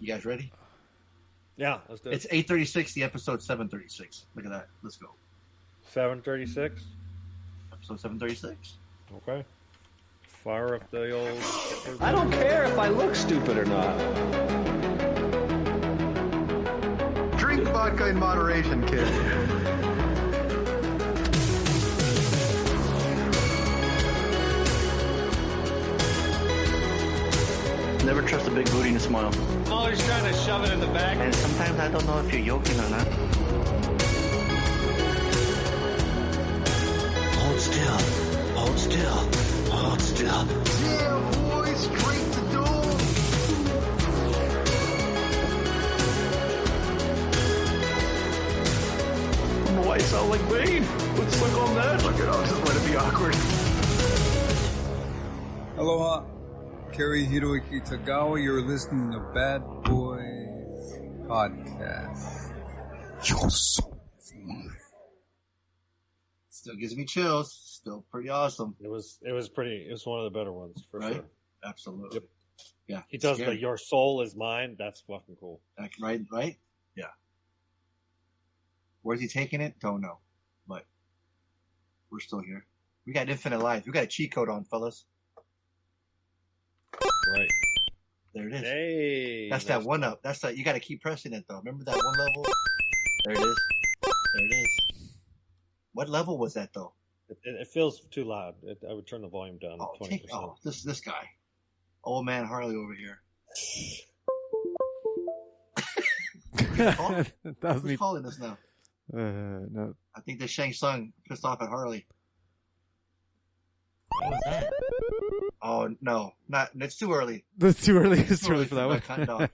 You guys ready? Yeah, let's do it. It's 8:36. The episode 736. Look at that. Let's go. 736. Episode 736. Okay. Fire up the old. I don't care if I look stupid or not. Drink vodka in moderation, kid. Never trust a big booty and a smile. I'm always trying to shove it in the back. And sometimes I don't know if you're joking or not. Hold still. Hold still. Hold still. Yeah, boy, straight to doom. I don't know why you sound like Bane. Let's suck on that. Look it up, just let it be awkward. Aloha, Kerry Hiroiki Tagawa. You're listening to Bad Boys Podcast. You're so fun. Still gives me chills. Still pretty awesome. It was one of the better ones for Right? sure. Absolutely. Yep. Yeah. He does scary. the "Your soul is mine." That's fucking cool. Right? Yeah. Where's he taking it? Don't know. But we're still here. We got infinite life. We got a cheat code on, fellas. Right. There it is. Hey. That's that one up. That's that. You got to keep pressing it though. Remember that one level? There it is. There it is. What level was that though? It feels too loud. I would turn the volume down to 20%. This guy, old man Harley over here. That was Who's me. calling us now? No. I think the Shang Tsung pissed off at Harley. What was that? Oh no, not. It's too early. That's too early. It's too early for that one. No.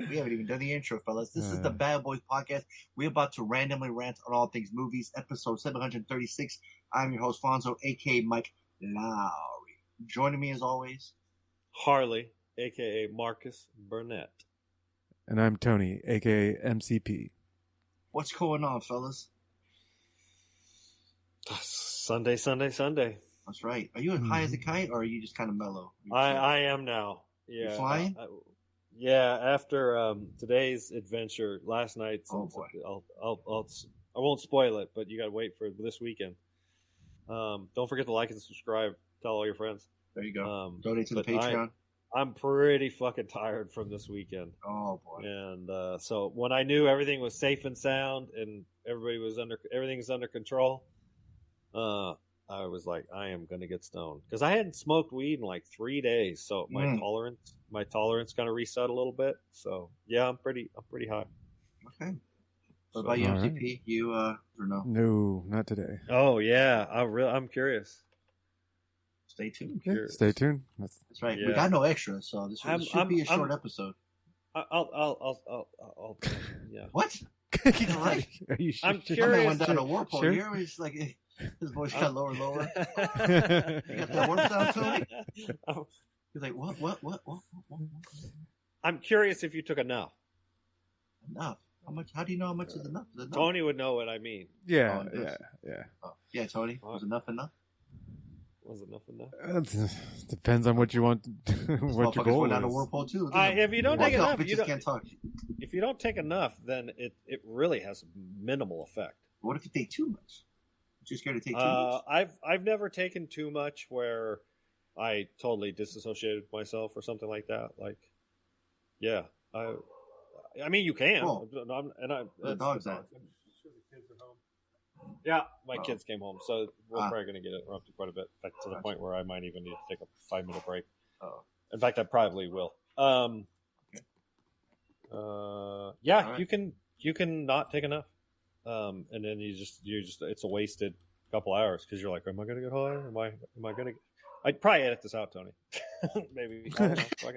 We haven't even done the intro, fellas. This is the Bad Boys Podcast. We're about to randomly rant on all things movies, episode 736. I'm your host, Fonso, a.k.a. Mike Lowry. Joining me as always, Harley, a.k.a. Marcus Burnett. And I'm Tony, a.k.a. MCP. what's going on, fellas? Sunday. That's right. Are you as high as a kite, or are you just kind of mellow? I am now. Yeah. You flying? Yeah. After today's adventure last night. Oh boy. I won't spoil it, but you got to wait for this weekend. Don't forget to like and subscribe. Tell all your friends. There you go. Donate to the Patreon. I'm pretty fucking tired from this weekend. Oh boy. And so when I knew everything was safe and sound and everything's under control, I was like, I am gonna get stoned because I hadn't smoked weed in like 3 days, so my tolerance kind of reset a little bit. So yeah, I'm pretty high. Okay. What about you, MCP? Right. You or no? No, not today. Oh yeah, I'm curious. Stay tuned. Okay. Stay tuned. That's right. Yeah. We got no extras, so this should be a short episode. I'll yeah. What? Right. Are you sure? I'm My man curious. went down a warp hole Sure. here. He's like, his voice got lower and lower. You got the warp sound to it? He's like, what? I'm curious if you took enough. Enough? How much? How do you know how much is enough? Is enough? Tony would know what I mean. Yeah. Oh, yeah, Tony. Was enough? Was enough? Depends on what you want. What your goal went down a is. warp hole too. If you don't take enough, can't talk. If you don't take enough, then it really has minimal effect. What if you take too much? You're scared to take too much? I've never taken too much where I totally disassociated myself or something like that. Like, yeah, I mean you can. Oh. The dog's out. Yeah, my kids came home, so we're probably going to get interrupted quite a bit. In fact, to the point where I might even need to take a 5-minute break. Oh. In fact, I probably will. Yeah, right. You can not take enough, and then you just it's a wasted couple hours because you're like, am I going to get high? Am I going to? I'd probably edit this out, Tony. Maybe. I don't know. Fuck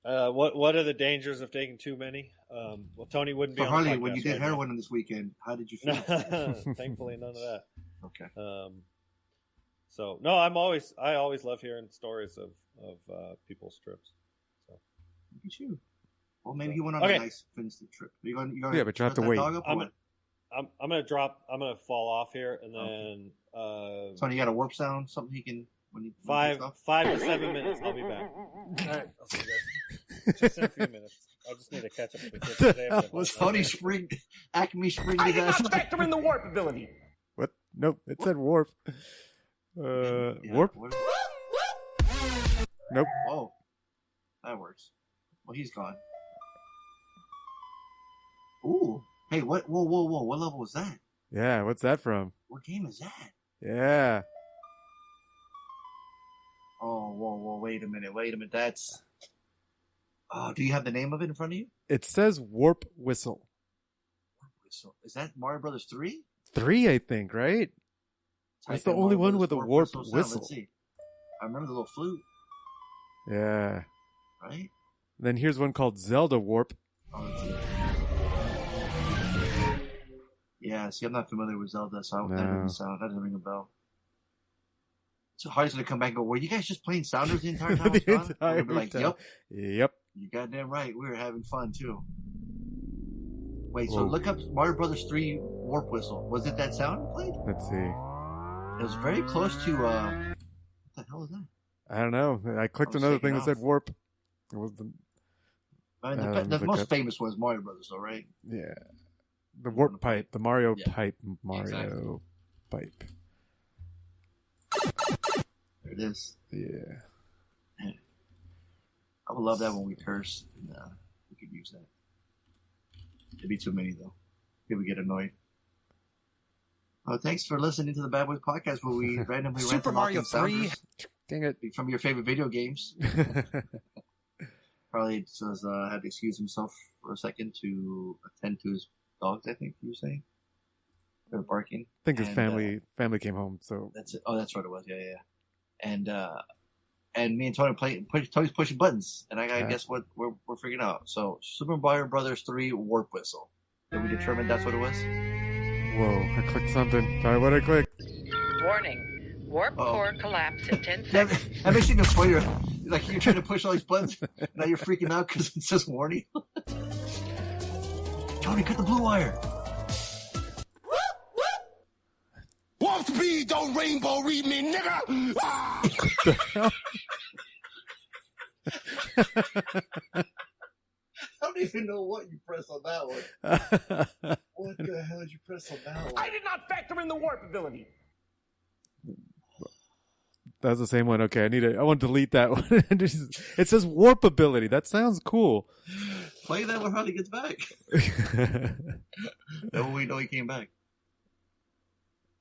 it. What are the dangers of taking too many? Well, Tony wouldn't be on Harley, the podcast when you did right heroin on this weekend, how did you feel? Thankfully, none of that. Okay. So no, I always love hearing stories of people's trips. So look at you. Well, maybe he went on a nice fancy trip. You're going yeah, but you have to wait. I'm gonna fall off here, and then So you got a warp sound, something he can When you 5 get off? 5 to 7 minutes. I'll be back. All right, I'll see you guys. Just in a few minutes. I just need to catch up with the kids. They have Was Tony Spring, Acme Spring. I did not factor in the warp ability. What? Nope. It said warp. Warp? What? Nope. Oh, that works. Well, he's gone. Ooh. Hey, what? Whoa. What level was that? Yeah. What's that from? What game is that? Yeah. Oh, whoa. Wait a minute. That's. Oh, do you have the name of it in front of you? It says warp whistle. So, is that Mario Brothers 3? 3, I think, right? That's the only one with a warp whistle. Let's see. I remember the little flute, Yeah. right? Then here's one called Zelda Warp. Oh, let's see. Yeah, see, I'm not familiar with Zelda, so that doesn't ring a bell. So Harley's gonna come back and go, were you guys just playing Sounders the entire time? The I was gone? entire I'm gonna be like, time. Yep. you goddamn right. We were having fun too. Wait, so Whoa. look up Mario Brothers 3 Warp Whistle. Was it that sound you played? Let's see. It was very close to, what the hell is that? I don't know. I clicked was another taking thing that off. said warp. It was the I mean, look the most up. famous was Mario Brothers, though, right? yeah. The warp pipe. The Mario Yeah. pipe. Mario Exactly. pipe. There it is. Yeah. I would love that when we curse. And, we could use that. It'd be too many, though. People get annoyed. Thanks for listening to the Bad Boys Podcast, where we randomly rant about things sounders Dang it. from your favorite video games. Probably says had to excuse himself for a second to attend to his dogs. I think you were saying they're barking. I think his And, family came home, so That's it. Oh, that's what it was. Yeah. And me and Tony Tony's pushing buttons, and I Yeah. guess what we're figuring out. So, Super Mario Brothers 3 Warp Whistle. Did we determine that's what it was? whoa, I clicked something. Sorry, what I clicked? Warning. Warp core collapse in 10 That, seconds. that makes you feel funny. Like you're trying to push all these buttons, now you're freaking out because it says warning. Tony, cut the blue wire. Warp speed, don't rainbow read me, nigga! Ah! I don't even know what you pressed on that one. What the hell did you press on that one? I did not factor in the warp ability. That's the same one. Okay, I want to delete that one. It says warp ability. That sounds cool. Play that when Harley gets back. Then we know he came back.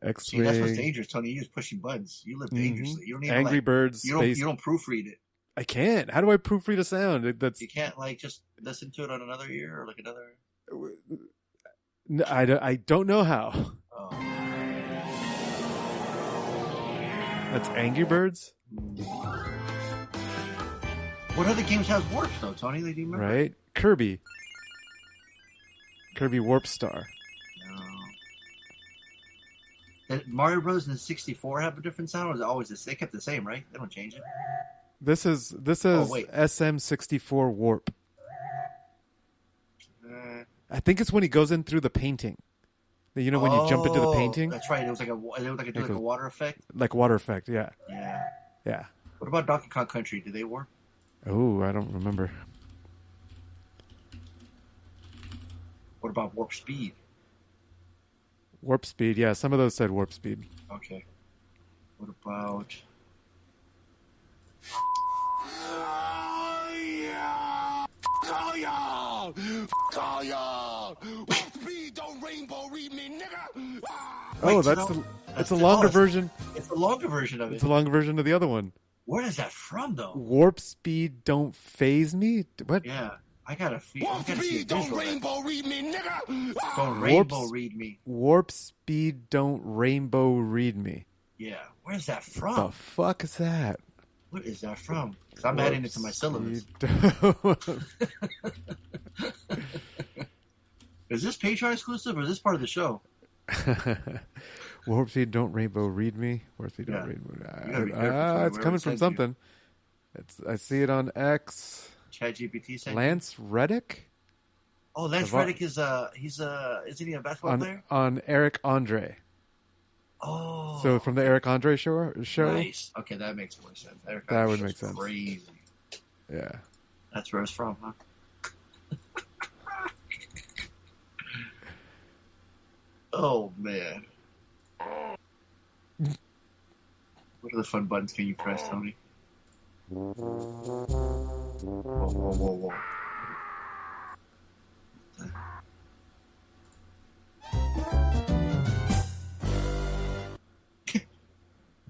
See, X-Wing. that's what's dangerous, Tony. You're just pushing buttons. You live dangerously. You don't even Angry Birds. you Space. don't proofread it. I can't. How do I proofread a sound? That's You can't just listen to it on another ear or another. I don't know how. Oh. That's Angry Birds, What other games have warps though, Tony? Do you remember? right? Kirby Warp Star. No. Did Mario Bros. In 64 have a different sound, or is it always the same? They kept the same, right? They don't change it. This is wait. SM64 Warp. Uh, I think it's when he goes in through the painting. You know, when you jump into the painting, That's right. It was like a water effect. like water effect. Yeah, Yeah. yeah. What about Donkey Kong Country? Did they warp? Oh, I don't remember. What about Warp Speed? Warp speed. Yeah, some of those said warp speed. Okay. What about? Call y'all! Call y'all! Warp speed, don't rainbow read me, nigga! Ah! Oh, Wait, that's so it's a longer that's- version. It's a longer version of it. It's a longer version of the other one. Where is that from, though? Warp speed don't phase me. What? Yeah, I gotta see. I Warp gotta see a speed, don't visual. rainbow read me, nigga! Ah! Don't Warp rainbow s- read me. Warp speed don't rainbow read me. Yeah, where's that The from? fuck is that? What is that from? 'Cause I'm adding it to my syllabus. Speed Is this Patreon exclusive or is this part of the show? Warp speed don't rainbow read me. Warp speed Yeah. don't rainbow. You gotta be careful, Tony, It's wherever coming it from sends something. I see it on X. ChatGPT saying. Lance Reddick Oh, Lance The vo- Reddick is isn't he a basketball player? on Eric Andre. Oh. So from the Eric Andre show. Nice. Okay, that makes more sense. Eric That Andre would show's make sense. Crazy. Yeah. That's where it's from, huh? Oh, man. What other fun buttons can you press, Tony? Whoa, whoa, whoa, whoa.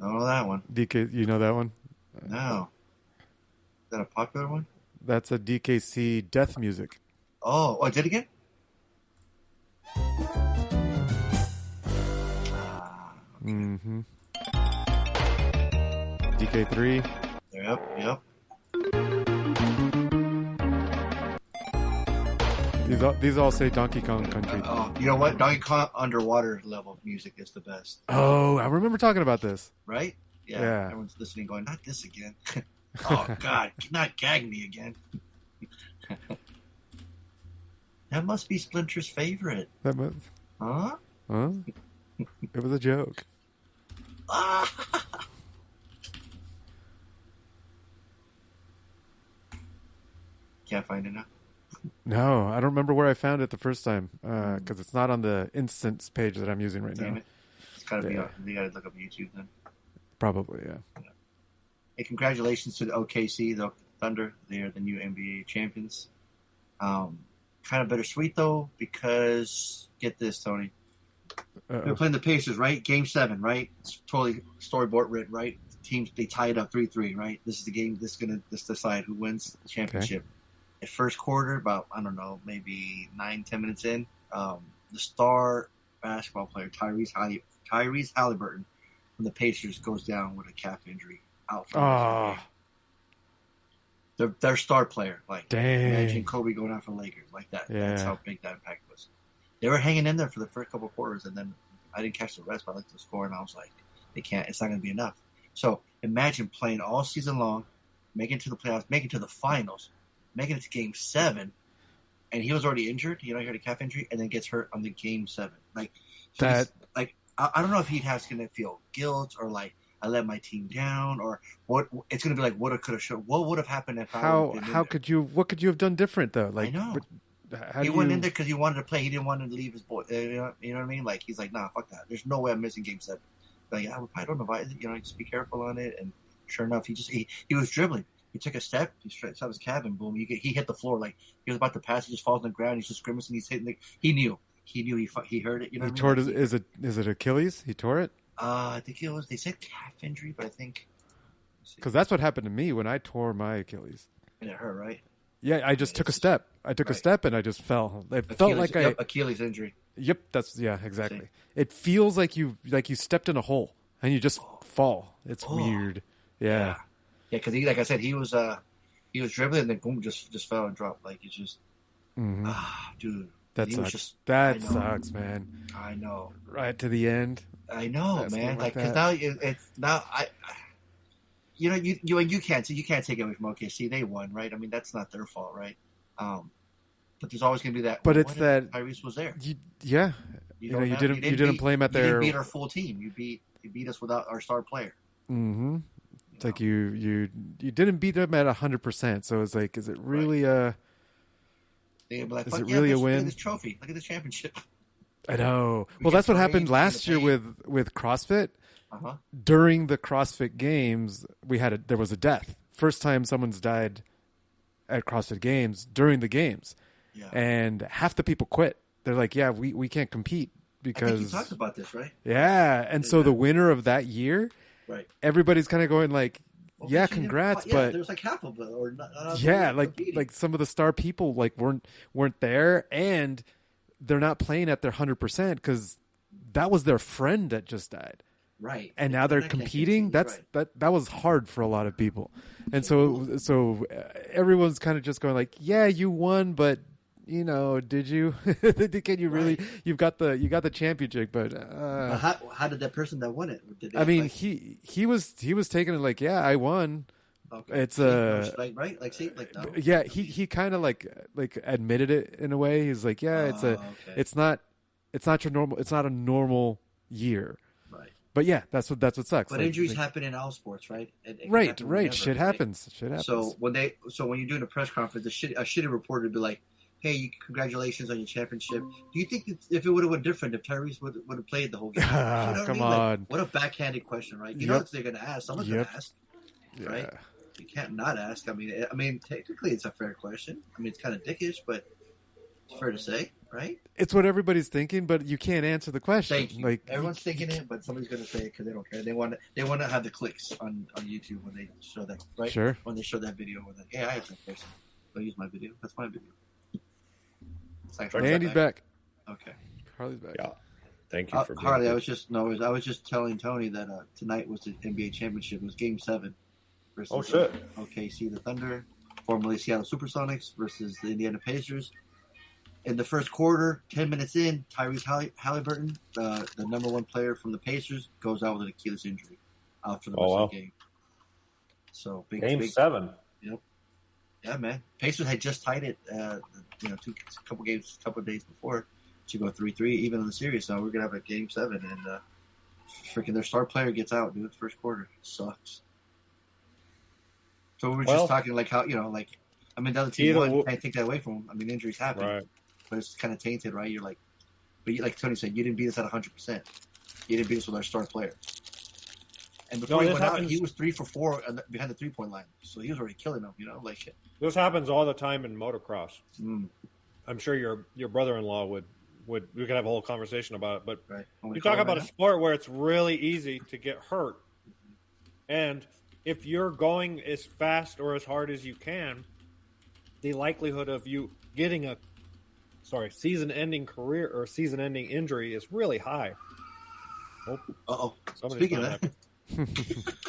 I don't know that one. DK, you know that one? No. Is that a popular one? That's a DKC death music. Oh, I did it again? Okay. Mm-hmm. DK3. Yep. These all say Donkey Kong Country. Oh, you know what? Donkey Kong underwater level music is the best. Oh, I remember talking about this. Right? Yeah. Everyone's listening going, not this again. Oh, God. Not gag me again. That must be Splinter's favorite. Huh? It was a joke. Can't find it now. No, I don't remember where I found it the first time because it's not on the instance page that I'm using right Damn now. it. It's gotta be on. You gotta look up YouTube then. Probably, yeah. Hey, congratulations to the OKC, the Thunder. They are the new NBA champions. Kind of bittersweet though, because get this, Tony. They're playing the Pacers, right? Game 7, right? It's totally storyboard written, right? Teams they tie it up 3-3, right? This is the game. This decide who wins the championship. At first quarter, about I don't know, maybe 9-10 minutes in, the star basketball player Tyrese Halliburton from the Pacers goes down with a calf injury out for the game. Their star player, like imagine Kobe going out for the Lakers like that. Yeah. That's how big that impact was. They were hanging in there for the first couple of quarters, and then I didn't catch the rest, but I looked at the score, and I was like, they can't. It's not going to be enough. So imagine playing all season long, making it to the playoffs, making it to the finals, making it to Game 7, and he was already injured. He had a calf injury, and then gets hurt on the Game 7. Like that. Like I don't know if he's going to feel guilt or like I let my team down, or what. It's going to be like woulda, coulda, shoulda. What would have happened if what could you have done different though? Like I know. He went in there because he wanted to play. He didn't want to leave his boy. You know what I mean? Like he's like, nah, fuck that. There's no way I'm missing Game 7. Like I don't know why. Just be careful on it. And sure enough, he was dribbling. He took a step. He stretched out his calf and boom, he hit the floor. Like he was about to pass. He just falls on the ground. He's just grimacing. He's hitting. He knew. He heard it. You know. He what tore I mean? it. Is it Achilles? He tore it. I think it was. They said calf injury, but I think because that's what happened to me when I tore my Achilles. And it hurt, right? Yeah, I just took a step. I took a step and I just fell. It felt like Achilles injury. Yep, exactly. See? It feels like you stepped in a hole and you just fall. It's weird. Yeah. Because like I said, he was dribbling and then boom, just fell and dropped. Like it's just, dude. That sucks. That sucks, man. I know. Right to the end. I know, man. Like because now it's now you can't take it away from OKC. They won, right? I mean, that's not their fault, right? But there's always going to be that. But it's that Tyrese was there. You didn't play him at their. You didn't beat our full team. You beat us without our star player. Mm-hmm. It's like you didn't beat them at 100%. So it's like, is it really a? Like, is it really a win? Look at this trophy. Look at this championship. I know. Well, that's what happened last year with CrossFit. Uh-huh. During the CrossFit Games, there was a death. First time someone's died at CrossFit Games during the games, and half the people quit. They're like, "Yeah, we can't compete because." I think you talked about this, right? Yeah, and so the winner of that year, right? Everybody's kind of going like, "Yeah, congrats," but there's like half of it, or not like some of the star people like weren't there, and they're not playing at their 100% because that was their friend that just died. Right. And now they're competing. That was hard for a lot of people. And so everyone's kind of just going like, yeah, you won, but did you? Can you really? You got the championship, but how did that person that won it? He was taking it like, yeah, I won. Okay. It's no. Yeah, he kind of like admitted it in a way. He's like, yeah, it's not your normal. It's not a normal year. Right. But yeah, that's what sucks. But Like, injuries happen in all sports, right? It can right. happen whenever, Shit right? happens. Shit happens. So when you're doing a press conference, a shitty reporter would be like, "Hey, congratulations on your championship." Do you think if it would have been different if Tyrese would have played the whole game? You know what Come I mean? on. Like, what a backhanded question, right? You know what they're going to ask. Someone's going to ask, right? You can't not ask. I mean, technically, it's a fair question. I mean, it's kind of dickish, but it's fair to say, right? It's what everybody's thinking, but you can't answer the question. Thank you. Like, everyone's thinking it, but somebody's going to say it because they don't care. They want to have the clicks on YouTube when they show that, right? Sure. When they show that video, when they, hey, I had that person. They'll use my video. That's my video. It's like Andy's back. Okay. Harley's back. Yeah. Thank you for being Harley. here. I was just telling Tony that tonight was the NBA championship. It was Game 7 versus OKC, the Thunder, formerly Seattle SuperSonics, versus the Indiana Pacers. In the first quarter, 10 minutes in, Tyrese Halliburton, the number one player from the Pacers, goes out with an Achilles injury out for the rest of the game. So Game 7. Yep. Yeah, man. Pacers had just tied it, a couple days before to go 3-3, even in the series. So we're gonna have a Game 7, and freaking their star player gets out, dude. First quarter sucks. So we were just talking like how the other team won. Can't take that away from them. I mean, injuries happen, right? But it's kind of tainted, right? You're like, like Tony said, you didn't beat us at 100%. You didn't beat us with our star player. And before he went out, he was 3 for 4 behind the 3-point line. So he was already killing them, like. This happens all the time in motocross. I'm sure your brother-in-law would we could have a whole conversation about it. But you talk about a sport where it's really easy to get hurt. And if you're going as fast or as hard as you can, the likelihood of you getting a season-ending career or season-ending injury is really high. Speaking of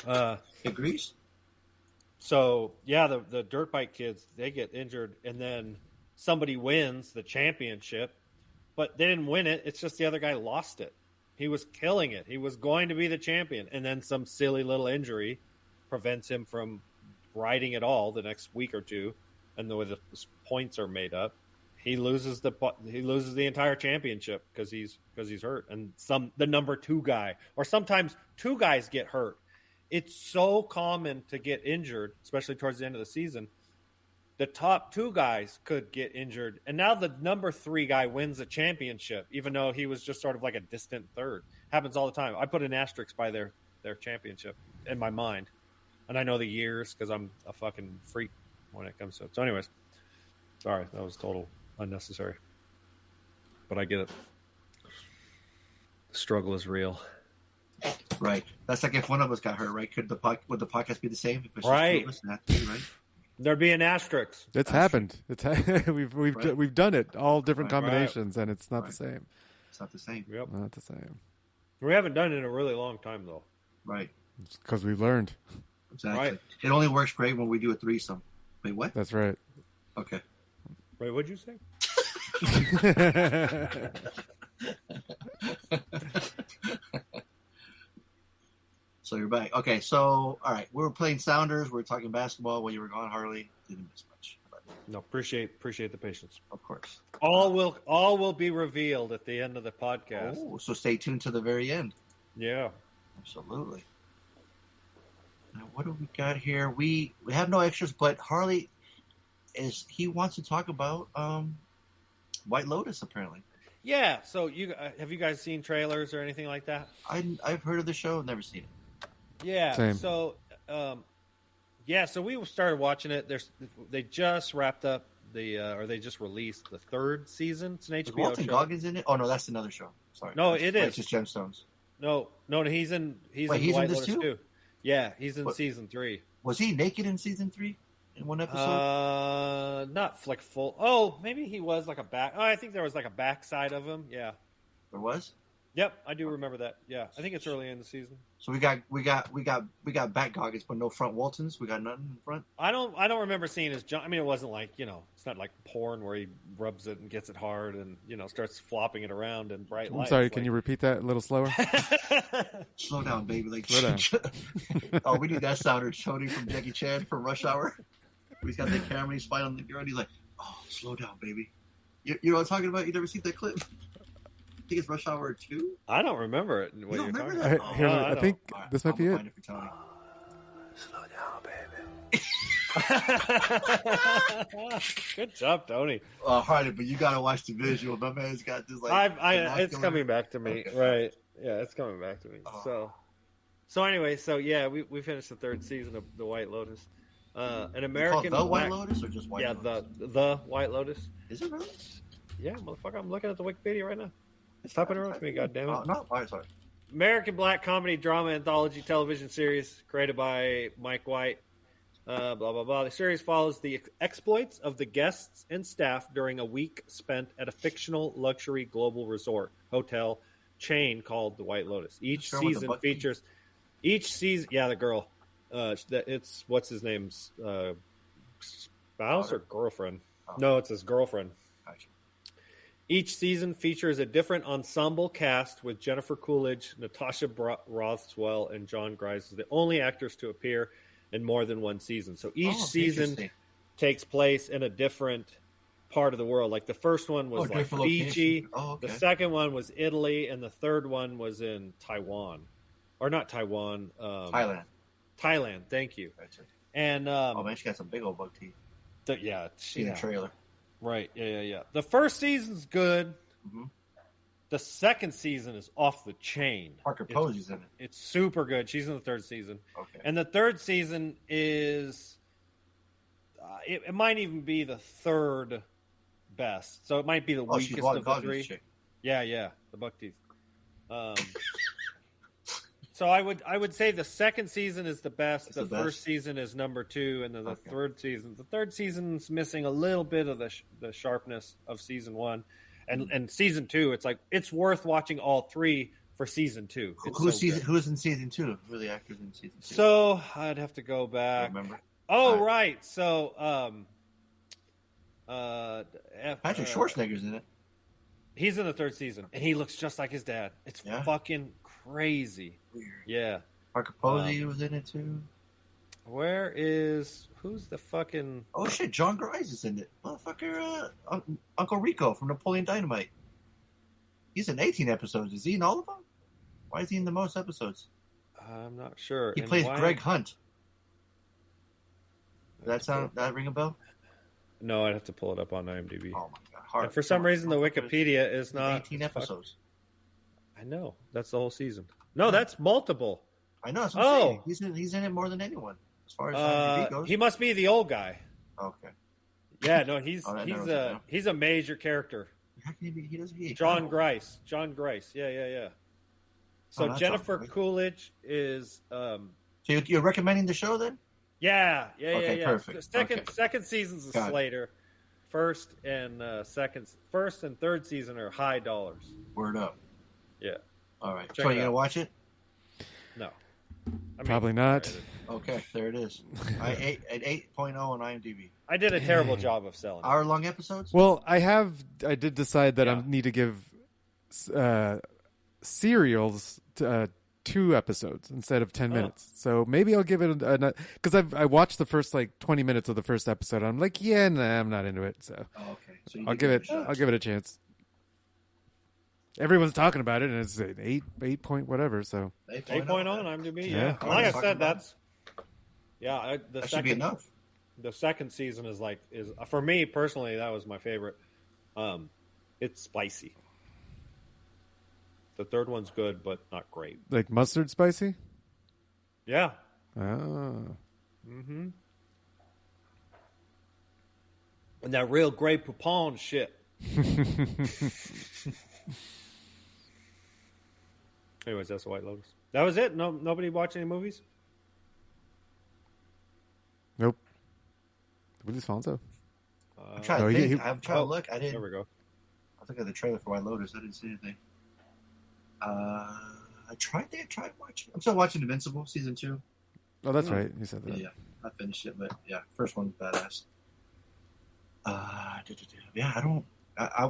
that, agrees. So yeah, the dirt bike kids, they get injured, and then somebody wins the championship, but they didn't win it. It's just the other guy lost it. He was killing it. He was going to be the champion, and then some silly little injury prevents him from riding at all the next week or two, and the way the points are made up, he loses the entire championship because he's hurt, and the number 2 guy, or sometimes 2 guys get hurt. It's so common to get injured, especially towards the end of the season. The top 2 guys could get injured, and now the number 3 guy wins the championship, even though he was just sort of like a distant third. Happens all the time. I put an asterisk by their championship in my mind, and I know the years because I'm a fucking freak when it comes to it. So anyways, sorry, that was total unnecessary, but I get it. The struggle is real. Right. That's like if one of us got hurt, right? Would the podcast be the same? If it's right. Just right. There'd be an asterisk. It's happened. We've done it, all different combinations, and it's not the same. It's not the same. Yep. Not the same. We haven't done it in a really long time, though. Right. It's because we've learned. Exactly. Right. It only works great when we do a threesome. Wait, what? That's right. Okay. Wait, what'd you say? So you're back. Okay, so all right, we were playing Sounders. We were talking basketball while you were gone, Harley. Didn't miss much. No, appreciate the patience. Of course. All will be revealed at the end of the podcast. Oh, so stay tuned to the very end. Yeah. Absolutely. Now, what do we got here? We have no extras, but Harley he wants to talk about White Lotus apparently. Yeah. So have you guys seen trailers or anything like that? I've heard of the show, never seen it. Yeah. Same. So, so we started watching it. They just wrapped up or they just released the 3rd season. It's an HBO Walton show. Goggins in it? Oh no, that's another show. Sorry. No, it is. Righteous Gemstones. No, he's in White in Lotus this too? Yeah, he's in season 3. Was he naked in season 3 in one episode? Not like full. Oh, maybe he was like a back. Oh, I think there was like a backside of him. Yeah. There was? Yep, I do remember that. Yeah, I think it's early in the season. So we got back Goggins, but no front Waltons. We got nothing in front. I don't remember seeing his jump. I mean, it wasn't like it's not like porn where he rubs it and gets it hard and starts flopping it around in bright lights. I'm sorry, can you repeat that a little slower? Slow down, baby. Like slow down. Oh, we need that sounder, Tony from Jackie Chan from Rush Hour. He's got the camera, he's spying on the girl, and he's like, "Oh, slow down, baby." You know what I'm talking about? You never seen that clip? think it's Rush Hour 2? I don't remember it. What You you're don't remember talking that? about? Here, No, I think All right, this might I'm be gonna it. find it for Tony. Good job, Tony. Harley, but you gotta watch the visual. My man's got this like. It's coming back to me, Okay. right? Yeah, it's coming back to me. Oh. So anyway, yeah, we finished the third season of The White Lotus. An American The White Black- Lotus or just White yeah, Lotus? the White Lotus. Is it really? Yeah, motherfucker, I'm looking at the Wikipedia right now. Stop interrupting me, goddammit. Oh, no, all right, sorry. American Black Comedy Drama Anthology Television Series created by Mike White. Blah, blah, blah. The series follows the exploits of the guests and staff during a week spent at a fictional luxury global resort hotel chain called the White Lotus. Each season features... Yeah, the girl. It's... What's his name's... spouse or girlfriend? Oh. No, it's his girlfriend. Gotcha. Each season features a different ensemble cast with Jennifer Coolidge, Natasha Rothwell, and John Grice as the only actors to appear in more than one season. So each season takes place in a different part of the world. Like the first one was like Fiji, the second one was Italy, and the third one was in Taiwan. Or not Taiwan. Thailand, thank you. That's it. And oh man, she got some big old buck teeth. Seen the trailer. Right, yeah. The first season's good. Mm-hmm. The second season is off the chain. Parker Posey's in it. It's super good. She's in the third season. Okay. And the third season is... it might even be the third best. So it might be the weakest of the three. Chick. Yeah, the buck teeth. So I would say the second season is the best. The first season is number 2, and then the third season's missing a little bit of the sharpness of season 1, and season 2. It's like it's worth watching all 3 for season 2. Who's in season 2? Who are the actors in season 2? So I'd have to go back. Remember? Right. So Patrick Schwarzenegger's in it. He's in the third season, and he looks just like his dad. It's fucking crazy. Weird. Yeah. Parker Posey was in it too. Who's the fucking... Oh shit, John Grice is in it. Motherfucker, Uncle Rico from Napoleon Dynamite. He's in 18 episodes. Is he in all of them? Why is he in the most episodes? I'm not sure. He plays Greg Hunt. Does that ring a bell? No, I'd have to pull it up on IMDb. Oh my god. Hard. And for some reason, the Wikipedia is not... 18 episodes. I know. That's the whole season. No, that's multiple. I know. That's what I'm saying. He's in it more than anyone, as far as IMDb goes. He must be the old guy. Okay. Yeah, no, he's a major character. How can he be? He doesn't. John Grice. Yeah. So Jennifer Coolidge is... So you're recommending the show then? Yeah. Okay, perfect. Second season's a Slater. First and third season are high dollars. Word up. Yeah. All right. So you gonna watch it? No. Probably not. Okay, there it is. An 8.0 on IMDb. I did a terrible job of selling. Hour-long episodes? Well, I did decide that I need to give serials 2 episodes instead of 10 minutes. So maybe I'll give it because I watched the first 20 minutes of the first episode. I'm like, I'm not into it. So, okay. So I'll give it a chance. Everyone's talking about it, and it's an 8 point whatever. So 8.0 on IMDb. Yeah. Like I said, that's that should be enough. The second season is for me personally, that was my favorite. It's spicy. The third one's good, but not great. Like mustard spicy? Yeah. Oh. Mm-hmm. And that real Grey Poupon shit. Anyways, that's the White Lotus. That was it? Nobody watch any movies? Nope. What is Fonso? I'm trying to think. I'm trying to look. There we go. I was looking at the trailer for White Lotus. I didn't see anything. I tried watching. I'm still watching Invincible season 2. Oh, that's right. You said that. Yeah, I finished it, but first one's badass. I don't.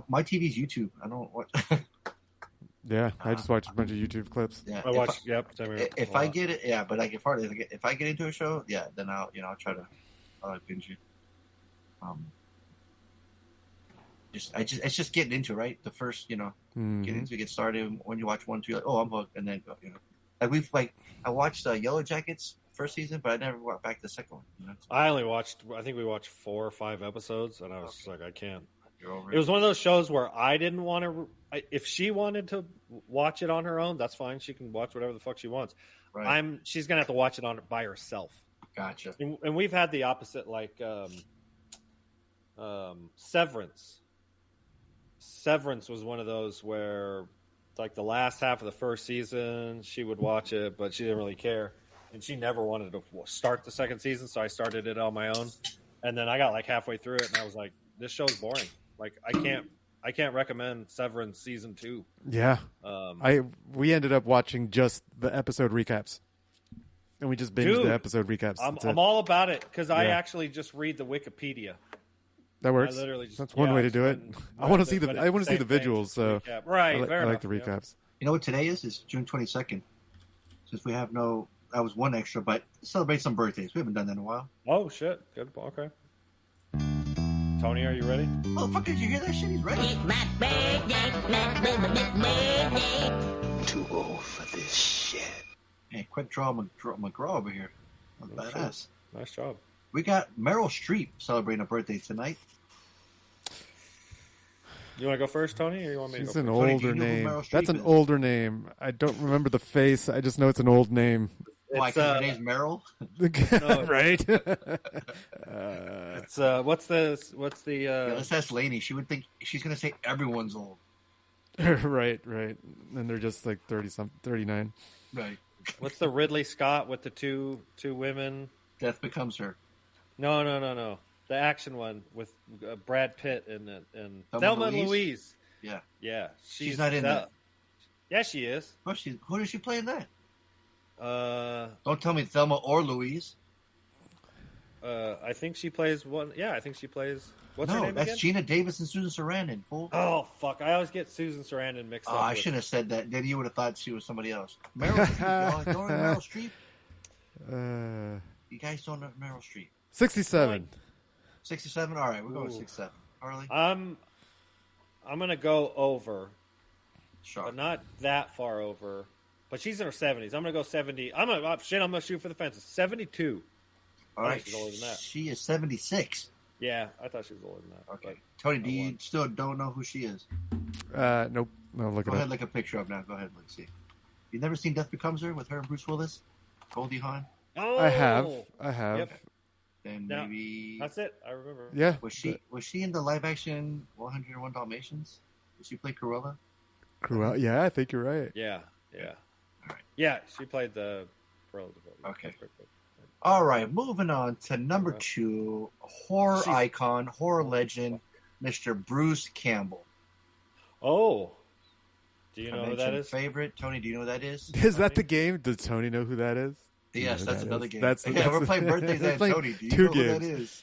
My TV's YouTube. I don't watch. Yeah, I just watched a bunch of YouTube clips. Yeah, I watched. If I get it, but if I get into a show, then I'll try to binge it. it's just getting into, right? The first, get started. When you watch 1, 2, like, oh, I'm hooked, and then I watched Yellow Jackets first season, but I never went back to the second one. I think we watched 4 or 5 episodes, and I was just like, I can't. You're over it was one of those shows where I didn't want to. If she wanted to watch it on her own, that's fine. She can watch whatever the fuck she wants. Right. She's gonna have to watch it by herself. Gotcha. And we've had the opposite, like Severance. Severance was one of those where, like, the last half of the first season, she would watch it, but she didn't really care, and she never wanted to start the second season. So I started it on my own, and then I got like halfway through it, and I was like, "This show's boring. Like, I can't recommend Severance season 2." Yeah, we ended up watching just the episode recaps, and we just binged the episode recaps. I'm all about it because I actually just read the Wikipedia. That works. That's one way to do it. I want to see the visuals. So right, I like the recaps. You know what today is? It's June 22nd. Since we have that was one extra, but celebrate some birthdays. We haven't done that in a while. Oh shit! Good. Okay. Tony, are you ready? Motherfucker, did you hear that shit? He's ready. It's my birthday. Too old for this shit. Hey, quick draw McGraw over here. Badass. Nice job. We got Meryl Streep celebrating a birthday tonight. You want to go first, Tony, or you want me to go She's first? an older name. That's an older name. I don't remember the face. I just know it's an old name. Why, because her name's Meryl? Right? It's what's the let's ask Lainey. She would think she's going to say everyone's old. Right. And they're just like 39. Right. What's the Ridley Scott with the two women? Death Becomes Her. No. The action one with Brad Pitt and Thelma and Louise. Yeah. She's not in that. Yeah, she is. Who does she play in that? Don't tell me Thelma or Louise. I think she plays one. Yeah, I think she plays. What's her name again? No, that's Gina Davis and Susan Sarandon. Fool. Oh fuck! I always get Susan Sarandon mixed up. I shouldn't have said that. Then you would have thought she was somebody else. Meryl Streep. Y'all know Meryl Streep? You guys don't know Meryl Streep. 67. 67. All right, we're going 67. Harley. I'm gonna go over, Sure. but not that far over. But she's in her 70s. I'm gonna go 70. I'm gonna shoot for the fences. 72. All right. She's older than that. She is 76. Yeah, I thought she was older than that. Okay. Tony, do you still don't know who she is? Nope. No, look Go it ahead, up. look a picture up now. Go ahead, let's see. You've never seen Death Becomes Her with her and Bruce Willis? Goldie Hawn? Oh, I have. Yep. Then Now, maybe... That's it. I remember. Yeah. Was she in the live action 101 Dalmatians? Did she play Cruella? Cruella. Yeah, I think you're right. Yeah. All right. Yeah, she played the Cruella. Okay. All right, moving on to number 2, horror icon, horror legend, Mr. Bruce Campbell. Oh. Do you know who that is? Favorite. Tony, do you know who that is? Is that the game? Does Tony know who that is? Yes, that's another game. That's we're playing birthdays and Tony. Do you know who that is?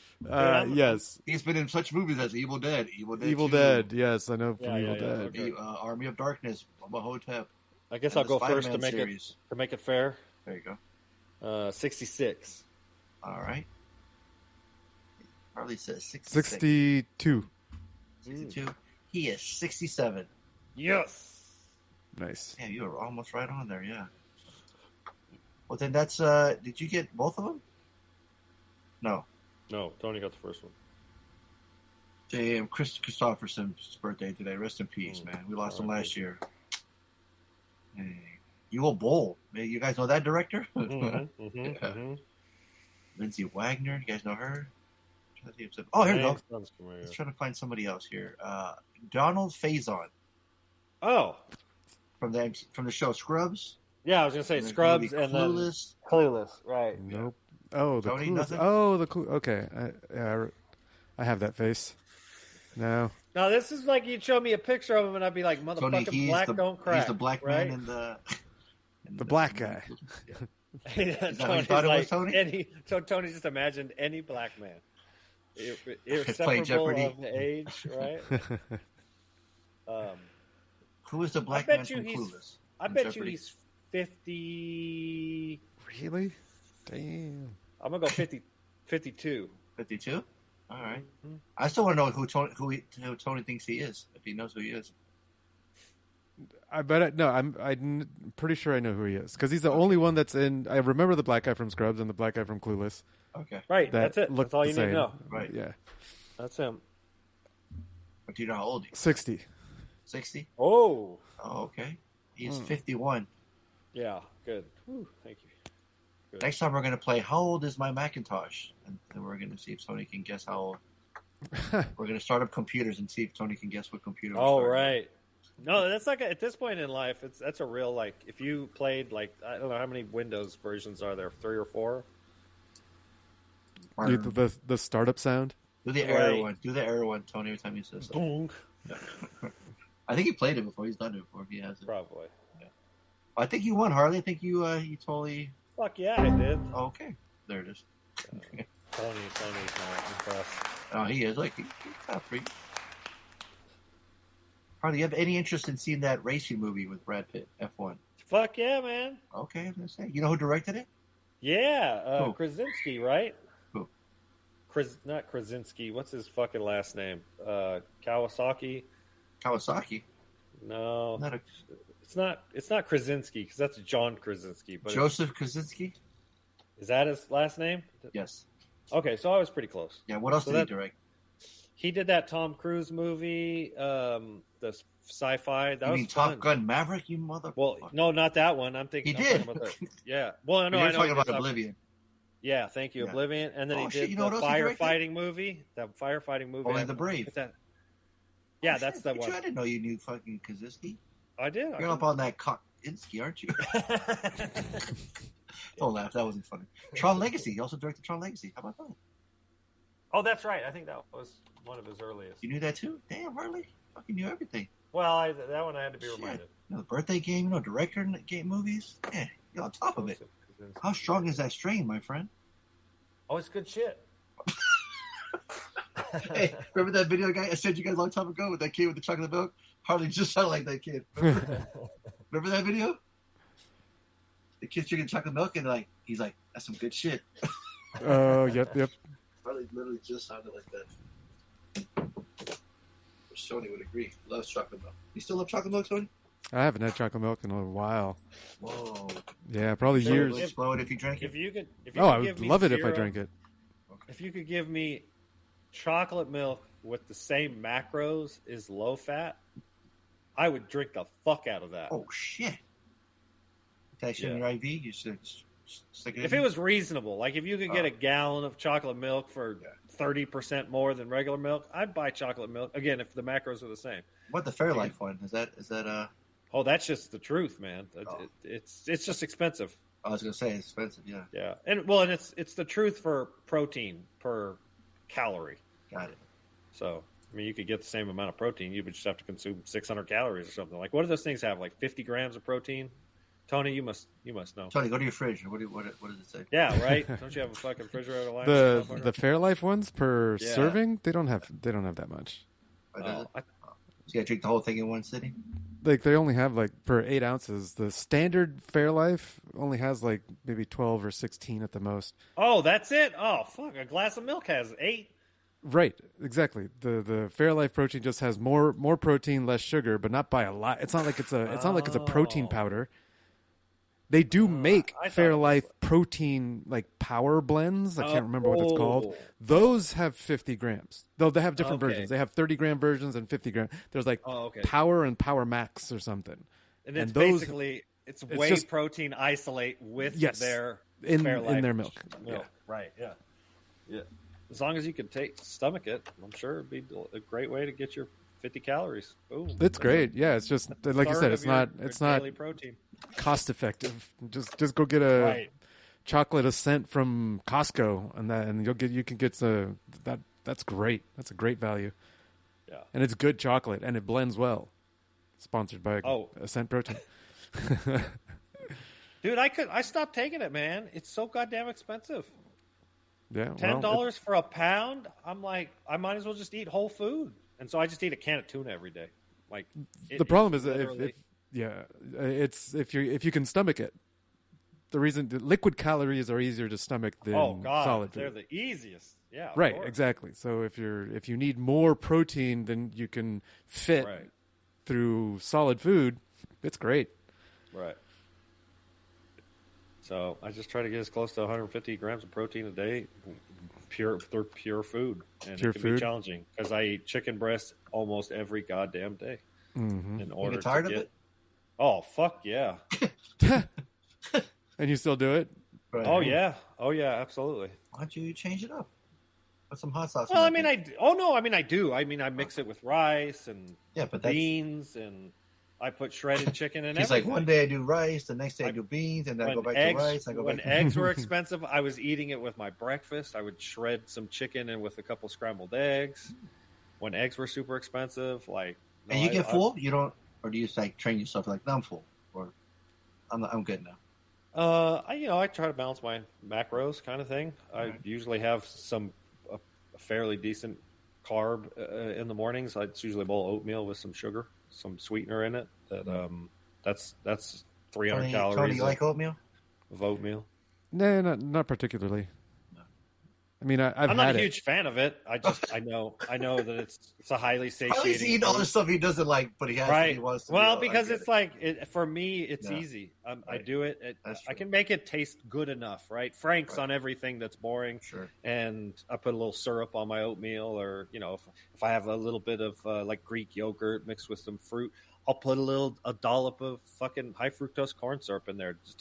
Yes. He's been in such movies as Evil Dead, Evil Dead. Yes, I know from Evil Dead. Okay. Army of Darkness, Bubba Hotep. I guess I'll go first to make it fair. There you go. 66. All right. Harley says 66. 62. 62. He is 67. Yes. Nice. Yeah, you were almost right on there. Yeah. Well, then that's. Did you get both of them? No. No, Tony got the first one. Damn, Chris Christopherson's birthday today. Rest in peace, man. We lost him last year. Hey. You will bowl. You guys know that director? Lindsay Wagner. You guys know her? Oh, here we go. Let's try to find somebody else here. Donald Faison. Oh. From the show Scrubs. Yeah, I was going to say Scrubs and Clueless. then Clueless, right. Nope. Oh, the Tony, Clueless. nothing? Oh, the Clueless. Okay. I have that face. No. Now, this is like you'd show me a picture of him and I'd be like, motherfucking Tony, black don't crack. He's the black right? man in the... The black guy. Yeah. Is that what you thought it was, Tony? So Tony just imagined any black man. Playing Irreseparable Jeopardy. of age, right? Who is the black man from Clueless? I bet you he's 50... Really? Damn. I'm going to go 50, 52. 52? All right. I still want to know who Tony thinks he is, if he knows who he is. I bet. I'm pretty sure I know who he is because he's the only one that's in. I remember the black guy from Scrubs and the black guy from Clueless. Okay. Right. That's it. That's all you need to know. Right. Yeah. That's him. But do you know how old he is? 60. 60? Oh. Oh, okay. He's 51. Yeah. Good. Whew, thank you. Good. Next time we're going to play How Old Is My Macintosh? And then we're going to see if Tony can guess how old. We're going to start up computers and see if Tony can guess what computer we're Oh, starting. right. No, that's like at this point in life, that's a real, like, if you played, like, I don't know how many Windows versions are there, 3 or 4? The startup sound. Do the error one. Do the error one, Tony, every time you say something. I think he played it before. He's done it before. If he has it. Probably. Yeah. I think you won, Harley. I think you totally... Fuck yeah, I did. Oh, okay. There it is. Tony's not impressed. Oh, he is. Like, he's top 3. Harley, you have any interest in seeing that racing movie with Brad Pitt, F1? Fuck yeah, man. Okay, I was going to say. You know who directed it? Yeah, Who? Krasinski, right? Who? Not Krasinski. What's his fucking last name? Kawasaki? Kawasaki? No. Not a... It's not Krasinski, because that's John Krasinski. But Joseph Krasinski? Is that his last name? Yes. Okay, so I was pretty close. Yeah, what else did he direct? He did that Tom Cruise movie, the sci-fi. That You was mean fun. Top Gun Maverick, you motherfucker? Well, no, not that one. I'm thinking. He I'm did. talking about yeah. Well, no, You're I know. talking about Oblivion. Yeah, thank you, Yeah. Oblivion. And then Oh, he shit, did you know the what else he directed? firefighting movie. That firefighting movie. Only the Brave. Yeah, Oh, that's shit, the bitch, one. I didn't know you knew fucking Krasinski. I did. You're up on that Kokinski, aren't you? Don't laugh. That wasn't funny. Tron Legacy. He also directed Tron Legacy. How about that? Oh, that's right. I think that was one of his earliest. You knew that too? Damn, Harley. Fucking knew everything. Well, that one I had to be Shit. reminded. You know, the birthday game, you know, director in the game movies. Yeah, you're on top of it. How strong is that strain, my friend? Oh, it's good shit. Hey, remember that video guy I sent you guys a long time ago with that kid with the chocolate milk? Harley just sounded like that kid. Remember that video? The kid's drinking chocolate milk and he's like, that's some good shit. Oh, yep. Harley literally just sounded like that. Sony would agree. Loves chocolate milk. You still love chocolate milk, Sony? I haven't had chocolate milk in a while. Whoa. Yeah, probably So it years. would explode if you drank it? If you could I give would me love it if I zero- drank it. If you could give me chocolate milk with the same macros as low fat, I would drink the fuck out of that. Oh, shit. That's in your IV? You should stick it If in? it was reasonable, like if you could get a gallon of chocolate milk for 30% more than regular milk, I'd buy chocolate milk. Again, if the macros are the same. What the Fairlife one? Is that Oh, that's just the truth, man. It's just expensive. I was gonna say it's expensive, yeah. Yeah, and it's the truth for protein per calorie. Got it. So I mean, you could get the same amount of protein. You would just have to consume 600 calories or something. Like, what do those things have? Like 50 grams of protein? Tony, you must know. Tony, go to your fridge. What does it say? Yeah, right. Don't you have a fucking refrigerator line? The Fairlife ones per Yeah. serving, they don't have that much. So you gotta drink the whole thing in one sitting? Like they only have like per 8 ounces. The standard Fairlife only has like maybe 12 or 16 at the most. Oh, that's it. Oh, fuck! A glass of milk has 8. Right, exactly. The Fairlife protein just has more protein, less sugar, but not by a lot. It's not like it's a protein powder. They do make Fairlife protein like power blends. I can't remember what it's called. Those have 50 grams. Though they have different versions. They have 30-gram versions and 50-gram. There's like Power and Power Max or something. And it's those, basically it's whey just, protein isolate with their in Fairlife their milk. Yeah. Right. Yeah. Yeah. As long as you could stomach it, I'm sure it'd be a great way to get your 50 calories. Boom. It's great. Yeah, it's just like you said. It's not daily protein. Cost effective. Just go get a chocolate ascent from Costco, and you can get that's great. That's a great value. Yeah, and it's good chocolate, and it blends well. Sponsored by Ascent Protein. Dude, I stopped taking it, man. It's so goddamn expensive. Yeah, $10 for a pound. I'm like, I might as well just eat whole food, and so I just eat a can of tuna every day. Like the problem is if you can stomach it, the reason the liquid calories are easier to stomach than solid food. They're the easiest. Yeah, right, course. exactly. So if you need more protein than you can fit through solid food, it's great. Right. So I just try to get as close to 150 grams of protein a day, pure food, and it can be challenging because I eat chicken breast almost every goddamn day. Mm-hmm. In order you get tired to of get, it? Oh fuck yeah! And you still do it? Right. Oh yeah, absolutely. Why don't you change it up? Put some hot sauce. Well, I mean, I do. I mean, I mix it with rice and but beans, and I put shredded chicken in. He's everything. like, one day I do rice, the next day I do beans, and then I go back to rice. When eggs were expensive, I was eating it with my breakfast. I would shred some chicken in with a couple scrambled eggs. When eggs were super expensive, and you get full. You don't, or do you like train yourself like, no, I'm full, or I'm good now. I try to balance my macros, kind of thing. I usually have a fairly decent carb in the mornings. It's usually a bowl of oatmeal with some sugar, some sweetener in it. That's 300 calories. Tony, you like oatmeal? Of oatmeal? No, not particularly. I mean, I'm not a huge fan of it. I know that it's a highly satiating. He's eating all the stuff he doesn't like, but he wants to. Well, because it's for me, it's easy. I do it. I can make it taste good enough, right? Frank's on everything that's boring. Sure. And I put a little syrup on my oatmeal, or if I have a little bit of like Greek yogurt mixed with some fruit, I'll put a dollop of fucking high fructose corn syrup in there just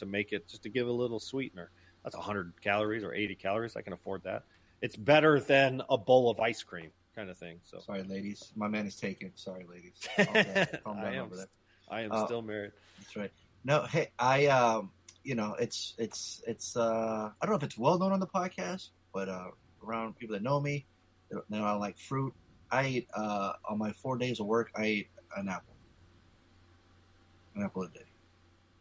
to give a little sweetener. That's 100 calories or 80 calories. I can afford that. It's better than a bowl of ice cream kind of thing. So sorry, ladies. My man is taken. Sorry, ladies. I am still married. That's right. No, hey, I it's I don't know if it's well known on the podcast, but around people that know me, they know I like fruit. I eat on my 4 days of work, I eat an apple a day,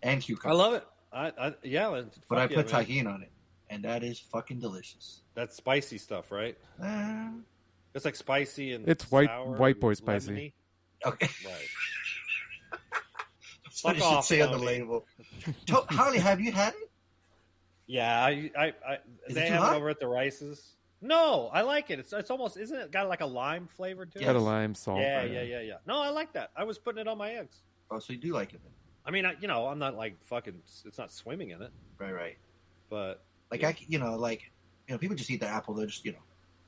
and cucumber. I love it. But I put tahini on it, and that is fucking delicious. That's spicy stuff, right? It's like spicy and it's white boy spicy. Lemony. Okay, right. So you should say on the label. Harley, have you had it? Yeah, they have it over at the Rice's. No, I like it. It's almost, isn't it got like a lime flavor to it? Got a lime salt. Yeah. No, I like that. I was putting it on my eggs. Oh, so you do like it then? I mean, I'm not like fucking. It's not swimming in it. Right. But people just eat the apple. They just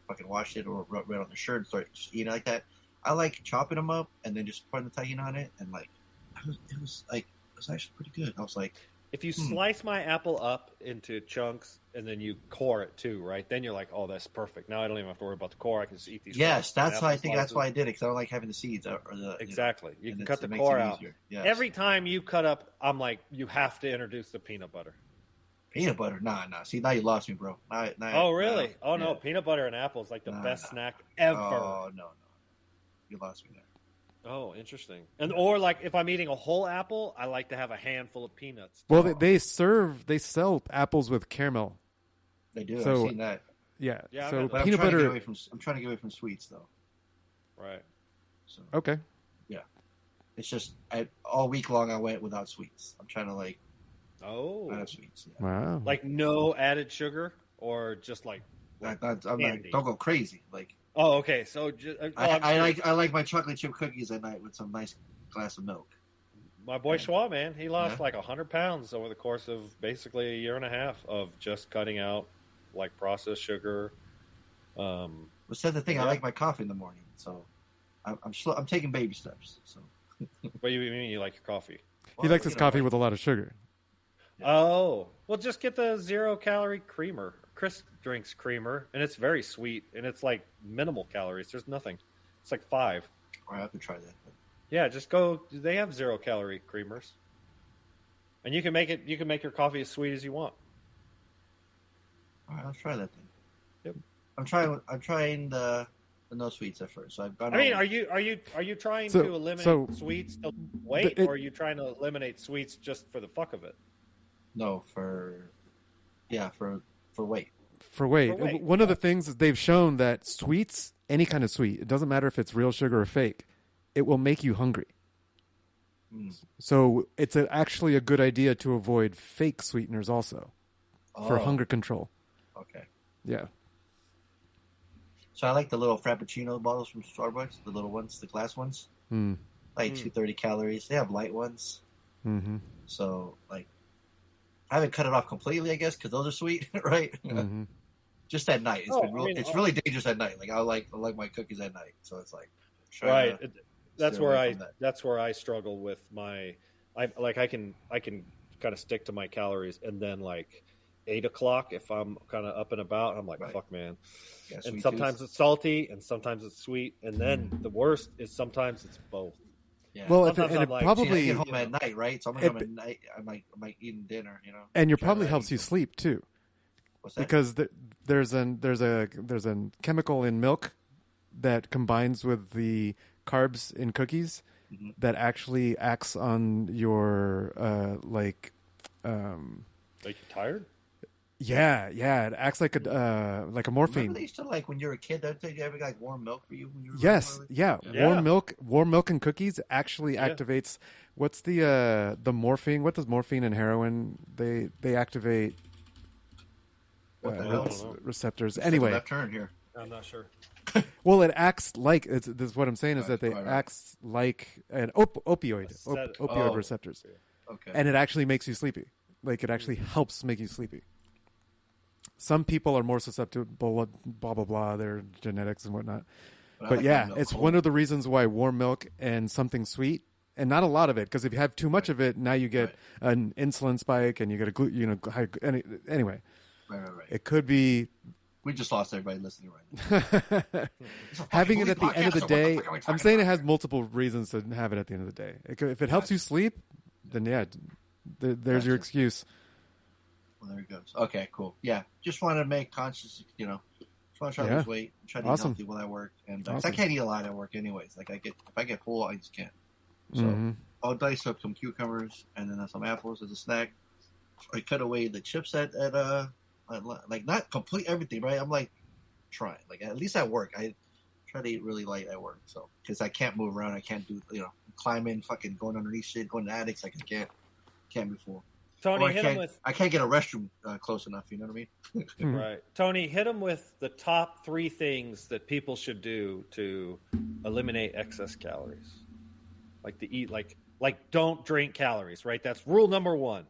fucking wash it or rub it on their shirt and start just eating it like that. I like chopping them up and then just putting the tahini on it, and it was actually pretty good. I was like, if you slice my apple up into chunks and then you core it too, right? Then you're like, oh, that's perfect. Now I don't even have to worry about the core. I can just eat these. Yes, that's why I think that's why I did it, because I don't like having the seeds or the exactly. You can cut the core out. Yes. Every time you cut up, I'm like, you have to introduce the peanut butter. Peanut butter? Nah. See, now you lost me, bro. Oh, really? No. Peanut butter and apple is like the best snack ever. Oh, no. You lost me there. Oh, interesting. Or like if I'm eating a whole apple, I like to have a handful of peanuts. Well, they sell apples with caramel. They do. So, I've seen that. Yeah. So peanut butter. I'm trying to get away from sweets, though. Right. So okay. Yeah. It's just all week long I went without sweets. I'm trying to not have sweets. Yeah. Wow. Like no added sugar, or just like don't go crazy. Like. Oh, okay. So I like my chocolate chip cookies at night with some nice glass of milk. My boy Schwa, man, he lost like 100 pounds over the course of basically a year and a half of just cutting out like processed sugar. Well, that's the thing. I like my coffee in the morning, so I'm taking baby steps. So. What do you mean you like your coffee? He likes his coffee with a lot of sugar. Yeah. Oh, well, just get the 0-calorie creamer. Chris drinks creamer, and it's very sweet, and it's like minimal calories. There's nothing. It's like 5. I have to try that. Yeah, just go. They have 0-calorie creamers, and you can make it. You can make your coffee as sweet as you want. All right, I'll try that then. Yep. I'm trying the no sweets at first. So I've gone. I mean, are you trying to eliminate sweets to weight, or are you trying to eliminate sweets just for the fuck of it? No, for weight. For weight. One of the things is they've shown that sweets, any kind of sweet, it doesn't matter if it's real sugar or fake, it will make you hungry. So it's actually a good idea to avoid fake sweeteners also for hunger control. Okay. Yeah. So I like the little Frappuccino bottles from Starbucks, the little ones, the glass ones. Like 230 calories. They have light ones. Mm-hmm. So, like, I haven't cut it off completely, I guess, because those are sweet, right? Mm-hmm. Just at night. It's really dangerous at night. Like, I like my cookies at night. So it's like, right. That's where I struggle with my. I can kind of stick to my calories, and then like 8 o'clock if I'm kind of up and about, I'm like, fuck, man. Yeah, and sometimes it's salty, and sometimes it's sweet, and then the worst is sometimes it's both. Yeah. Well, I get home at night, right? So I'm gonna come at night. I'm like eating dinner, you know. And it probably helps you sleep too. What's that? Because there's a chemical in milk that combines with the carbs in cookies that actually acts on your Like you're tired? Yeah, it acts like a morphine. Remember they used to, like, when you were a kid, did you ever like warm milk for you when you were Warm milk and cookies actually activates what's the morphine? What does morphine and heroin they activate receptors? Anyway, left turn here. I'm not sure. Well, it acts like this is what I'm saying is that they acts like an opioid receptors. Okay. And it actually makes you sleepy. Like, it actually helps make you sleepy. Some people are more susceptible, blah, blah, blah, their genetics and whatnot. But yeah, it's one of the reasons why warm milk and something sweet, and not a lot of it, because if you have too much of it, now you get an insulin spike and you get anyway. Right. It could be. We just lost everybody listening right now. Having it at the end of the day, I'm saying it has multiple reasons to have it at the end of the day. If it helps you sleep, then there's your excuse. Well, there it goes. Okay, cool. Yeah, just want to make conscious, just want to try to lose weight, try to eat healthy while I work, and I can't eat a lot at work anyways. Like, if I get full, I just can't. So I'll dice up some cucumbers and then some apples as a snack. I cut away the chips at like, not complete everything, right? I'm like trying, like, at least at work, I try to eat really light at work, so because I can't move around, I can't do climbing, fucking going underneath shit, going to attics, like, I can't be full. Tony, I can't get a restroom close enough. You know what I mean? Right. Tony, hit them with the top 3 things that people should do to eliminate excess calories. Like to eat, like don't drink calories. Right. That's rule number 1.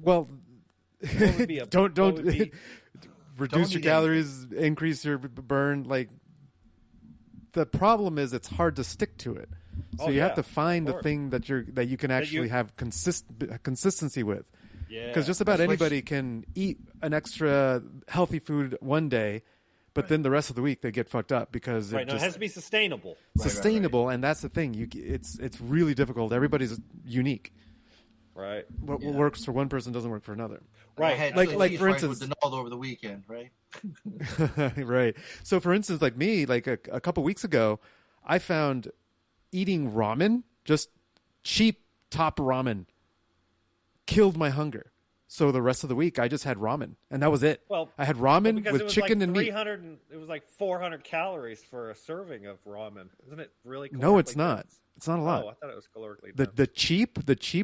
Well, don't reduce your calories, increase your burn. Like, the problem is it's hard to stick to it. So you have to find the thing that you can actually have consistency with. Yeah. Because just about anybody can eat an extra healthy food one day, but then the rest of the week they get fucked up because it has to be sustainable. Sustainable, and that's the thing. It's really difficult. Everybody's unique. Right. What works for one person doesn't work for another. Right. Like for instance, all over the weekend, right? Right. So for instance, like me, like a couple weeks ago, I found eating ramen, just cheap top ramen, killed my hunger. So the rest of the week, I just had ramen, and that was it. Well, I had ramen with chicken and meat. It was like 400 calories for a serving of ramen. Isn't it really? No, it's not. It's not a lot. Oh, I thought it was calorically. The cheap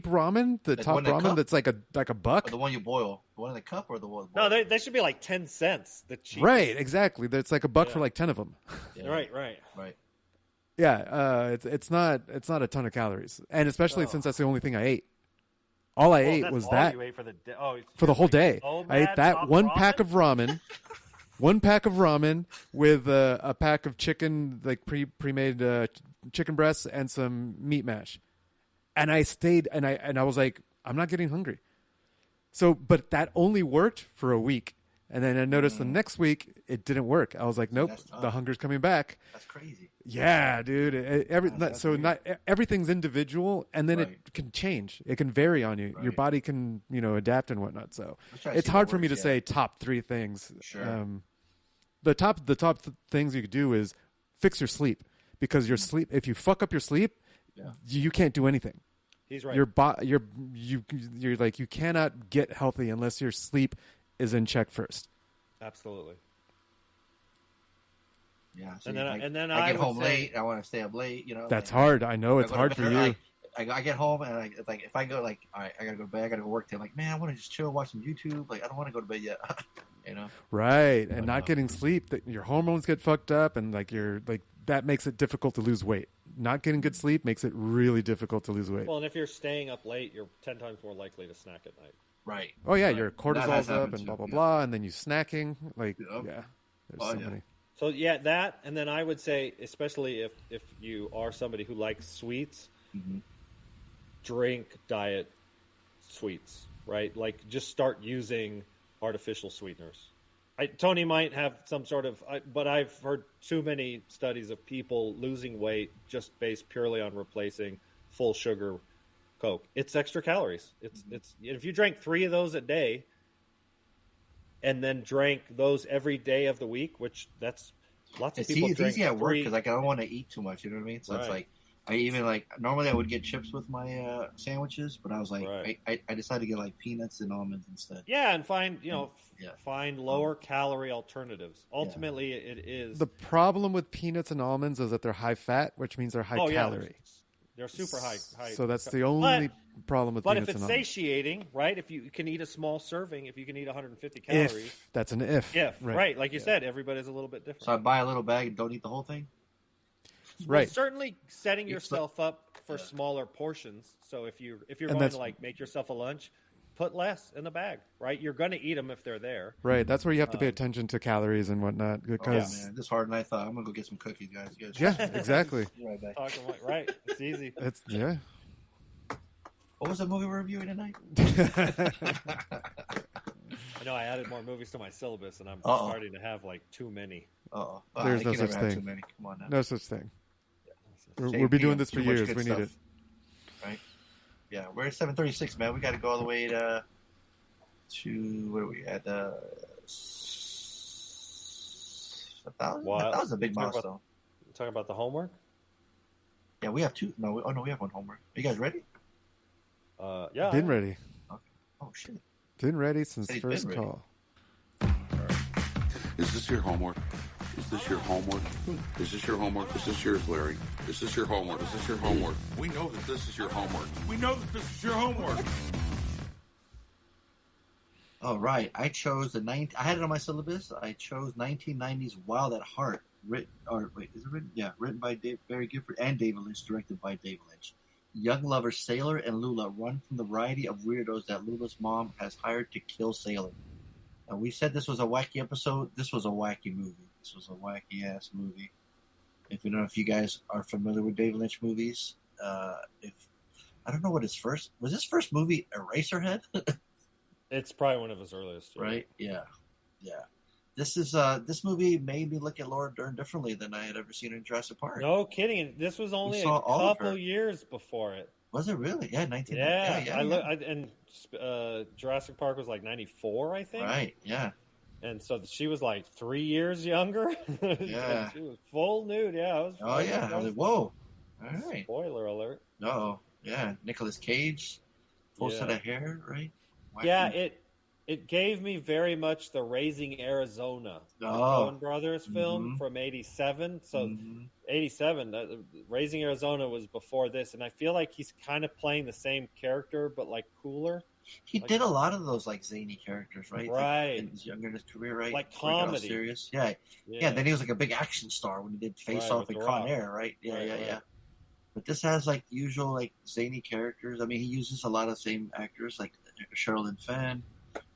ramen, the top ramen that's like a buck. Or the one you boil, the one in the cup, or the one. No, they should be like 10 cents. The cheap. Right, exactly. That's like a buck for like 10 of them. Yeah. Right. Yeah, it's not a ton of calories, and especially since that's the only thing I ate. All I ate was that you ate for the day. For the whole day. I ate that one pack of ramen, with a pack of chicken, like pre-made chicken breasts and some meat mash, and I stayed and I was like, I'm not getting hungry. So, but that only worked for a week. And then I noticed the next week it didn't work. I was like, nope, the hunger's coming back. That's crazy. Yeah, dude. Not everything's individual, and then it can change. It can vary on you. Right. Your body can, adapt and whatnot. So it's hard for me to say top 3 things. Sure. The top things you could do is fix your sleep, because your sleep. If you fuck up your sleep, you can't do anything. He's right. You're like, you cannot get healthy unless your sleep is in check first. Absolutely. Yeah. So and then I get home late. I want to stay up late. That's hard. I know it's hard for you. I get home and it's like if I go like, all right, I gotta go to bed, I gotta go work today. I'm like, man, I want to just chill, watch some YouTube. Like, I don't want to go to bed yet. Right, and not getting sleep, that your hormones get fucked up, and like that makes it difficult to lose weight. Not getting good sleep makes it really difficult to lose weight. Well, and if you're staying up late, you're 10 times more likely to snack at night. Right. Oh yeah, right. your cortisol's up and blah blah blah, and then you snacking like there's so many. So yeah, that, and then I would say, especially if you are somebody who likes sweets, drink diet sweets, right? Like just start using artificial sweeteners. Tony might have some sort of, but I've heard too many studies of people losing weight just based purely on replacing full sugar Coke. It's extra calories. It's if you drank 3 of those a day, and then drank those every day of the week, which that's lots of people. It's easy at work because like I don't want to eat too much. You know what I mean? So it's like I even like normally I would get chips with my sandwiches, but I was like I decided to get like peanuts and almonds instead. Yeah, and find find lower calorie alternatives. Ultimately, it is the problem with peanuts and almonds is that they're high fat, which means they're high calorie. They're super high. So that's the only problem with peanuts and almonds. But if it's satiating, right? If you can eat a small serving, if you can eat 150 calories. That's an if. Right. Like you said, everybody's a little bit different. So I buy a little bag and don't eat the whole thing? Right. Well, certainly setting yourself up for smaller portions. So if you're going to like make yourself a lunch, put less in the bag, right? You're going to eat them if they're there. Right. That's where you have to pay attention to calories and whatnot. Because man, this hard, and I thought I'm going to go get some cookies, guys. Yeah, exactly. Right. It's easy. What was the movie we're reviewing tonight? I know I added more movies to my syllabus, and I'm starting to have like too many. There's no such thing. Too many. Come on now. No such thing. We'll be doing this for years. We need it. Right? Yeah, we're at 7:36, man. We got to go all the way to what are we at? 1,000. That was a big milestone. Talking about the homework? Yeah, we have 2. No, we have 1 homework. Are you guys ready? Yeah. Been ready. Okay. Oh shit. Been ready since first call. Is this your homework? Is this your homework? Is this your homework? Is this yours, Larry? Is this your homework? Is this your homework? We know that this is your homework. We know that this is your homework. All right. I chose I had it on my syllabus. I chose 1990's Wild at Heart. Written by Barry Gifford and David Lynch, directed by David Lynch. Young lovers Sailor and Lula run from the variety of weirdos that Lula's mom has hired to kill Sailor. And we said this was a wacky episode. This was a wacky movie. This was a wacky-ass movie. If you don't know if you guys are familiar with David Lynch movies, I don't know what his first movie Eraserhead? It's probably one of his earliest. Right? Yeah. This movie made me look at Laura Dern differently than I had ever seen her in Jurassic Park. No kidding. This was only a couple years before it. Was it really? Yeah, 1990. And Jurassic Park was like 94, I think. Right, yeah. And so she was like 3 years younger. Yeah. She was full nude, yeah. I was like, whoa. All right. Spoiler alert. Oh, yeah. Nicolas Cage, full set of hair, right? Wacky. Yeah, it gave me very much the Raising Arizona, the Coen Brothers film from 87. So 87, Raising Arizona was before this. And I feel like he's kind of playing the same character, but like cooler. He did a lot of those like zany characters, right? Right. Like, in his younger career, right? Like comedy. Serious. Yeah. Then he was like a big action star when he did Face Off and Con Air, right? Yeah. But this has like usual like zany characters. I mean, he uses a lot of same actors like Sherilyn Fenn,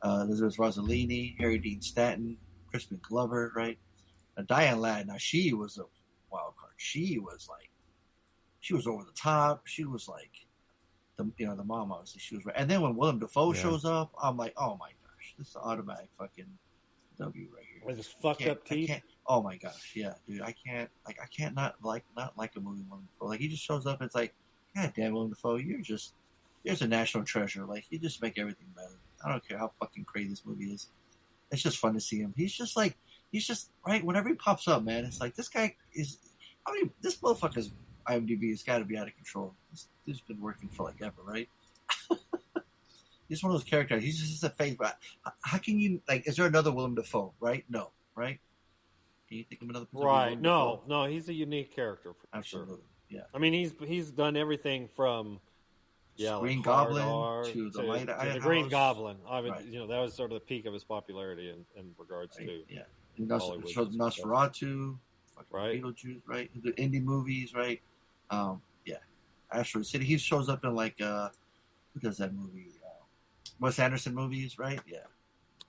Elizabeth Rossellini, Harry Dean Stanton, Crispin Glover, right? Diane Ladd. Now she was a wild card. She was over the top. She was like. The mom obviously she was right, and then when Willem Dafoe shows up, I'm like, oh my gosh, this is an automatic fucking W right here. With his fucked up teeth. Oh my gosh, yeah, dude, I can't not like a movie Willem Dafoe. Like he just shows up, and it's like, God damn, Willem Dafoe, you're a national treasure. Like you just make everything better. I don't care how fucking crazy this movie is. It's just fun to see him. He's just right. Whenever he pops up, man, it's like this guy is. I mean, this motherfucker's IMDb has got to be out of control. He's been working for like ever, right? He's one of those characters. He's just a face. How can you like? Is there another Willem Dafoe? Right? No. Right? Can you think of another? Right? No. He's a unique character. For Absolutely. Sure. Yeah. I mean, he's done everything from Green like Goblin Hard R, to the Light the Green Goblin. I mean, Right. that was sort of the peak of his popularity in regards Right, to yeah. And showed Nosferatu, fucking right? Beetlejuice, right? The indie movies, right? Yeah. Asteroid City. He shows up in like who does that movie? Wes Anderson movies, right? Yeah.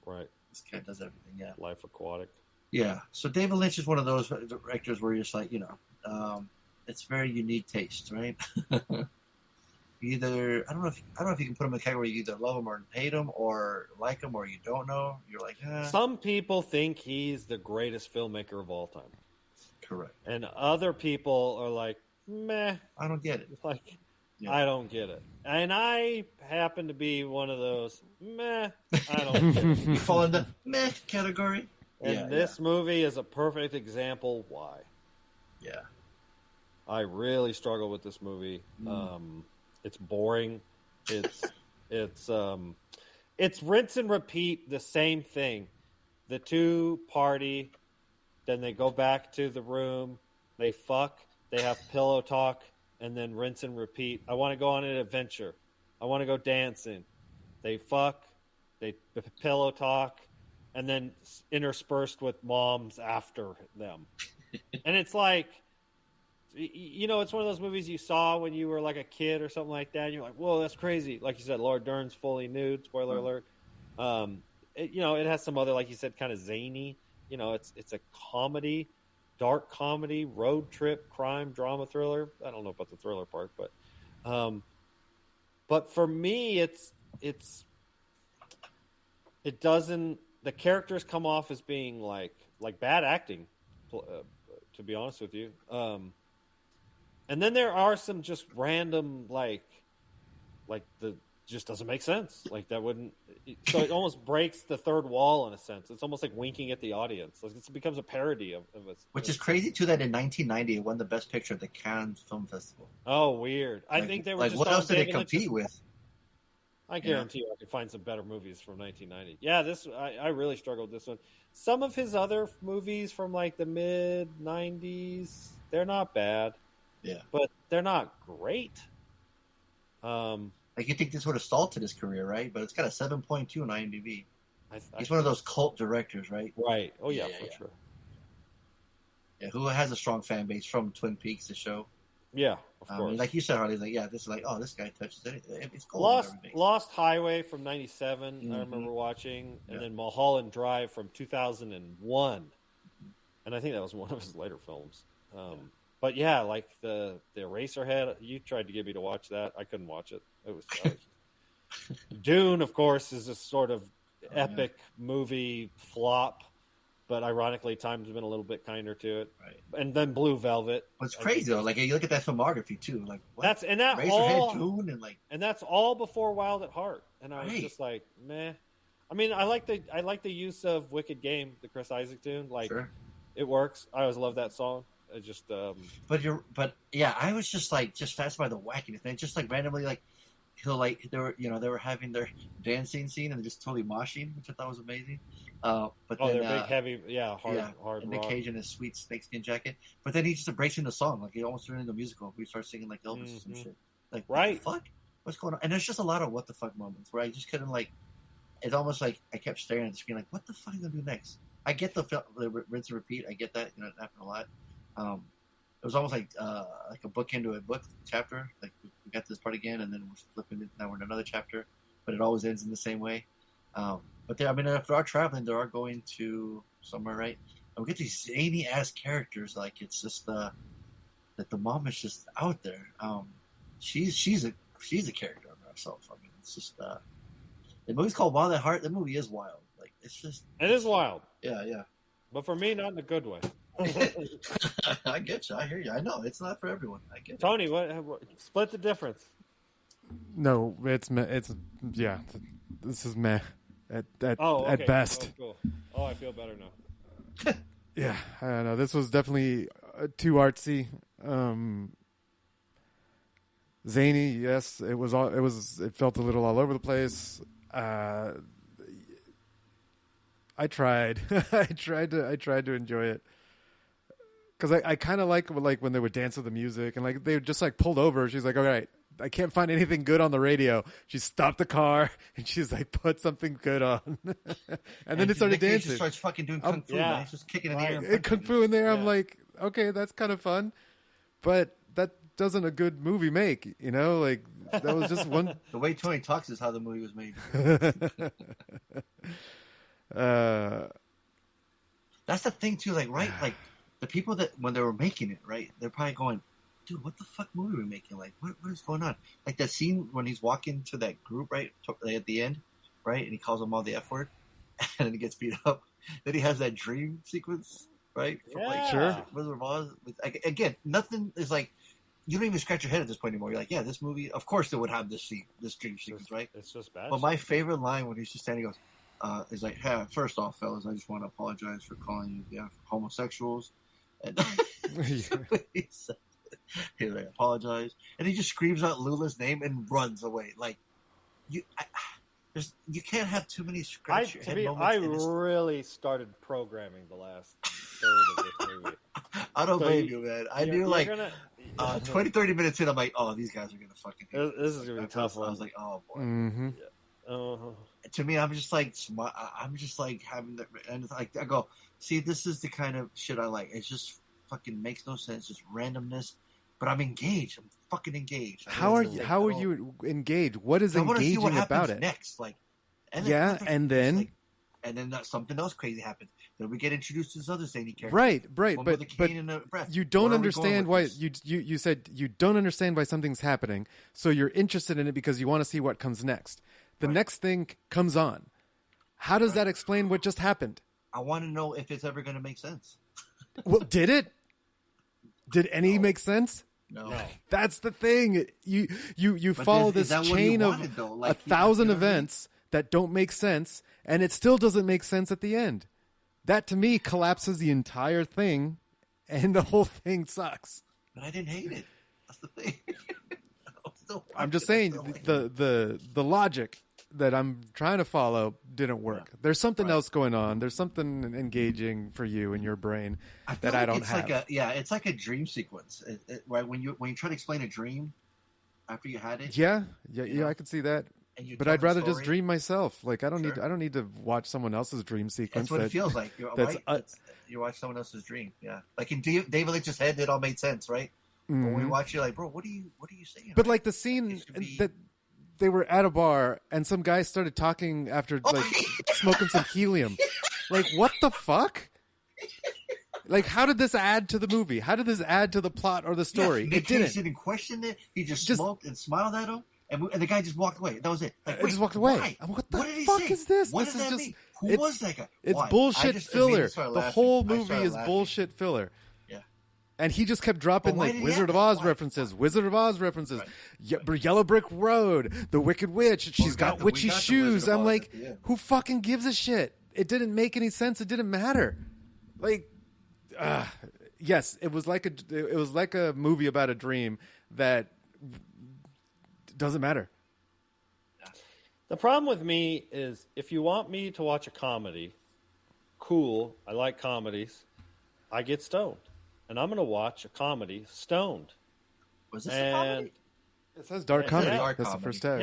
Right. This guy does everything. Yeah. Life Aquatic. Yeah. So David Lynch is one of those directors where you're just like, it's very unique taste, right? Either I don't know if you can put him in a category you either love him or hate him or like him or you don't know. You're like, Some people think he's the greatest filmmaker of all time. Correct. And other people are like, meh. I don't get it. Like, yeah. I don't get it. And I happen to be one of those, meh, I don't get it. You fall in the meh category. And this movie is a perfect example why. Yeah. I really struggle with this movie. It's boring. It's rinse and repeat the same thing. The two party, then they go back to the room, they fuck, they have pillow talk, and then rinse and repeat. I want to go on an adventure. I want to go dancing. They fuck, they pillow talk, and then interspersed with moms after them. And it's like, it's one of those movies you saw when you were like a kid or something like that. And you're like, whoa, that's crazy. Like you said, Laura Dern's fully nude. Spoiler alert. It has some other, like you said, kind of zany. It's a comedy, dark comedy, road trip, crime, drama, thriller. I don't know about the thriller part, but for me, it doesn't. The characters come off as being like bad acting, to be honest with you. And then there are some just random like the just doesn't make sense. Like that wouldn't. So it almost breaks the third wall in a sense. It's almost like winking at the audience. Like it becomes a parody of it. Which is crazy too. That in 1990 it won the Best Picture at the Cannes Film Festival. Oh, weird! I think they were like just what else did it compete with? I guarantee you I could find some better movies from 1990. Yeah, I really struggled with this one. Some of his other movies from like the mid 90s, they're not bad. Yeah. But they're not great. Like you think this would have stalled his career, right? But it's got a 7.2 on IMDb. He's one of those cult directors, right? Right. Oh yeah, for sure. Yeah, who has a strong fan base from Twin Peaks, the show. Yeah, of course. Like you said, Harley, like, this is like, oh, this guy touches anything. It's cool. Lost Highway from 97, I remember watching. And then Mulholland Drive from 2001. And I think that was one of his later films. But yeah, like the Eraserhead, you tried to get me to watch that. I couldn't watch it. It was Dune, of course, is a sort of epic movie flop. But ironically, time's been a little bit kinder to it. Right. And then Blue Velvet. What's crazy though, like you look at that filmography too, like what? Razorhead, Dune, and that's all before Wild at Heart. And I was just like, meh. I mean, I like the use of Wicked Game, the Chris Isaak tune. Like, it works. I always love that song. I just. But I was just fascinated by the wackiness, man. Just like randomly, like he'll like they were having their dancing scene and just totally moshing, which I thought was amazing. But then, they're big, heavy, hard. And Nick Cage in his sweet snakeskin jacket. But then he just embraced in the song, like he almost turned into a musical. We start singing like Elvis or some shit. Like, what the fuck? What's going on? And there's just a lot of what the fuck moments where I just couldn't like. It's almost like I kept staring at the screen, like, what the fuck are you gonna do next? I get the rinse and repeat. I get that. It happened a lot. It was almost like a book into a book chapter. Like we got to this part again, and then we're flipping it. Now we're in another chapter, but it always ends in the same way. But if they are traveling, they are going to somewhere, right? And we get these zany ass characters. Like it's just that the mom is just out there. She's a character of herself. I mean, it's just the movie's called Wild at Heart. The movie is wild. Like it is wild. Yeah. But for me, not in a good way. I get you. I hear you. I know it's not for everyone. I get you. Tony, what split the difference? No, it's yeah. This is meh at best. Oh, cool. Oh, I feel better now. Yeah, I don't know. This was definitely too artsy. Zany, yes. It was. It felt a little all over the place. I tried. I tried to enjoy it. Because I kind of like when they would dance with the music and like they just like pulled over. She's like, all right, I can't find anything good on the radio. She stopped the car and she's like, put something good on. and then it started Nick Cage dancing. just starts fucking doing kung fu, man. He's just kicking in the air. And kung fu in there. I'm like, okay, that's kind of fun. But that doesn't a good movie make, you know? Like, that was just one. The way Tony talks is how the movie was made. That's the thing, too. Like, right? Like, the people that, when they were making it, right, they're probably going, dude, what the fuck movie are we making? Like, what is going on? Like, that scene when he's walking to that group, right, at the end, right, and he calls them all the F word, and then he gets beat up. Then he has that dream sequence, right? From, like, sure. Wizard of Oz. Again, nothing is like, you don't even scratch your head at this point anymore. You're like, yeah, this movie, of course they would have this dream sequence, right? It's just bad. But my favorite line when he's just standing, he goes, is like, hey, first off, fellas, I just want to apologize for calling you homosexuals. And he's like, apologize. And he just screams out Lula's name and runs away. Like, you can't have too many scratch your head moments. I really started programming the last third of this movie. I don't blame you, man. I knew, like, 20, 30 minutes in, I'm like, oh, these guys are going to fucking hate this is going to be tough. I was like, oh, boy. Mm-hmm. To me, I'm just like having the, and like, I go, see, this is the kind of shit I like. It just fucking makes no sense. Just randomness. But I'm engaged. I'm fucking engaged. How are you engaged? What is engaging about it? Next, like, and then something else crazy happens. Then we get introduced to this other zany character. Right. But you don't understand why you said you don't understand why something's happening. So you're interested in it because you want to see what comes next. The next thing comes on. How does that explain what just happened? I want to know if it's ever going to make sense. Well, did it? Did any make sense? No. That's the thing. You follow this chain of 1,000 events that don't make sense, and it still doesn't make sense at the end. That, to me, collapses the entire thing, and the whole thing sucks. But I didn't hate it. That's the thing. I'm just saying the logic that I'm trying to follow didn't work. Yeah. There's something else going on. There's something engaging for you in your brain that I don't have. It's like a dream sequence. Right when you try to explain a dream after you had it. Yeah, I can see that. But I'd rather just dream myself. Like, I don't need to watch someone else's dream sequence. That's what it feels like. You watch someone else's dream. Yeah, like in David Lynch's head, it all made sense, right? Mm-hmm. But when we watch, you're like, bro, what are you saying? But like the scene that they were at a bar and some guy started talking after smoking some helium. Like, what the fuck? Like, how did this add to the movie? How did this add to the plot or the story? It didn't question it. He just smoked and smiled at him, and the guy just walked away. That was it. Like, just walked away. Why? What the fuck is this? What this does is that just mean? Who was that guy? It's bullshit filler. The whole movie is bullshit filler. And he just kept dropping Wizard of Oz references, Yellow Brick Road, The Wicked Witch. She's got witchy shoes. I'm like, who fucking gives a shit? It didn't make any sense. It didn't matter. Like, yes, it was like a movie about a dream that doesn't matter. The problem with me is if you want me to watch a comedy, cool. I like comedies. I get stoned. And I'm going to watch a comedy stoned. Was this a comedy? It says dark comedy. That's the first tag.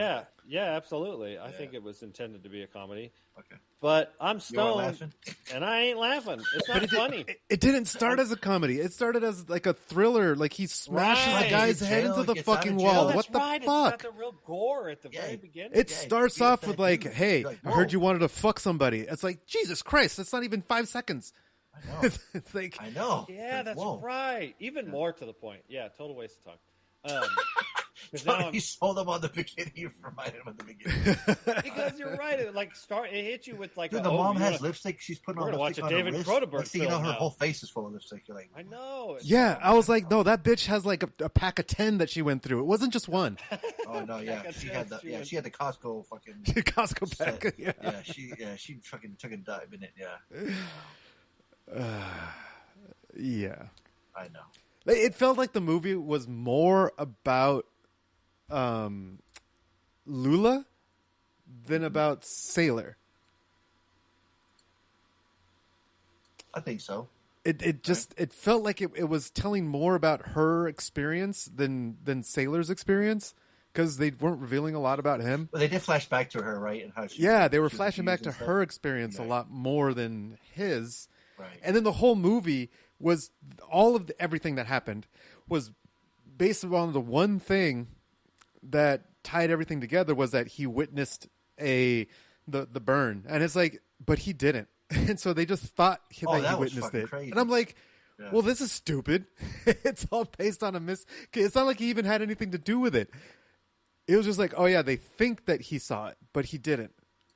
Yeah, absolutely. I think it was intended to be a comedy. Okay. But I'm stoned, and I ain't laughing. It's not funny. It didn't start as a comedy. It started as like a thriller. Like he smashes a guy's head into the fucking wall. What the fuck? It's got the real gore at the very beginning. It starts off with like, hey, I heard you wanted to fuck somebody. It's like, Jesus Christ, that's not even 5 seconds. I know. It's like, I know. Yeah, that's right. Even more to the point. Yeah, total waste of time. You sold him on the beginning. You reminded him of the beginning. Because you're right. It hit you with like. Dude, the mom has lipstick. She's putting on lipstick on her wrist. Next thing you know, her whole face is full of lipstick. You're like, I know. Yeah, I was like, no, that bitch has like a pack of 10 that she went through. It wasn't just one. Oh no, yeah, she had the Costco fucking Costco pack. Yeah, she fucking took a dive in it. Yeah. Yeah, I know. It felt like the movie was more about Lula than about Sailor. I think so. it felt like it was telling more about her experience than Sailor's experience, because they weren't revealing a lot about him. But they did flash back to her, right? And how she they were she was flashing back to abused and her stuff. experience a lot more than his. Right. And then the whole movie was all of everything that happened was based on the one thing that tied everything together, was that he witnessed the burn, and it's like, but he didn't, and so they just thought that he was witnessed fucking it, crazy. and I'm like, Yeah. well, this is stupid. It's all based on it's not like he even had anything to do with it. It was just like, oh yeah, they think that he saw it, but he didn't.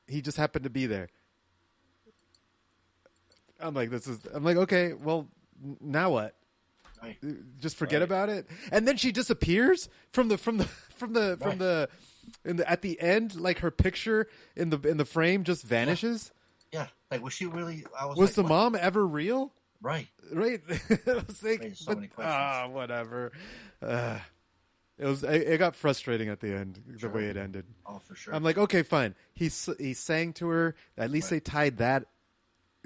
He just happened to be there. I'm like, okay, well, now what? Right. Just forget about it. And then she disappears at the end, like her picture in the frame just vanishes. Yeah, like was she really? Was like, the what? mom ever real? Right. Right. I was like, Raised so many questions. whatever. It got frustrating at the end, the way it ended. Oh, for sure. I'm like, okay, fine. He sang to her. At least they tied that.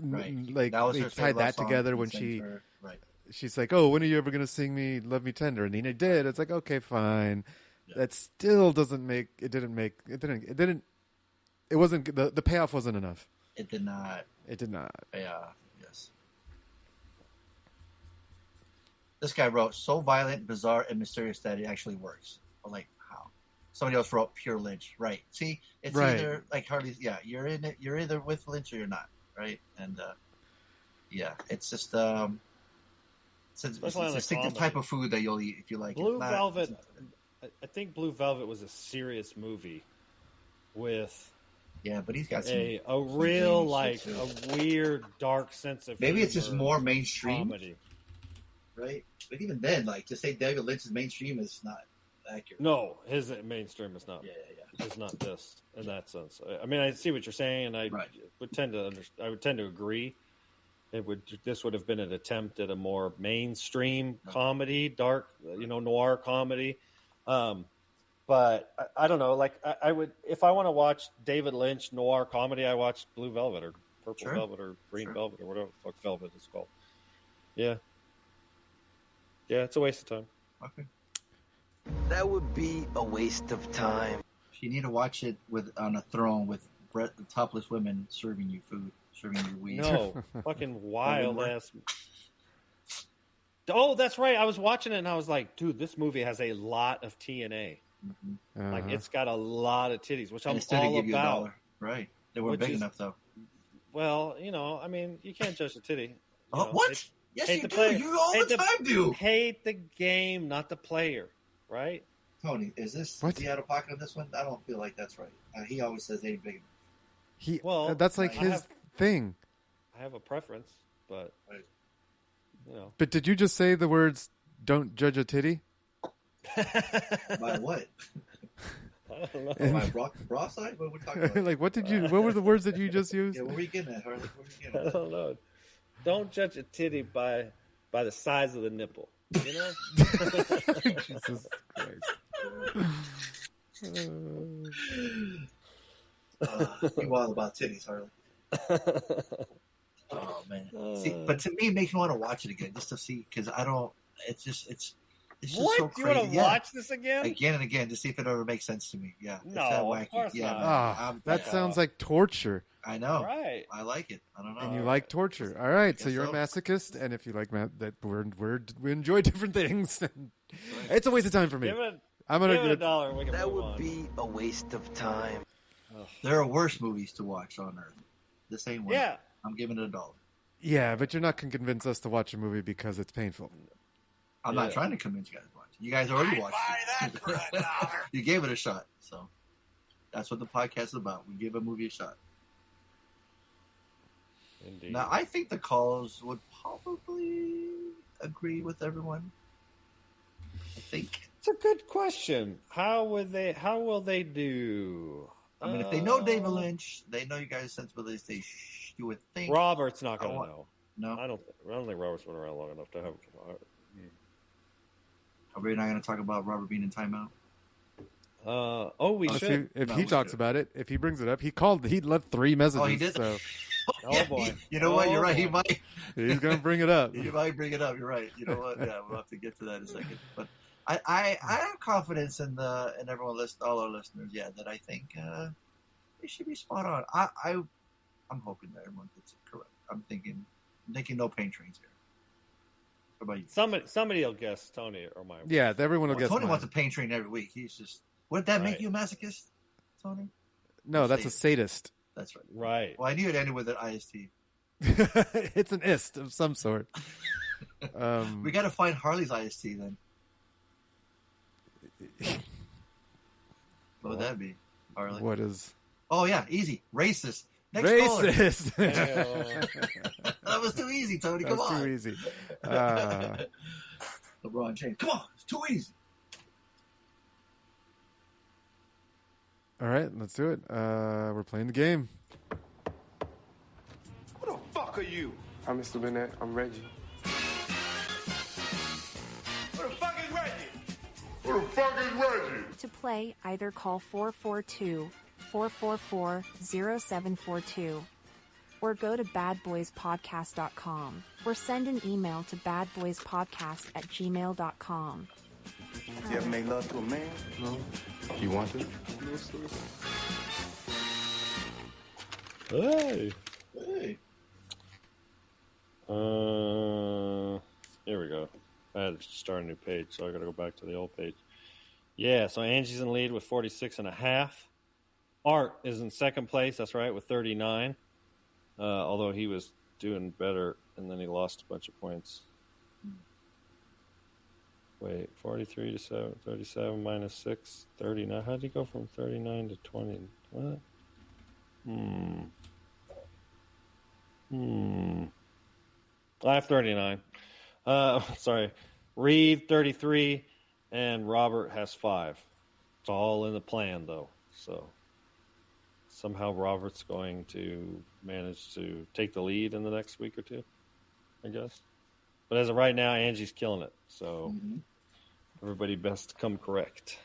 Right. Like That was they her tied love that song together and when sang she. to her. Right. She's like, "Oh, when are you ever gonna sing me Love Me Tender?" And Nina did. It's like, okay, fine. Yeah. That still doesn't make it. It wasn't the payoff wasn't enough. It did not. It did not. Yeah. Yes. This guy wrote, "So violent, bizarre, and mysterious that it actually works." I'm like, how? Somebody else wrote, "Pure Lynch." Right. See, it's either like Harley's. Yeah, you're in it. You're either with Lynch or you're not. Right. And yeah, it's just it's a distinctive type of food that you'll eat if you like Blue it. Velvet. I think Blue Velvet was a serious movie with. Yeah, but he's got a real a weird dark sense of maybe it's just more mainstream comedy, right? But even then, like to say David Lynch's mainstream is not accurate. No, his mainstream is not. Yeah. It's not this in that sense. I mean, I see what you're saying, and I would tend to agree. This would have been an attempt at a more mainstream comedy, dark, noir comedy. But I don't know. Like I would, if I want to watch David Lynch noir comedy, I watch Blue Velvet or Purple Velvet or Green Velvet or whatever the fuck Velvet is called. Yeah, it's a waste of time. Okay, that would be a waste of time. You need to watch it on a throne with the topless women serving you food, serving you weed. No, fucking wild ass. Oh, that's right. I was watching it and I was like, dude, this movie has a lot of TNA. Mm-hmm. Like it's got a lot of titties, which I'm all about. Right? They weren't big enough though. Well, I mean, you can't judge a titty. What? Yes, you do. You all the time do. Hate the game, not the player. Right? Tony, is he out of pocket on this one? I don't feel like that's right. He always says ain't big enough. That's like his thing. I have a preference, but But did you just say the words "don't judge a titty"? By what? I don't know. My bra side? What are we talking about? Like, what were the words that you just used? Yeah, what were you getting at, Harley? What were you getting at? I don't know. Don't judge a titty by the size of the nipple. You know? Jesus Christ. You all about titties, Harley. Oh man! See, but to me, it makes me want to watch it again just to see, because I don't. It's just what? So crazy. You want to watch this again and again to see if it ever makes sense to me? Yeah, no, it's that wacky. Of course not. That sounds like torture. I know. Right. I like it. I don't know. And you like torture. All right. So you're a masochist, and if you like that, we enjoy different things. It's a waste of time for me. I'm gonna give it $1. That would be a waste of time. There are worse movies to watch on Earth. This ain't one. Yeah. I'm giving it $1. Yeah, but you're not going to convince us to watch a movie because it's painful. I'm not trying to convince you guys to watch it. You guys already watched it. Buy that for $1. You gave it a shot. So that's what the podcast is about. We give a movie a shot. Indeed. Now, I think the calls would probably agree with everyone. I think. It's a good question. How will they do? I mean, if they know David Lynch, they know you guys' sensibilities. You would think Robert's not going to know. No, I don't think Robert's been around long enough to have. Are we not going to talk about Robert being in timeout? We should. If he talks about it, if he brings it up, he left 3 messages. Oh, he did. So Oh boy! You know what? You're right. He boy. might. He's gonna bring it up. He might bring it up. You're right. You know what? Yeah, we'll have to get to that in a second. But I have confidence in everyone all our listeners. Yeah, that I think they should be spot on. I'm hoping that everyone gets it correct. I'm thinking no pain trains here. What about you? Somebody will guess Tony or my. Yeah, everyone will guess. Tony mine. wants a pain train every week. He's just. Would that make you a masochist, Tony? No, that's a sadist. That's right. Right. Well, I knew it ended with an IST. It's an ist of some sort. We got to find Harley's IST then. What would that be, Harley? What is? Oh yeah, easy. Racist. Next Racist. That was too easy, Tony. Come on. Too easy. LeBron James. Come on, it's too easy. All right, let's do it. We're playing the game. Who the fuck are you? I'm Mr. Bennett. I'm Reggie. Who the fuck is Reggie? Who the fuck is Reggie? To play, either call 442-444-0742 or go to badboyspodcast.com or send an email to badboyspodcast@gmail.com. You ever make love to a man? No. You want to? No, sir. Hey. Hey. Here we go. I had to start a new page, so I got to go back to the old page. Yeah, so Angie's in lead with 46.5. Art is in second place. That's right, with 39. Although he was doing better, and then he lost a bunch of points. Wait, 43 to 37 minus 6, 39. How did he go from 39 to 20? What? I have 39. Sorry. Reed, 33, and Robert has 5. It's all in the plan, though. So somehow Robert's going to manage to take the lead in the next week or two, I guess. But as of right now, Angie's killing it. So everybody best come correct.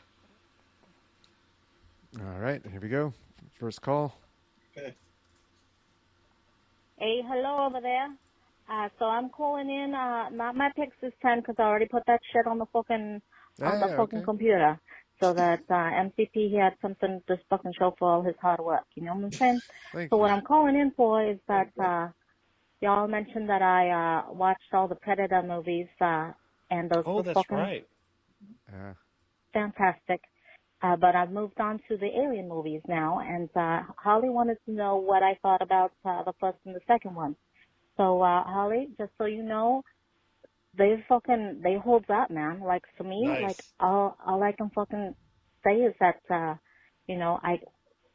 All right, here we go. First call. Okay. Hey, hello over there. So I'm calling in, not my picks this time because I already put that shit on the fucking computer. So that MCP, he had something to just fucking show for all his hard work. You know what I'm saying? What I'm calling in for is that y'all mentioned that I watched all the Predator movies and those were that's fucking right. fantastic. But I've moved on to the Alien movies now, and Holly wanted to know what I thought about the first and the second one. So, Holly, just so you know, they hold up, man. Like, for me, Nice. like, all I can fucking say is that, you know,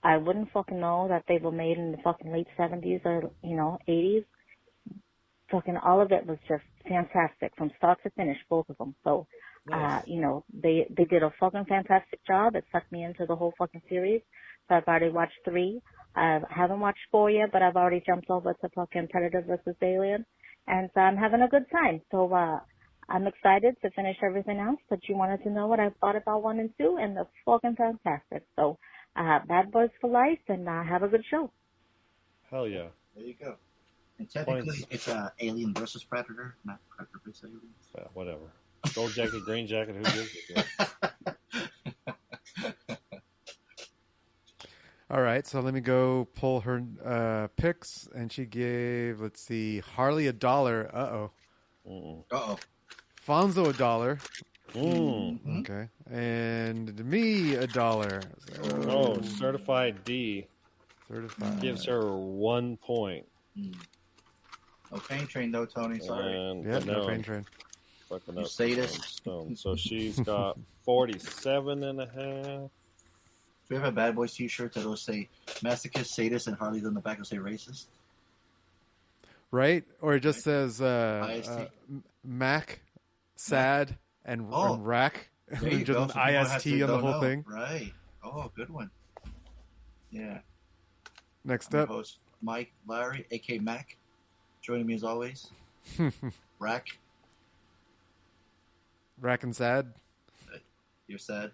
I wouldn't fucking know that they were made in the fucking late 70s or, you know, 80s. Fucking all of it was just fantastic from start to finish, both of them. So, you know, they did a fucking fantastic job. It sucked me into the whole fucking series. So I've already watched 3. I haven't watched 4 yet, but I've already jumped over to fucking Predator vs. Alien. And I'm having a good time. So, I'm excited to finish everything else, but you wanted to know what I thought about 1 and 2, and they're fucking fantastic. So, Bad Boys for life, and have a good show. Hell yeah. There you go. And technically, it's Alien versus Predator, not Predator versus Alien. Yeah, whatever. Gold jacket, green jacket, who gives a shit? All right, so let me go pull her picks, and she gave, let's see, Harley $1. Uh-oh. Uh-oh. Fonso $1. Okay. And me $1. So, Oh, certified D. Certified. Gives her 1 point. No pain train, though, Tony. Sorry. And Yeah, no pain train. Fucking You up sadist. Stone. So she's got 47.5. Do we have a Bad Boys t-shirt that'll say masochist, sadist, and Harley's on the back will say racist? Right? Or it just says IST. Mac, sad, and rack. There you just go. an So people have IST to on the don't whole know. thing. Right. Oh, good one. Yeah. Next I'm up. your host, Mike Larry, a.k.a. Mac. Joining me as always, Rack. Rack and sad. You're sad.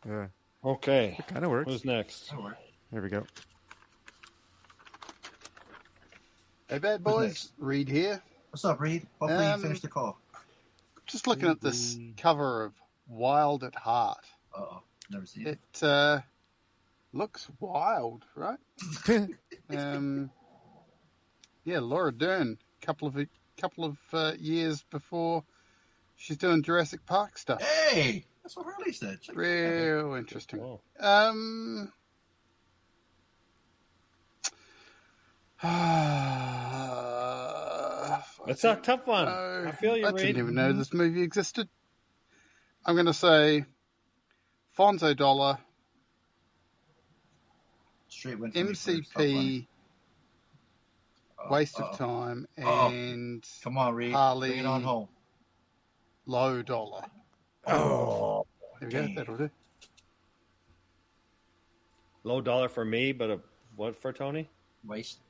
Yeah. Okay. It kind of works. Who's next? That'll work. Here we go. Hey, bad Who's boys. next? Reed here. What's up, Reed? Hopefully you finished the call. Just looking at this cover of Wild at Heart. Uh-oh. Never seen it. It looks wild, right? Yeah, Laura Dern, couple of years before she's doing Jurassic Park stuff. Hey, that's what Harley said. Real interesting. Oh. It's a tough one. I feel you, I Reed. didn't even know this movie existed. I'm going to say Fonso dollar, Straight went for me first. MCP, waste of time, and come on, Reed. Harley, bring it on home. low dollar. Oh, there we go. That'll do. Low dollar for me, but what for Tony? Waste.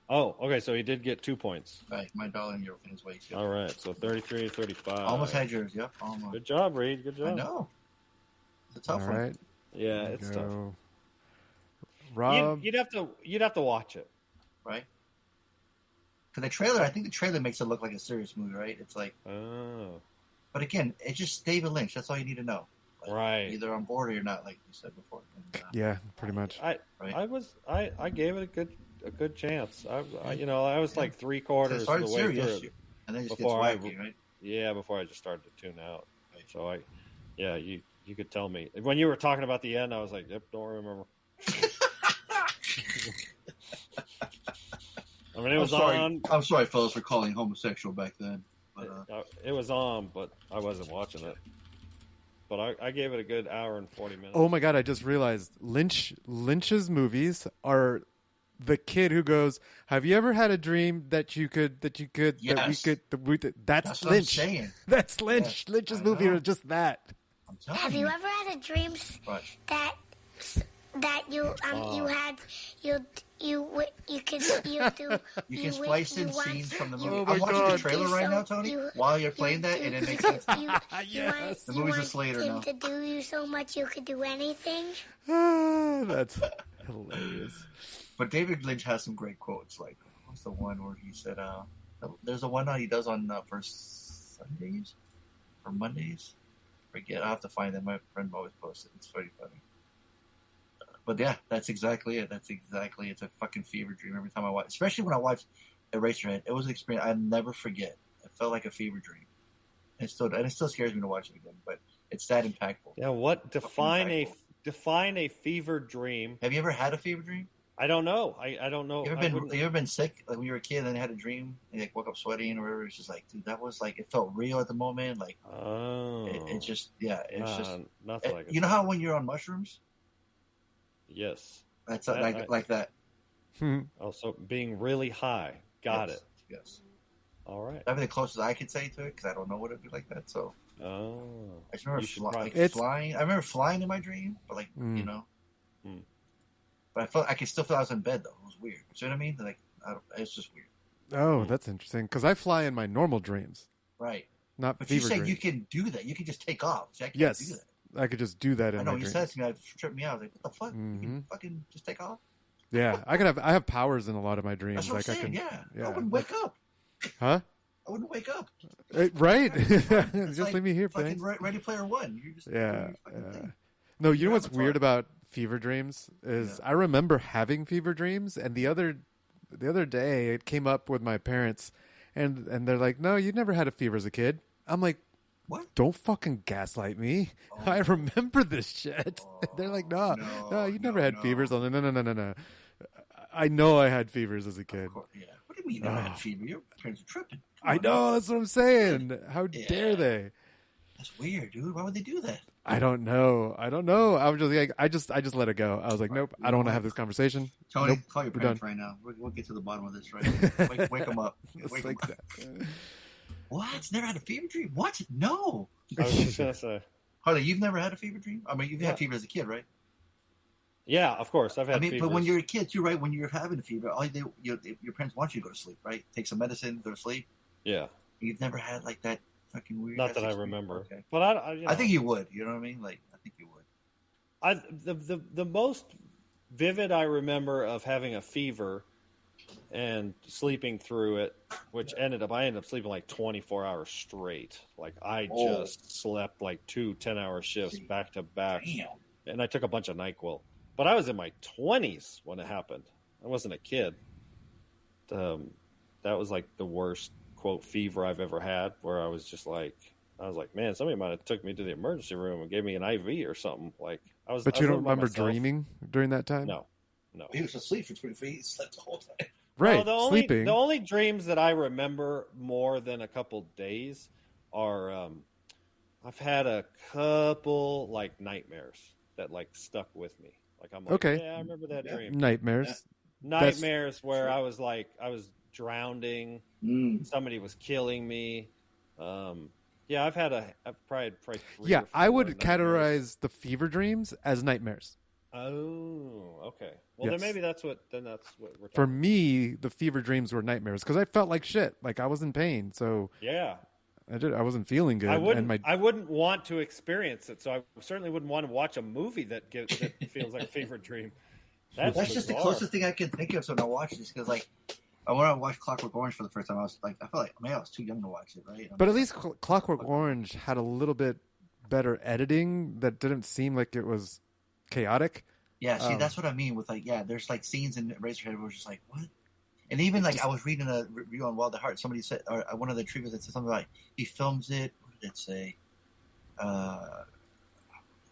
Oh, okay. So he did get 2 points. Right, my dollar and your is waste. Yep. All right. So 33 to 35. Almost had yours. Yep. Almost. Good job, Reed. Good job. I know. It's a tough one. Right. Yeah, it's tough. Rob, you'd have to watch it, right? Because I think the trailer makes it look like a serious movie, right? It's like, but again, it's just David Lynch. That's all you need to know. Like, right? Either on board or you're not, like you said before. And, yeah, pretty much. I gave it a good chance. I was like 3/4 of the way serious, through it, and then it just gets wacky, right? Yeah, before I just started to tune out. Right. So you could tell me when you were talking about the end. I was like, yep, don't remember. I mean, it was on. I'm sorry, fellas, for calling homosexual back then. But, it was on, but I wasn't watching it. But I gave it a good hour and 40 minutes. Oh my God! I just realized Lynch's movies are the kid who goes, "Have you ever had a dream that you could Yes. That's what Lynch. I'm saying. That's Lynch. Yeah. Lynch's movie are just that. Have you ever had a dream that you can splice in scenes from the movie. Oh my I'm watching God. the trailer right now, Tony, while you're playing that, and it makes sense. Yes. The movie's a Slater now. To do you so much you could do anything. That's hilarious. But David Lynch has some great quotes. Like, what's the one where he said, there's a one he does on for Sundays or Mondays. Forget. I'll have to find that. My friend always posts it. It's very funny. But yeah, that's exactly it. It's a fucking fever dream every time I watch. Especially when I watch Eraserhead. It was an experience I'll never forget. It felt like a fever dream. And it still scares me to watch it again. But it's that impactful. Yeah. What define a fever dream? Have you ever had a fever dream? I don't know. I don't know. You ever been sick? Like when you were a kid and then had a dream and you woke up sweating or whatever? It's just like, dude, that was like, it felt real at the moment. Like, it's just, yeah, it's just, nothing like it. You know how when you're on mushrooms? Yes. That's like that. Also, being really high. Got it. Yes. All right. That'd be the closest I could say to it because I don't know what it'd be like that. So. Oh. I just remember flying. I remember flying in my dream, but like, you know. But I could still feel I was in bed though. It was weird. You know what I mean? Like, it's just weird. Oh, that's interesting. Because I fly in my normal dreams. Right. Not but fever you said dreams. you can do that. You can just take off. See, I can't yes. do that. I could just do that in I know. my You dreams. said it to me. It tripped me out. I was like, what the fuck? You can fucking just take off? Yeah. I have powers in a lot of my dreams. That's what like I'm saying. I can, I wouldn't wake up. Huh? I wouldn't wake up. Right. Just like leave me here, fucking thanks. Ready Player One. You're just No, you know what's weird about fever dreams is I remember having fever dreams, and the other day it came up with my parents, and they're like, "No, you never had a fever as a kid." I'm like, "What? Don't fucking gaslight me. I remember this shit." They're like, "No, you never had fevers." I'm like, No. I know I had fevers as a kid. Yeah. What do you mean you never had a fever? Your parents are tripping. I know, that's what I'm saying. How dare they? That's weird, dude. Why would they do that? I don't know. I was just like, I just let it go. I was like, nope, I don't want to have this conversation. Tony, nope, call your parents right now. We'll get to the bottom of this right now. Wake them up. Wake them up. What? Never had a fever dream? What? No. I was just gonna say, Harley, you've never had a fever dream? I mean, you've had fever as a kid, right? Yeah, of course. I've had fevers. But when you're a kid too, right? When you're having a fever, your parents want you to go to sleep, right? Take some medicine, go to sleep. Yeah. You've never had like that fucking weird. Not that I remember. Okay. But I think you would. You know what I mean? Like, I think you would. The most vivid I remember of having a fever and sleeping through it, which I ended up sleeping like 24 hours straight. Like I just slept like 2 10-hour shifts back to back. Damn. And I took a bunch of NyQuil. But I was in my 20s when it happened. I wasn't a kid. That was like the worst, quote, fever I've ever had, where I was like, man, somebody might have took me to the emergency room and gave me an IV or something. Like But you don't remember dreaming during that time? No. He was asleep for 24 hours. He slept the whole time. Right, well, sleeping. The only dreams that I remember more than a couple days are I've had a couple like nightmares that like stuck with me. Like I'm like, okay. Yeah, I remember that dream. Nightmares. Yeah. Nightmares where I was drowning. Somebody was killing me. Yeah, I've probably had 3 Yeah, or 4 I would nightmares. categorize the fever dreams as nightmares. Oh, okay. Well, Yes. then maybe that's what we're talking For about. me, the fever dreams were nightmares because I felt like shit. Like I was in pain, so Yeah. I wasn't feeling good. I wouldn't. And I wouldn't want to experience it, so I certainly wouldn't want to watch a movie that feels like a fever dream. That's just the closest thing I can think of. So when I watch this, because like when I watched Clockwork Orange for the first time, I was like, I felt like, man, I was too young to watch it, right? But at least Clockwork Orange had a little bit better editing that didn't seem like it was chaotic. Yeah, see, that's what I mean with like, yeah, there's like scenes in Razorhead where it's just like, what? And even like I was reading a review on Wild at Heart, somebody said, or one of the trivia that said something like, he films it, what did it say? Let's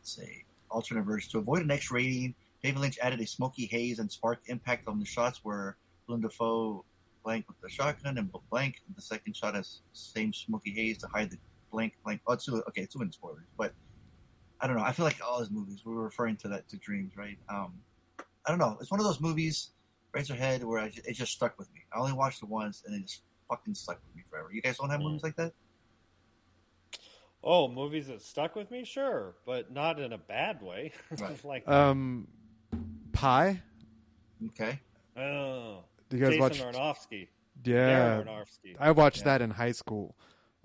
say, alternate verse. To avoid an X rating, David Lynch added a smoky haze and spark impact on the shots where Willem Dafoe blank with the shotgun and blank the second shot has same smoky haze to hide the blank. Oh, it's too many spoilers, but I don't know. I feel like all his movies, we were referring to that, to dreams, right? I don't know. It's one of those movies, Razorhead, where it just stuck with me. I only watched it once, and it just fucking stuck with me forever. You guys don't have movies like that? Oh, movies that stuck with me, sure, but not in a bad way. Right. Like Pie. Okay. Oh, Do you guys Jason watch? Aronofsky. Yeah, Darren Aronofsky. I watched that in high school,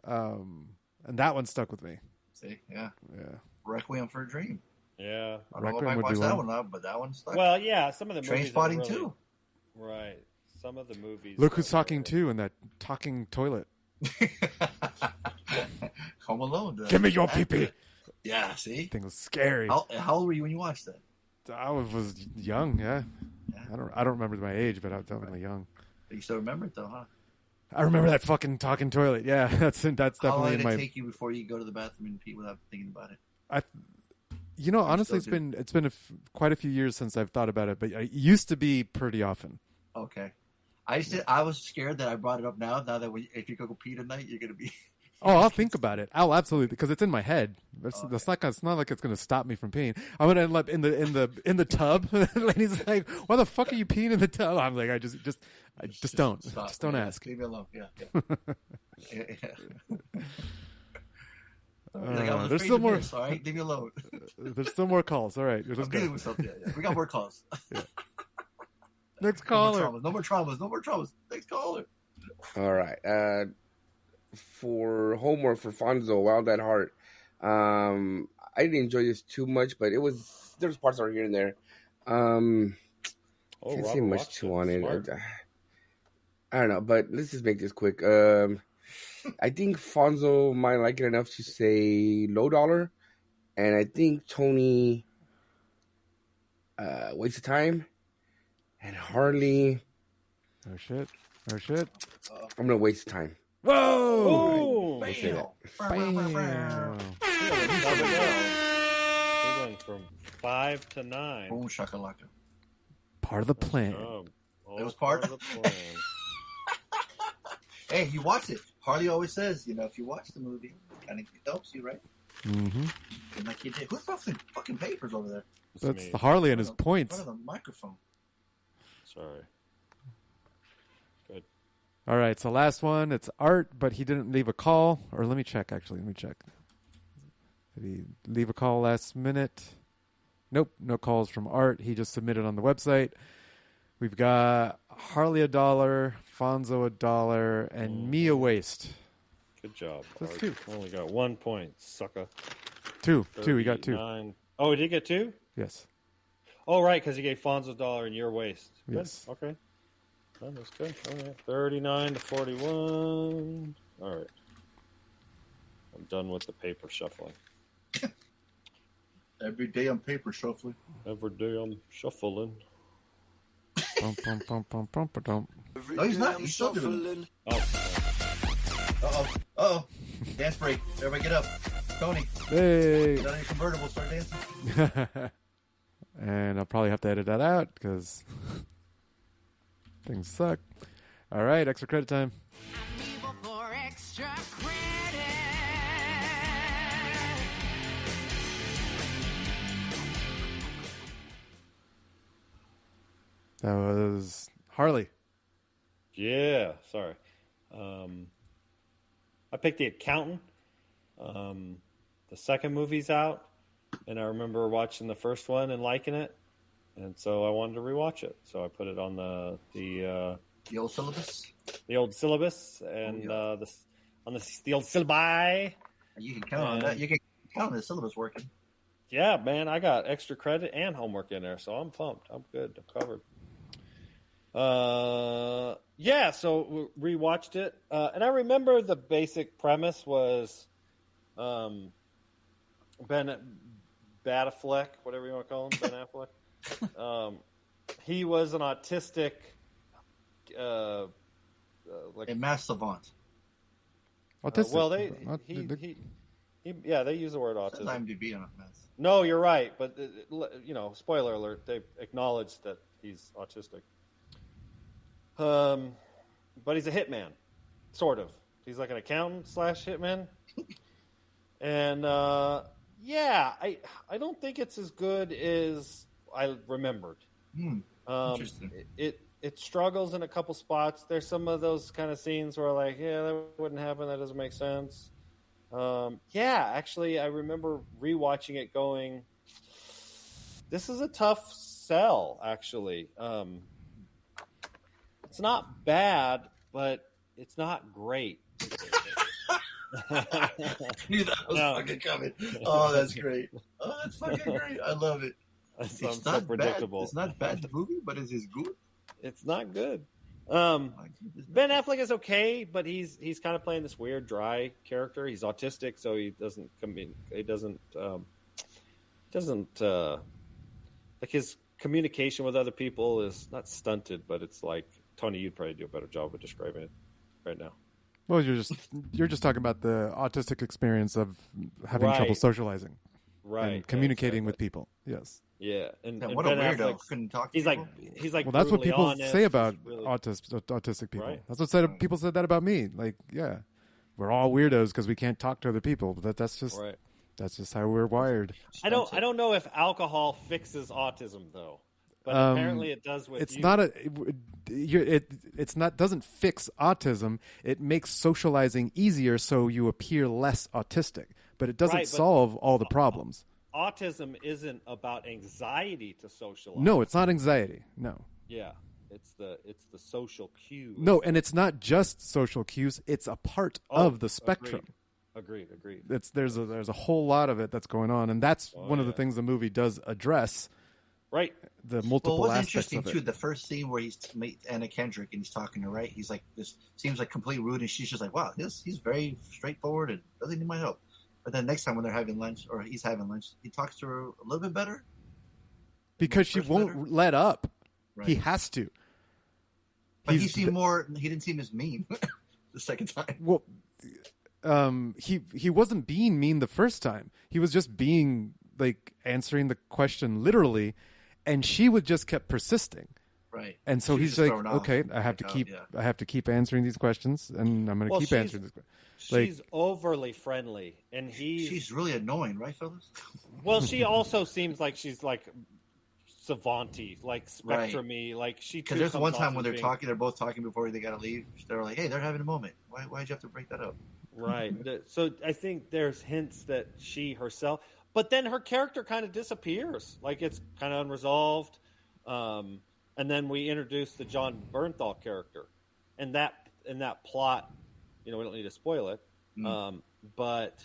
and that one stuck with me. See, yeah. Yeah. Requiem for a Dream. Yeah. I don't know if I watched that one now, but that one stuck. Well, yeah, some of the movies. Trainspotting really, too. Right. Some of the movies. Look who's talking too in that talking toilet. Home Alone. Give me your pee-pee. Yeah, see? Thing was scary. How old were you when you watched that? I was young, yeah. I don't remember my age, but I was definitely young. But you still remember it though, huh? I remember that fucking talking toilet. Yeah, that's definitely How long in did my. it take you before you go to the bathroom and pee without thinking about it? Honestly, it's been quite a few years since I've thought about it, but it used to be pretty often. Okay, I was scared that I brought it up now. Now that if you go pee tonight, you're gonna be. Oh, I'll think about it. I'll absolutely, because it's in my head. It's not like it's going to stop me from peeing. I'm going to end up in the tub. The lady's like, "Why the fuck are you peeing in the tub?" I'm like, I just don't. Stop. Just don't ask. Leave me alone. Yeah. Like, there's still more. All right, leave me alone. There's still more calls. All right, let's go. Yeah. We got more calls. Next caller. No more traumas. Next caller. All right. For homework for Fonso, Wild at Heart. I didn't enjoy this too much, but there's parts that are here and there. Can't say much too on it. I don't know, but let's just make this quick. I think Fonso might like it enough to say low dollar, and I think Tony waste of time, and Harley. Oh shit! I'm gonna waste time. Whoa! Bam! Bam! He went from 5 to 9. Boom shakalaka. Part of the plan. It was part of the plan. Hey, you watched it. Harley always says, if you watch the movie, it helps you, right? Mm-hmm. And like you did. Who's ruffling fucking papers over there? That's the Harley and his points. In front of the microphone. Sorry. Good. All right, so last one. It's Art, but he didn't leave a call. Or let me check, actually. Did he leave a call last minute? Nope, no calls from Art. He just submitted on the website. We've got Harley $1, Fonso $1, and me a waste. Good job. That's Art. 2. Only got 1 point, sucker. 2. We got 2. Oh, he did get 2? Yes. Oh, right, because he gave Fonso $1 in your waste. Good. Yes. Okay. That was good. All right. 39 to 41. All right. I'm done with the paper shuffling. Every day I'm paper shuffling. Every day I'm shuffling. Bum, bum, bum, bum, bum, bum. No, he's not. He's still doing it. Uh-oh. Dance break. Everybody get up. Tony. Hey. Get out of your convertible. Start dancing. And I'll probably have to edit that out because things suck. All right, extra credit time. That was Harley. Yeah, sorry. I picked The Accountant. The second movie's out, and I remember watching the first one and liking it, and so I wanted to rewatch it. So I put it on the old syllabus. The old syllabus, and the old syllabi. You can count on that. You can count on the syllabus working. Yeah, man, I got extra credit and homework in there, so I'm pumped. I'm good. I'm covered. Yeah, so we rewatched it, and I remember the basic premise was, Ben Affleck, whatever you want to call him, Ben Affleck. He was an autistic, like a math savant. Autistic. Well, they use the word autism. IMDb on math. No, you're right, but spoiler alert, they acknowledged that he's autistic. But he's a hitman, sort of. He's like an accountant / hitman. And I don't think it's as good as I remembered. Interesting. It struggles in a couple spots. There's some of those kind of scenes where like, yeah, that wouldn't happen. That doesn't make sense. Actually, I remember rewatching it going, this is a tough sell, actually. It's not bad, but it's not great. I knew that was fucking coming. Oh, that's great. Oh, that's fucking great. I love it. It's not so predictable. Bad. It's not a bad movie, but is it good? It's not good. Ben Affleck is okay, but he's kind of playing this weird, dry character. He's autistic, so he doesn't like his communication with other people is not stunted, but it's like, Tony, you'd probably do a better job of describing it right now. Well, you're just talking about the autistic experience of having trouble socializing, and communicating with people. Yes. Yeah, and what Ben a weirdo! Affleck's, couldn't talk. He's like well, that's what people honest. say about really, autistic people. Right. That's what people said that about me. Like, yeah, we're all weirdos because we can't talk to other people. But that's just how we're wired. I don't know if alcohol fixes autism though. But apparently it does with it's you. Not it's not doesn't fix autism. It makes socializing easier so you appear less autistic, but it doesn't solve all the problems. Autism isn't about anxiety to socialize. No, it's not anxiety. No. Yeah, it's the social cues. No, and it's not just social cues. It's a part of the spectrum. Agreed. There's a whole lot of it that's going on, and that's one of the things the movie does address. Right. The multiple what's aspects interesting of it. too, the first scene where he's Anna Kendrick and he's talking to her, right? He's like, this seems like completely rude, and she's just like, wow, he's very straightforward and doesn't need my help. But then next time when they're having lunch, or he's having lunch, he talks to her a little bit better. Because she won't let up. Right. He has to. But he didn't seem as mean the second time. Well, he wasn't being mean the first time. He was just being like answering the question literally, and she would just kept persisting. Right. And so he's like, okay, I have to keep answering these questions, and I'm going to keep answering this. She's overly friendly, and she's really annoying, right, fellas? Well, she also seems like she's like savanty, like spectrum-y, like she. Because there's one time when they're both talking before they got to leave. They're like, hey, they're having a moment. Why'd you have to break that up? Right. So I think there's hints that she herself, but then her character kind of disappears, like it's kind of unresolved. And then we introduce the John Bernthal character, and that plot, we don't need to spoil it. But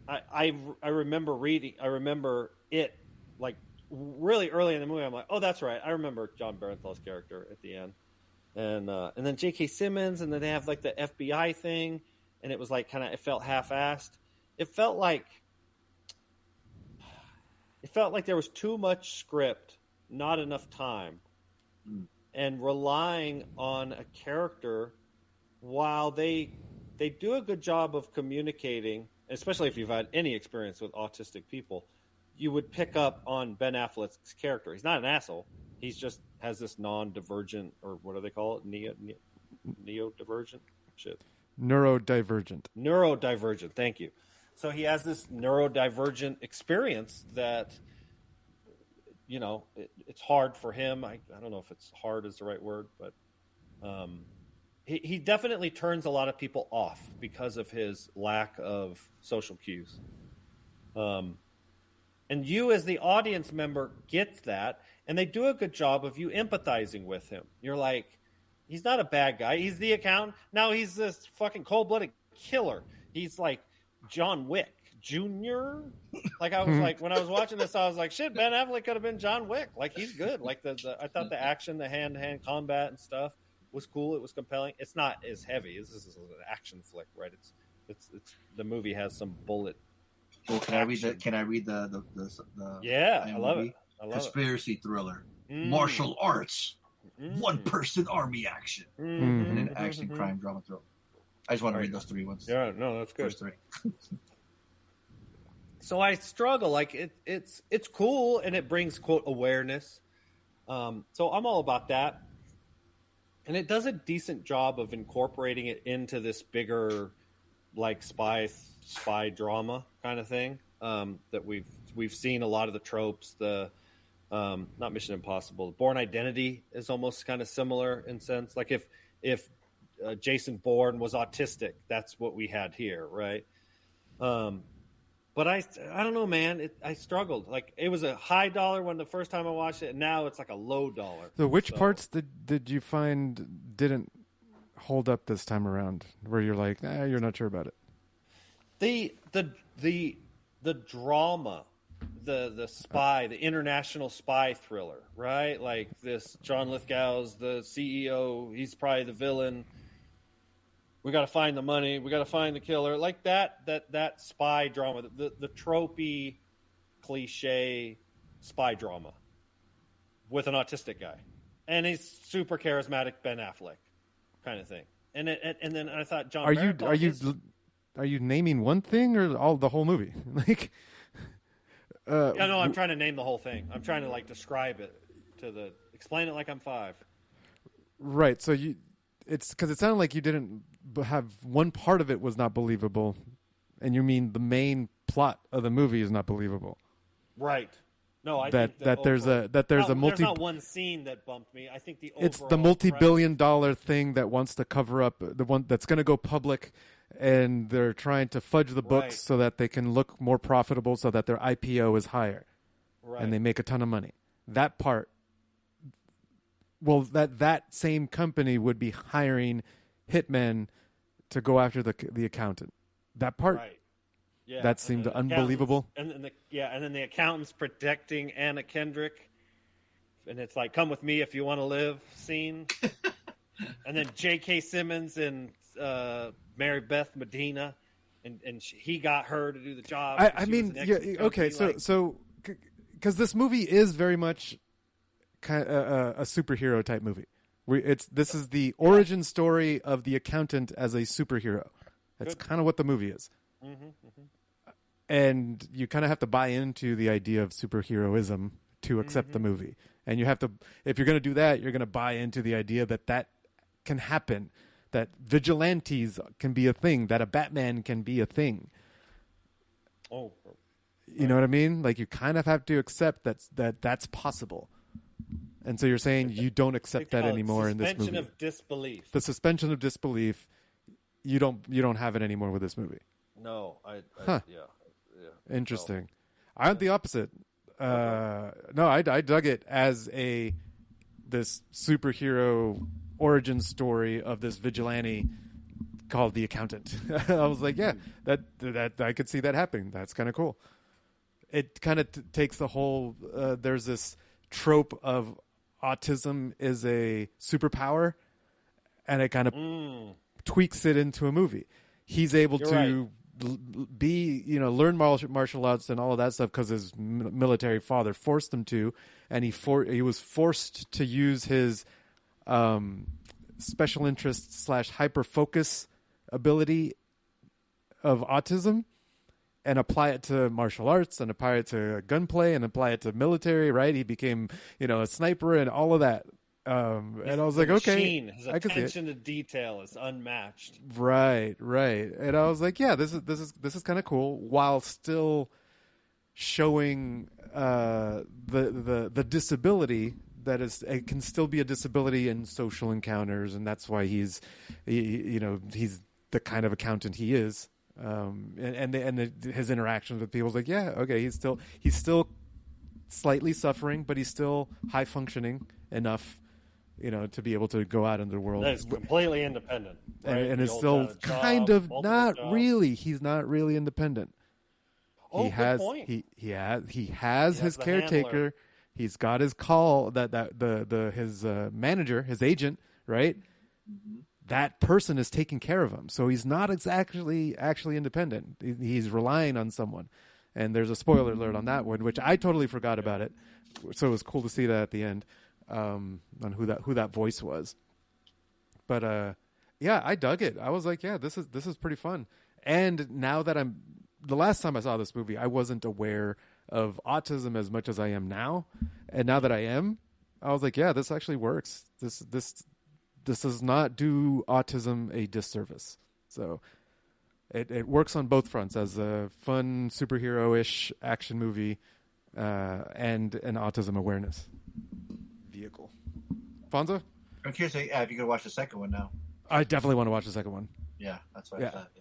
I remember it like really early in the movie. I'm like, oh, that's right. I remember John Bernthal's character at the end. and then J.K. Simmons, and then they have like the FBI thing, and it was like it felt half-assed. It felt like there was too much script, not enough time, and relying on a character while they do a good job of communicating, especially if you've had any experience with autistic people, you would pick up on Ben Affleck's character. He's not an asshole. He's just has this non-divergent, or what do they call it? Neurodivergent? Shit. Neurodivergent. Thank you. So he has this neurodivergent experience that, it's hard for him. I don't know if it's hard is the right word, but he definitely turns a lot of people off because of his lack of social cues. And you as the audience member get that, and they do a good job of you empathizing with him. You're like, he's not a bad guy. He's the accountant. Now he's this fucking cold-blooded killer. He's like John Wick Jr. Like I was like, when I was watching this, I was like, shit, Ben Affleck could have been John Wick. Like he's good. Like I thought the action, the hand-to-hand combat and stuff was cool. It was compelling. It's not as heavy. This is an action flick, right? It's the movie has some bullet. Well, can I read the Yeah, IMDb? I love it. Conspiracy thriller, martial arts, one-person army action, and an action crime drama thriller. I just want to read those three ones. Yeah, no, that's good. First three. So I struggle. Like it's cool, and it brings quote awareness. So I'm all about that, and it does a decent job of incorporating it into this bigger, like spy drama kind of thing. That we've seen a lot of the tropes. The not Mission Impossible, Bourne Identity is almost kind of similar in sense. Like if Jason Bourne was autistic, that's what we had here, right? But I don't know, man. I struggled. Like it was a high dollar when the first time I watched it, and now it's like a low dollar. So which parts did you find didn't hold up this time around? Where you're like, you're not sure about it. The drama, the spy, the international spy thriller, right? Like this John Lithgow's the CEO. He's probably the villain. We got to find the money. We got to find the killer. Like that spy drama, the tropey, cliche spy drama with an autistic guy, and he's super charismatic Ben Affleck kind of thing. And then I thought John. Are you naming one thing or the whole movie? Like, no, I'm trying to name the whole thing. I'm trying to like describe it explain it like I'm 5. Right. So it's because it sounded like you didn't have one part of it was not believable, and you mean the main plot of the movie is not believable. Right. No, I think there's not one scene that bumped me. I think it's the multi-billion-dollar thing that wants to cover up the one that's going to go public, and they're trying to fudge the books so that they can look more profitable, so that their IPO is higher, and they make a ton of money. That part, well, that same company would be hiring hitmen to go after the accountant. That part. Right. Yeah, that seemed unbelievable. And then the accountant's protecting Anna Kendrick, and it's like, "Come with me if you want to live" scene. And then J.K. Simmons and Mary Beth Medina, and he got her to do the job. I mean, okay, so because this movie is very much kind of a superhero type movie. This is the origin story of the accountant as a superhero. That's kind of what the movie is. And you kind of have to buy into the idea of superheroism to accept the movie. And you have to, if you're going to do that, you're going to buy into the idea that can happen, that vigilantes can be a thing, that a Batman can be a thing. Oh, you know what I mean? Like you kind of have to accept that's possible. And so you're saying you don't accept that anymore in this movie. Suspension of disbelief. The suspension of disbelief. You don't have it anymore with this movie. No, yeah. Interesting. I went the opposite. No, I dug it as this superhero origin story of this vigilante called the Accountant. I was like, yeah, that I could see that happening. That's kind of cool. It kind of takes the whole. There's this trope of autism is a superpower, and it kind of tweaks it into a movie. He's able to be, learn martial arts and all of that stuff because his military father forced him to, and he was forced to use his special interest / hyper focus ability of autism and apply it to martial arts and apply it to gunplay and apply it to military, right? He became, a sniper and all of that. And I was like, okay, his attention to detail is unmatched. Right. And I was like, yeah, this is kind of cool, while still showing the disability that it can still be a disability in social encounters, and that's why he's the kind of accountant he is. His interactions with people was like, yeah, okay, he's still slightly suffering, but he's still high functioning enough, to be able to go out in the world. That's completely independent, right? and it's still kind of not really. He's not really independent. Oh, he has, good point. He has his caretaker. Handler. He's got his call his manager, his agent, right? Mm-hmm. That person is taking care of him, so he's not actually independent. He's relying on someone. And there's a spoiler alert on that one, which I totally forgot about it. So it was cool to see that at the end, on who that voice was. But yeah, I dug it. I was like, yeah, this is pretty fun. And now that the last time I saw this movie, I wasn't aware of autism as much as I am now. And now that I am, I was like, yeah, this actually works. This does not do autism a disservice. So it works on both fronts as a fun superhero-ish action movie and an autism awareness vehicle. Fonso? I'm curious if you're going to watch the second one now. I definitely want to watch the second one. Yeah, that's what I thought.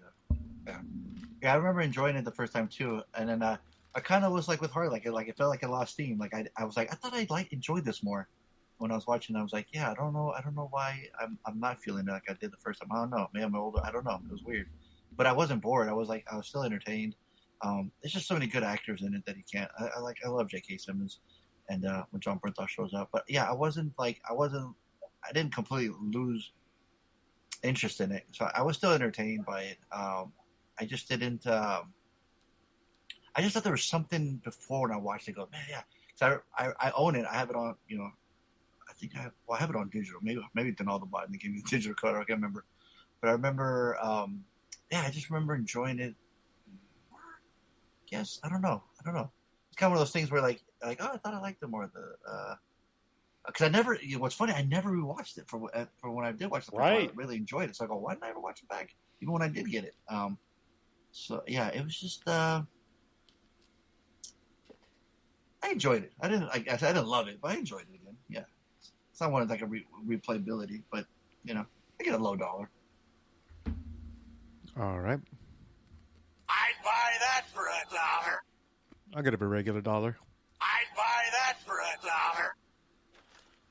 Yeah, I remember enjoying it the first time too, and then I kind of was like with Harley, like it felt like it lost steam. Like I was like, I thought I'd enjoyed this more when I was watching. I was like, yeah, I don't know why I'm not feeling it like I did the first time. I don't know, maybe I'm older. I don't know. It was weird, but I wasn't bored. I was still entertained. There's just so many good actors in it that he can't. I love J.K. Simmons, and when John Bernthal shows up, but yeah, I didn't completely lose interest in it, so I was still entertained by it. I just didn't. I just thought there was something before when I watched it. Go, man, yeah. So I own it. I have it on. I think I have it on digital. Maybe it's in all the button. They gave me the digital code. I can't remember. But I remember. I just remember enjoying it. Yes, I don't know. It's kind of one of those things where like oh, I thought I liked it more. Because I never. What's funny, I never rewatched it for when I did watch the first one. I really enjoyed it. So I go, why didn't I ever watch it back? Even when I did get it. So yeah, it was just. I enjoyed it. I didn't love it, but I enjoyed it again. Yeah, it's not one of like a replayability, but I get a low dollar. All right. I'd buy that for $1. I'll get a regular dollar. I'd buy that for $1.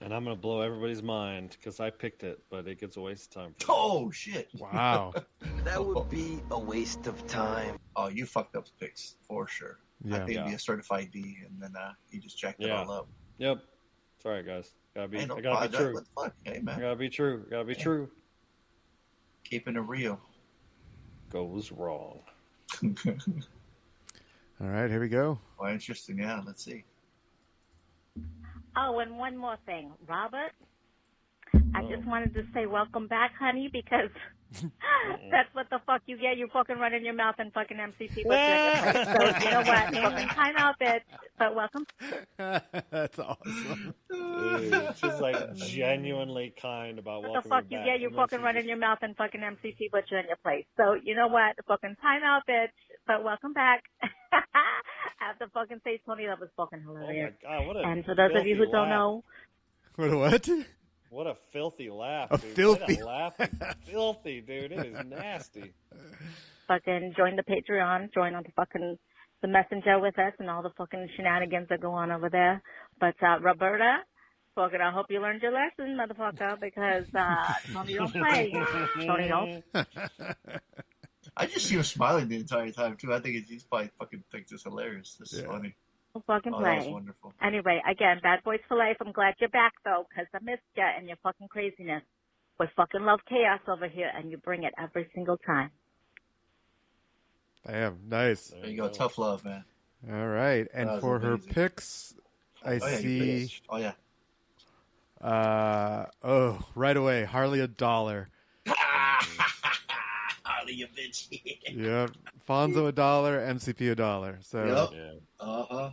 And I'm going to blow everybody's mind because I picked it, but it gets a waste of time. Oh, shit. Wow. That would be a waste of time. Oh, you fucked up the picks for sure. Yeah. I think it'd be a certified D, and then you just jacked it all up. Yep. Sorry, guys. I gotta be true. What the fuck? Hey, man. I gotta be true. Keeping it real. Goes wrong. All right, here we go. Well, interesting. Yeah, let's see. Oh, and one more thing. Robert, I just wanted to say welcome back, honey, because that's what the fuck you get. You fucking run in your mouth and fucking MCT. So you know what? Fucking time out, bitch. But welcome. That's awesome. Dude, she's like genuinely kind about welcoming what the fuck you get. You fucking run in your mouth and fucking MCT butcher in your place. So you know what? Fucking time out, bitch. But welcome back. I have to fucking say, Tony, that was fucking hilarious. Oh my God, what a and for those of you who don't know, what? What a filthy laugh, dude. Filthy laugh. Filthy, dude. It is nasty. Fucking join the Patreon. Join on the messenger with us and all the fucking shenanigans that go on over there. But Roberta, fucking, I hope you learned your lesson, motherfucker, because Tony don't play. Tony don't. I just see him smiling the entire time too. I think he's probably fucking thinks it's hilarious. This is funny. Fucking play. That was wonderful. Anyway, again, Bad Boys for Life. I'm glad you're back though, because I missed you and your fucking craziness. We fucking love chaos over here, and you bring it every single time. Damn, nice. There you go. Tough love, man. All right. And for her picks, I see. Oh, yeah. Right away. Harley $1. Harley, you bitch. Yep. Fonso $1, MCP $1. So. Yep. Yeah. Uh-huh.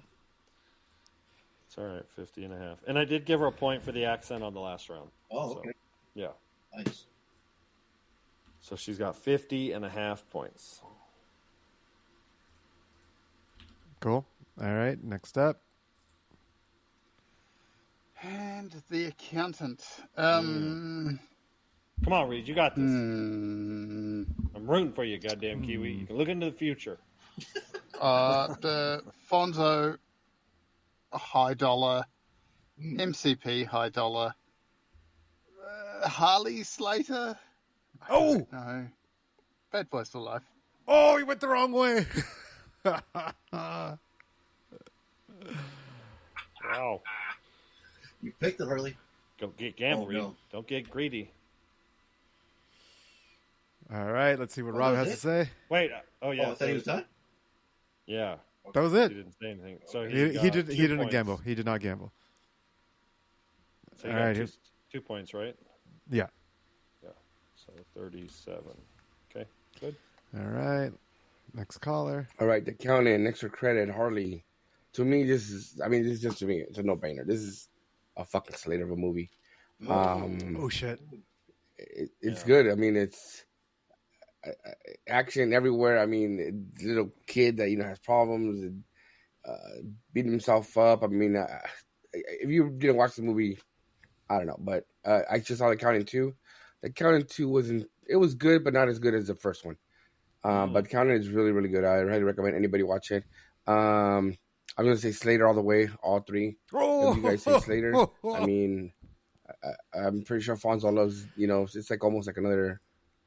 It's all right, 50.5. And I did give her a point for the accent on the last round. Oh, okay. Yeah. Nice. So she's got 50.5 points. Cool. All right. Next up. And the accountant. Come on, Reed. You got this. I'm rooting for you, goddamn Kiwi. You can look into the future. The Fonso, high dollar. MCP, high dollar. Harley Slater. Oh! No. Bad Boys for Life. Oh, he went the wrong way. Wow. You picked it, Harley. Don't get gamble, Reed. No. Don't get greedy. All right, let's see what Rob has to say. Wait. Oh, yeah. I thought he was done? Yeah. That was it. He didn't say anything. So he didn't points. gamble. He did not gamble. So you got 2 points, right? Yeah. Yeah. So 37. Okay, good. All right. Next caller. All right, the accountant, extra credit, Harley. To me, this is just to me, it's a no-brainer. This is a fucking Slater of a movie. Oh, shit. It's good. I mean, it's action everywhere. I mean, little kid that, has problems, and, beating himself up. I mean, if you didn't watch the movie, I don't know. But I just saw The Accountant 2. The Accountant 2 it was good, but not as good as the first one. But The Accountant is really, really good. I highly recommend anybody watch it. I'm going to say Slater all the way, all three. If you guys say Slater, I mean, I'm pretty sure Fonso loves, it's like almost like another,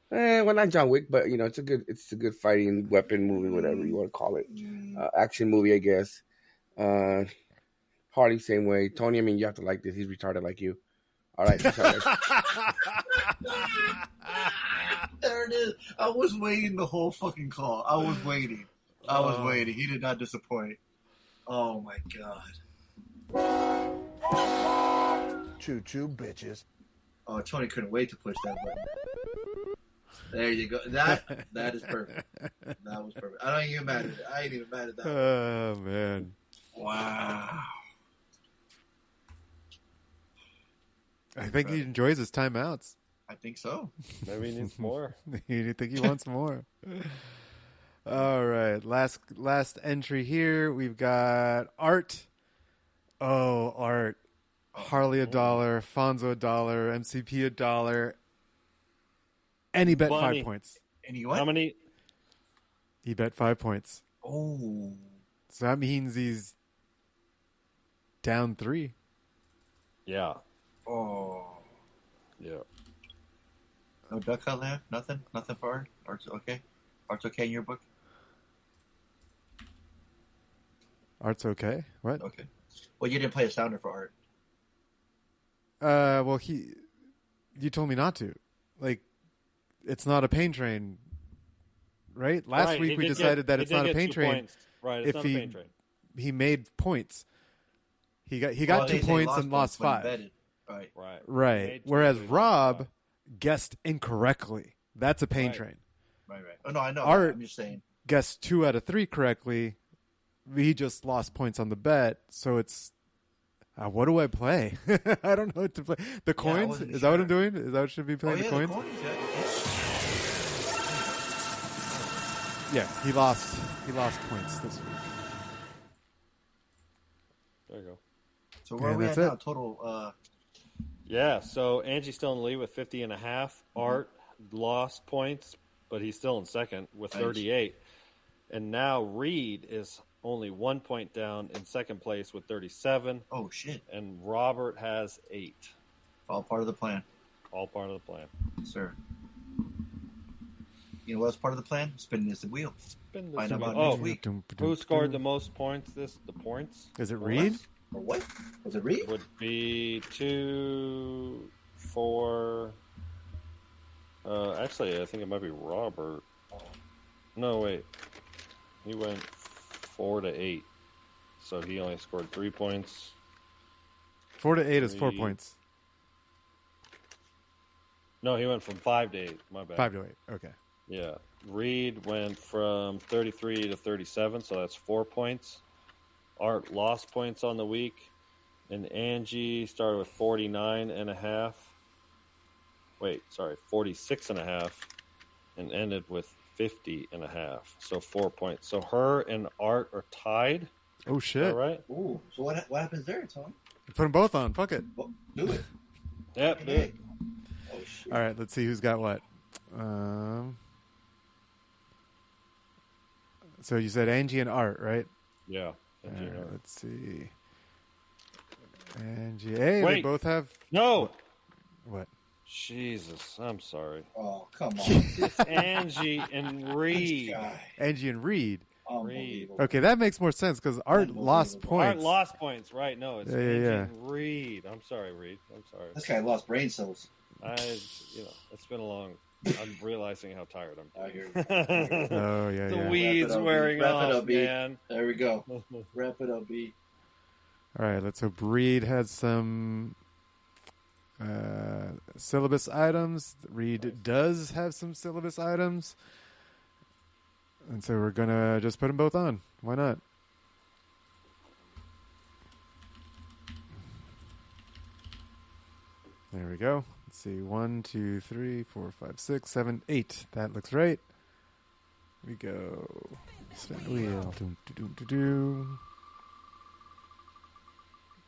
well, not John Wick, but, it's a good fighting weapon movie, whatever you want to call it. Action movie, I guess. Harley, same way. Tony, I mean, you have to like this. He's retarded like you. All right. There it is. I was waiting the whole fucking call. I was waiting. He did not disappoint. Oh, my God. Choo-choo, bitches. Oh, Tony couldn't wait to push that button. There you go. That is perfect. That was perfect. I ain't even mad at that. Oh, man. Wow. I think he enjoys his timeouts. I think so. Maybe he needs more. You think he wants more? All right. Last entry here. We've got Art. Oh, Art. Harley $1, Fonso $1, MCP $1. And he bet 5 points. And he what? How many? He bet 5 points. Oh. So that means he's down 3. Yeah. Oh. Yeah. No duck hunt left? Nothing? Nothing for Art? Art's okay? Art's okay in your book? Art's okay? What? Okay. Well, you didn't play a sounder for Art. Well, you told me not to. Like, it's not a pain train, right? Last week we decided that it's not a pain train. Right, it's not a pain train. He made points. He got 2 points and lost 5. Right. Whereas Rob guessed incorrectly. That's a pain train. Right. Oh, no, I know. Art I'm just saying. Guessed 2 out of 3 correctly. He just lost points on the bet. So it's, what do I play? I don't know what to play. The coins? Is that what I'm doing? Is that what I should be playing? The coins? Yeah, he lost points this week. There you go. So where are we at now? Total. Yeah, so Angie's still in the lead with 50.5. Art lost points, but he's still in second with 38. And now Reed is only 1 point down in second place with 37. Oh, shit. And Robert has 8. All part of the plan. All part of the plan. Yes, sir. You know what's part of the plan? Spinning this wheel. Find out about next week. Who scored the most points? The points? Is it Reed? Or what? Was it Reed? Would be 2, 4, Actually, I think it might be Robert. No, wait. He went 4 to 8. So he only scored 3 points. 4 to 8 is 4 points. No, he went from 5 to 8. My bad. 5 to 8. Okay. Yeah. Reed went from 33 to 37, so that's 4 points. Art lost points on the week. And Angie started with 49.5. Wait, sorry, 46.5. And ended with 50.5. So 4 points. So her and Art are tied. Oh, shit. All right. Ooh. So what happens there, Tony? Put them both on. Fuck it. Do it. Yep, do it. Oh, shit. All right, let's see who's got what. So you said Angie and Art, right? Yeah. Angie and Art. Let's see. Angie. Hey, Wait. they both have... No. What? Jesus, I'm sorry. Oh, come on. It's Angie and Reed. Angie and Reed. Reed. Okay, that makes more sense because Art lost points. Art lost points, right? No, it's Angie yeah. and Reed. I'm sorry, Reed. I'm sorry. This guy lost brain cells. It's been a long... I'm realizing how tired I'm I hear Oh, yeah, The yeah. weed's wearing off, man. There we go. Wrap it up, B. All right, let's hope Reed has some syllabus items. Reed does have some syllabus items. And so we're going to just put them both on. Why not? There we go. Let's see. 1, 2, 3, 4, 5, 6, 7, 8. That looks right. Here we go. Spin the wheel. Doom, doom, doom, doom.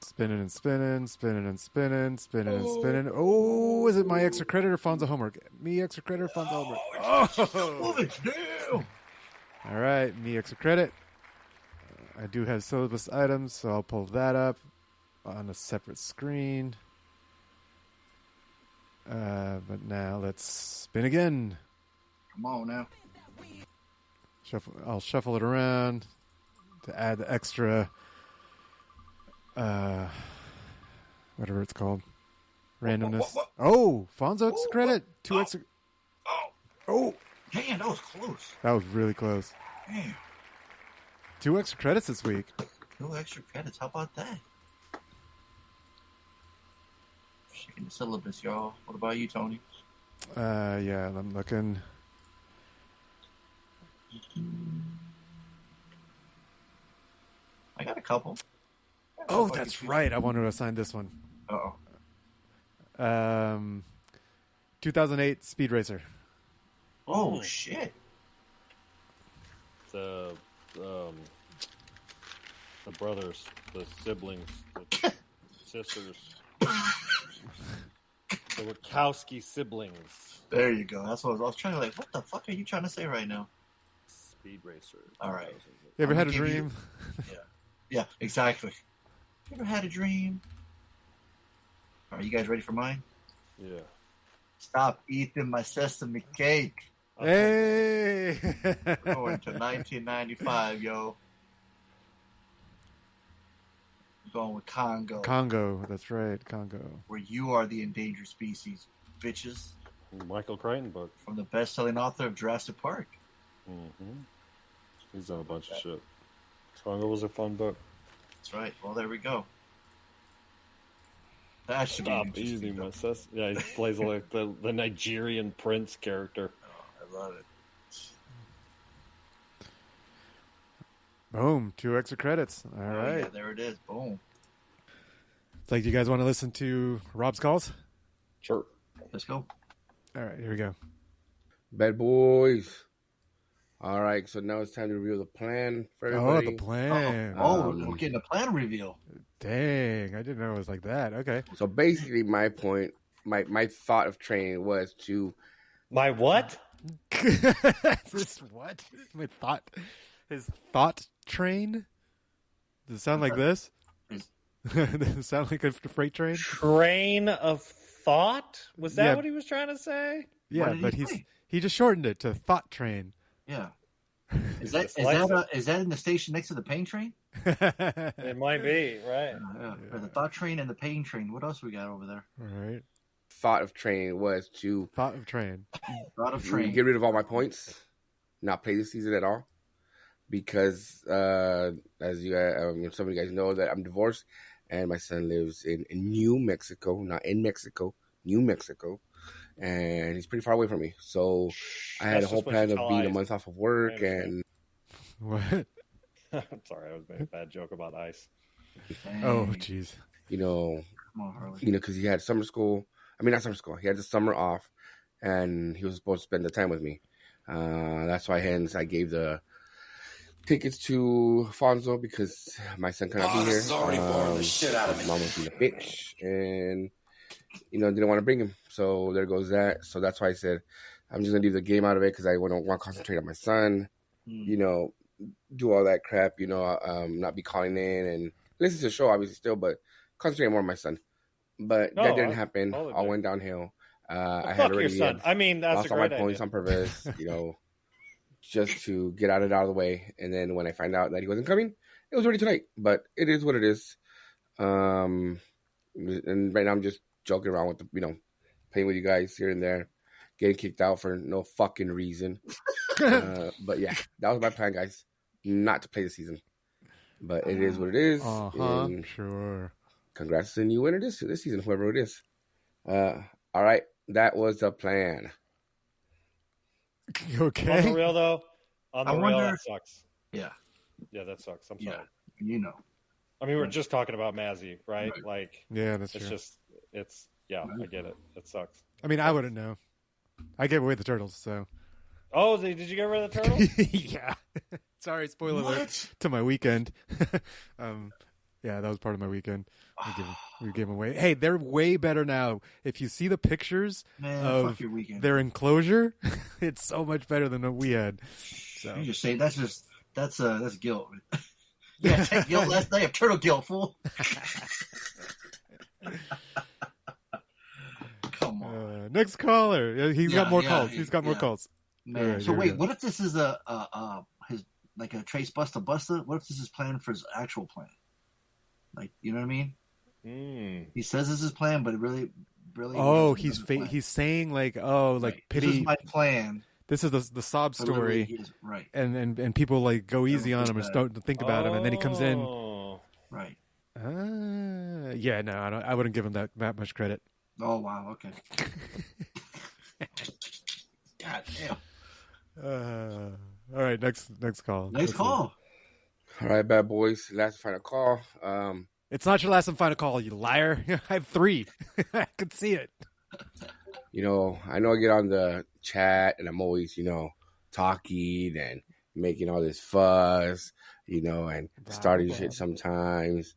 Spinning and spinning, spinning and spinning, spinning and spinning. Oh, is it my extra credit or Fonzo homework? Me extra credit or Fonzo homework? Oh! All right, me extra credit. I do have syllabus items, so I'll pull that up on a separate screen. But now let's spin again. Come on now. I'll shuffle it around to add the extra, whatever it's called, randomness. Oh, Fonzo extra credit. 2 extra. Oh, man, that was close. That was really close. Man. 2 extra credits this week. 2 extra credits. How about that? Checking the syllabus, y'all. What about you, Tony? Yeah, I'm looking. I got a couple. Oh, that's right. I wanted to assign this one. Uh-oh. 2008 Speed Racer. Oh, shit. The brothers, the siblings, the sisters. The Wachowski siblings. There you go. That's what I was trying to what the fuck are you trying to say right now? Speed Racer. All right. You ever had a dream? Yeah, exactly. You ever had a dream? Are you guys ready for mine? Yeah. Stop eating my sesame cake. Hey! We're going to 1995, yo. We're going with Congo. Congo, that's right, Congo. Where you are the endangered species, bitches. Michael Crichton book. From the best-selling author of Jurassic Park. Mm-hmm. He's done a bunch of shit. Congo was a fun book. That's right. Well, there we go. That should Stop be eating my sesame. Yeah, he plays like the Nigerian prince character. I love it. Boom, 2 extra credits. All right. Yeah, there it is. Boom. It's like, do you guys want to listen to Rob's calls? Sure. Let's go. All right, here we go. Bad boys. All right, so now it's time to reveal the plan for everybody. Oh, the plan. We're getting a plan reveal. Dang, I didn't know it was like that. Okay. So basically, my point, my thought of training was to... My what? This what? My thought... His thought train? Does it sound like this? Does it sound like a freight train? Train of thought? Was that what he was trying to say? Yeah, but he just shortened it to thought train. Yeah. Is that in the station next to the pain train? It might be, right? Yeah. Or the thought train and the pain train. What else we got over there? All right. thought of training was to Thought of training. Get rid of all my points, not play this season at all, because as you some of you guys know that I'm divorced and my son lives in New Mexico, not in Mexico, New Mexico, and he's pretty far away from me. So I had a whole plan of being a month off of work and what? I'm sorry, I was making a bad joke about ice. Oh, jeez. You know, because he had summer school. I mean, not summer school. He had the summer off, and he was supposed to spend the time with me. That's why, hence, I gave the tickets to Fonso because my son cannot be here. Sorry for the shit out of me. Mom was being a bitch, and didn't want to bring him. So there goes that. So that's why I said I'm just gonna leave the game out of it because I want to concentrate on my son. Do all that crap. Not be calling in and listen to the show, obviously still, but concentrate more on my son. But that didn't happen. All went downhill. I had already your son. I mean, that's lost a all my great points idea. on purpose, just to get out of the way. And then when I find out that he wasn't coming, it was already too late. But it is what it is. And right now I'm just joking around with playing with you guys here and there, getting kicked out for no fucking reason. But yeah, that was my plan, guys. Not to play the season. But it is what it is. Sure. Congrats to the new winner this season, whoever it is. All right, that was the plan. Okay. On the real, though, that sucks. Yeah. Yeah, that sucks. I'm Yeah. sorry. I mean, we're just talking about Mazzy, right? Like, yeah, that's it's true. I get it. It sucks. I mean, I wouldn't know. I gave away the turtles, so. Oh, did you get rid of the turtles? Yeah. Sorry, spoiler alert to my weekend. Yeah, that was part of my weekend. We gave them away. Hey, they're way better now. If you see the pictures of their enclosure, it's so much better than what we had. So you just say that's guilt. Yeah, take guilt last night. Turtle guilt, fool. Come on. Next caller. He's got more calls. He's got more calls. Man, right, so wait, what if this is his like a Trace Busta? What if this is planned for his actual plan? Like, you know what I mean? He says this is his plan, but it really. Oh, he's saying like pity. This is my plan. This is the sob story, really right? And people like go easy on him or start to think about him, and then he comes in. Right. Yeah, no, I wouldn't give him that much credit. Oh wow, okay. God damn. All right, next call. Next call. All right, bad boys. Last and final call. It's not your last and final call, you liar. I have 3. I could see it. I know I get on the chat and I'm always, talking and making all this fuss, and starting shit sometimes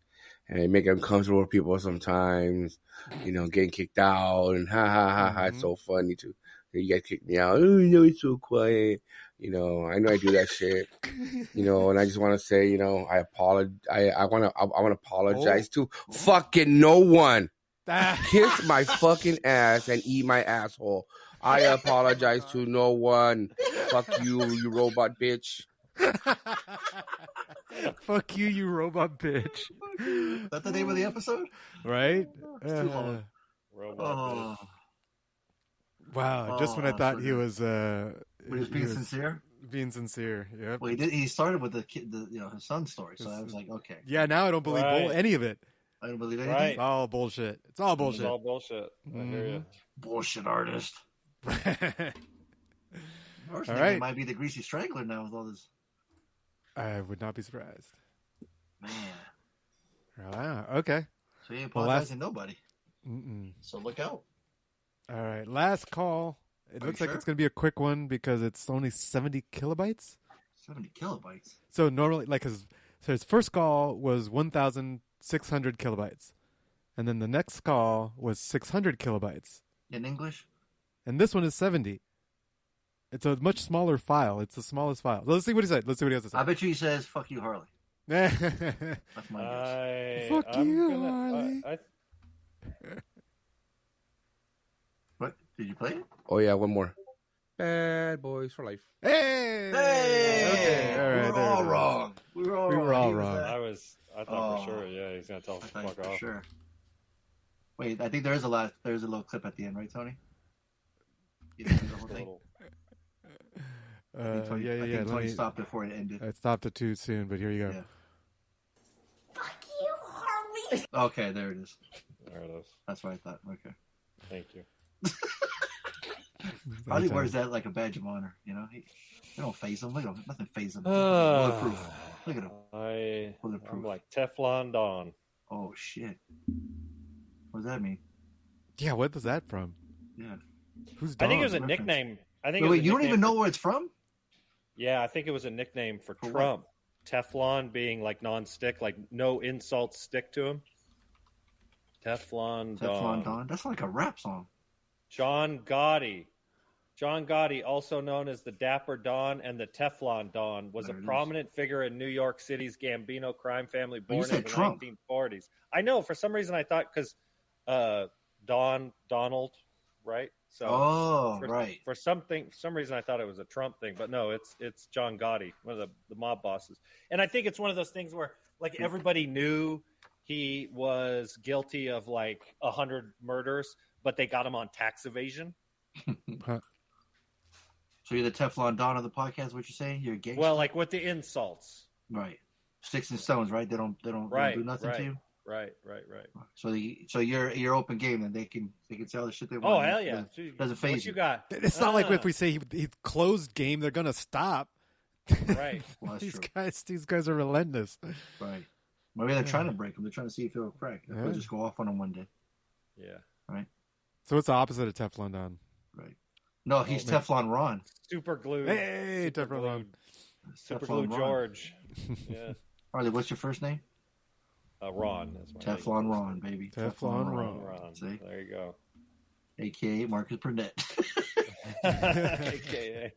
and making uncomfortable with people sometimes, getting kicked out and ha. It's so funny too. You guys kick me out. Oh, it's so quiet. I know I do that shit. And I just want to say, I apologize. I want to apologize to fucking no one. Kiss my fucking ass and eat my asshole. I apologize to no one. Fuck you, you robot bitch. Fuck you, you robot bitch. Is that the name of the episode? Right? Robot bitch. Wow, just when I thought he was being sincere? Being sincere, yeah. Well, he started with the kid, his son's story, so I was like, okay. Yeah, now I don't believe any of it. I don't believe anything. It's all bullshit. It's all bullshit. It's all bullshit. I hear you. Bullshit artist. All right. It might be the Greasy Strangler now with all this. I would not be surprised. Man. Wow. Okay. So you ain't apologizing to nobody. Mm-mm. So look out. All right. Last call. It looks like it's going to be a quick one because it's only 70 kilobytes. 70 kilobytes? So normally, his first call was 1,600 kilobytes. And then the next call was 600 kilobytes. In English? And this one is 70. It's a much smaller file. It's the smallest file. Let's see what he said. Let's see what he has to say. I bet you he says, fuck you, Harley. That's my guess. Fuck you, Harley. What? Did you play it? Oh, yeah, one more. Bad boys for life. Hey! Okay, all right. We were all wrong. We were all wrong. I thought for sure, yeah, he's going to tell us to fuck off. Sure. Wait, I think there's a little clip at the end, right, Tony? You didn't do the whole thing? I think Tony stopped before it ended. I stopped it too soon, but here you go. Yeah. Fuck you, Harley. Okay, there it is. There it is. That's what I thought. Okay. Thank you. Harley wears that like a badge of honor, you know? They don't phase him. Look at him. Nothing phase him. Bulletproof. Look at him. I'm like Teflon Don. Oh, shit. What does that mean? Yeah, what was that from? Yeah. Who's Don? I think it was a reference? nickname. Wait, you don't even know where it's from? Yeah, I think it was a nickname for Trump. What? Teflon being like non-stick, like no insults stick to him. Teflon Don. That's like a rap song. John Gotti, also known as the Dapper Don and the Teflon Don, was a prominent figure in New York City's Gambino crime family born in the 1940s. I know, for some reason I thought because Donald, right? So right. For some reason I thought it was a Trump thing, but no, it's John Gotti, one of the mob bosses. And I think it's one of those things where like everybody knew he was guilty of like 100 murders, but they got him on tax evasion. So you're the Teflon Don of the podcast, what you're saying? You're a gangster? Well, like with the insults. Right. Sticks and stones, right? They don't do nothing to you? Right. So you're open game, and they can say all the shit they Oh, want. hell yeah. Doesn't phase what you got? It's not like if we say he's closed game, they're gonna stop. Right. Well, these guys are relentless. Right. Maybe they're trying to break him. They're trying to see if he'll crack. They'll just go off on him one day. Yeah. Right. So what's the opposite of Teflon Don? Right. No, he's Teflon Ron. Super glue. Hey, Teflon Ron. Super glue George. Yeah. Harley, what's your first name? Ron. That's Teflon Ron, baby. Teflon Ron. See? There you go. AKA Marcus Burnett. AKA.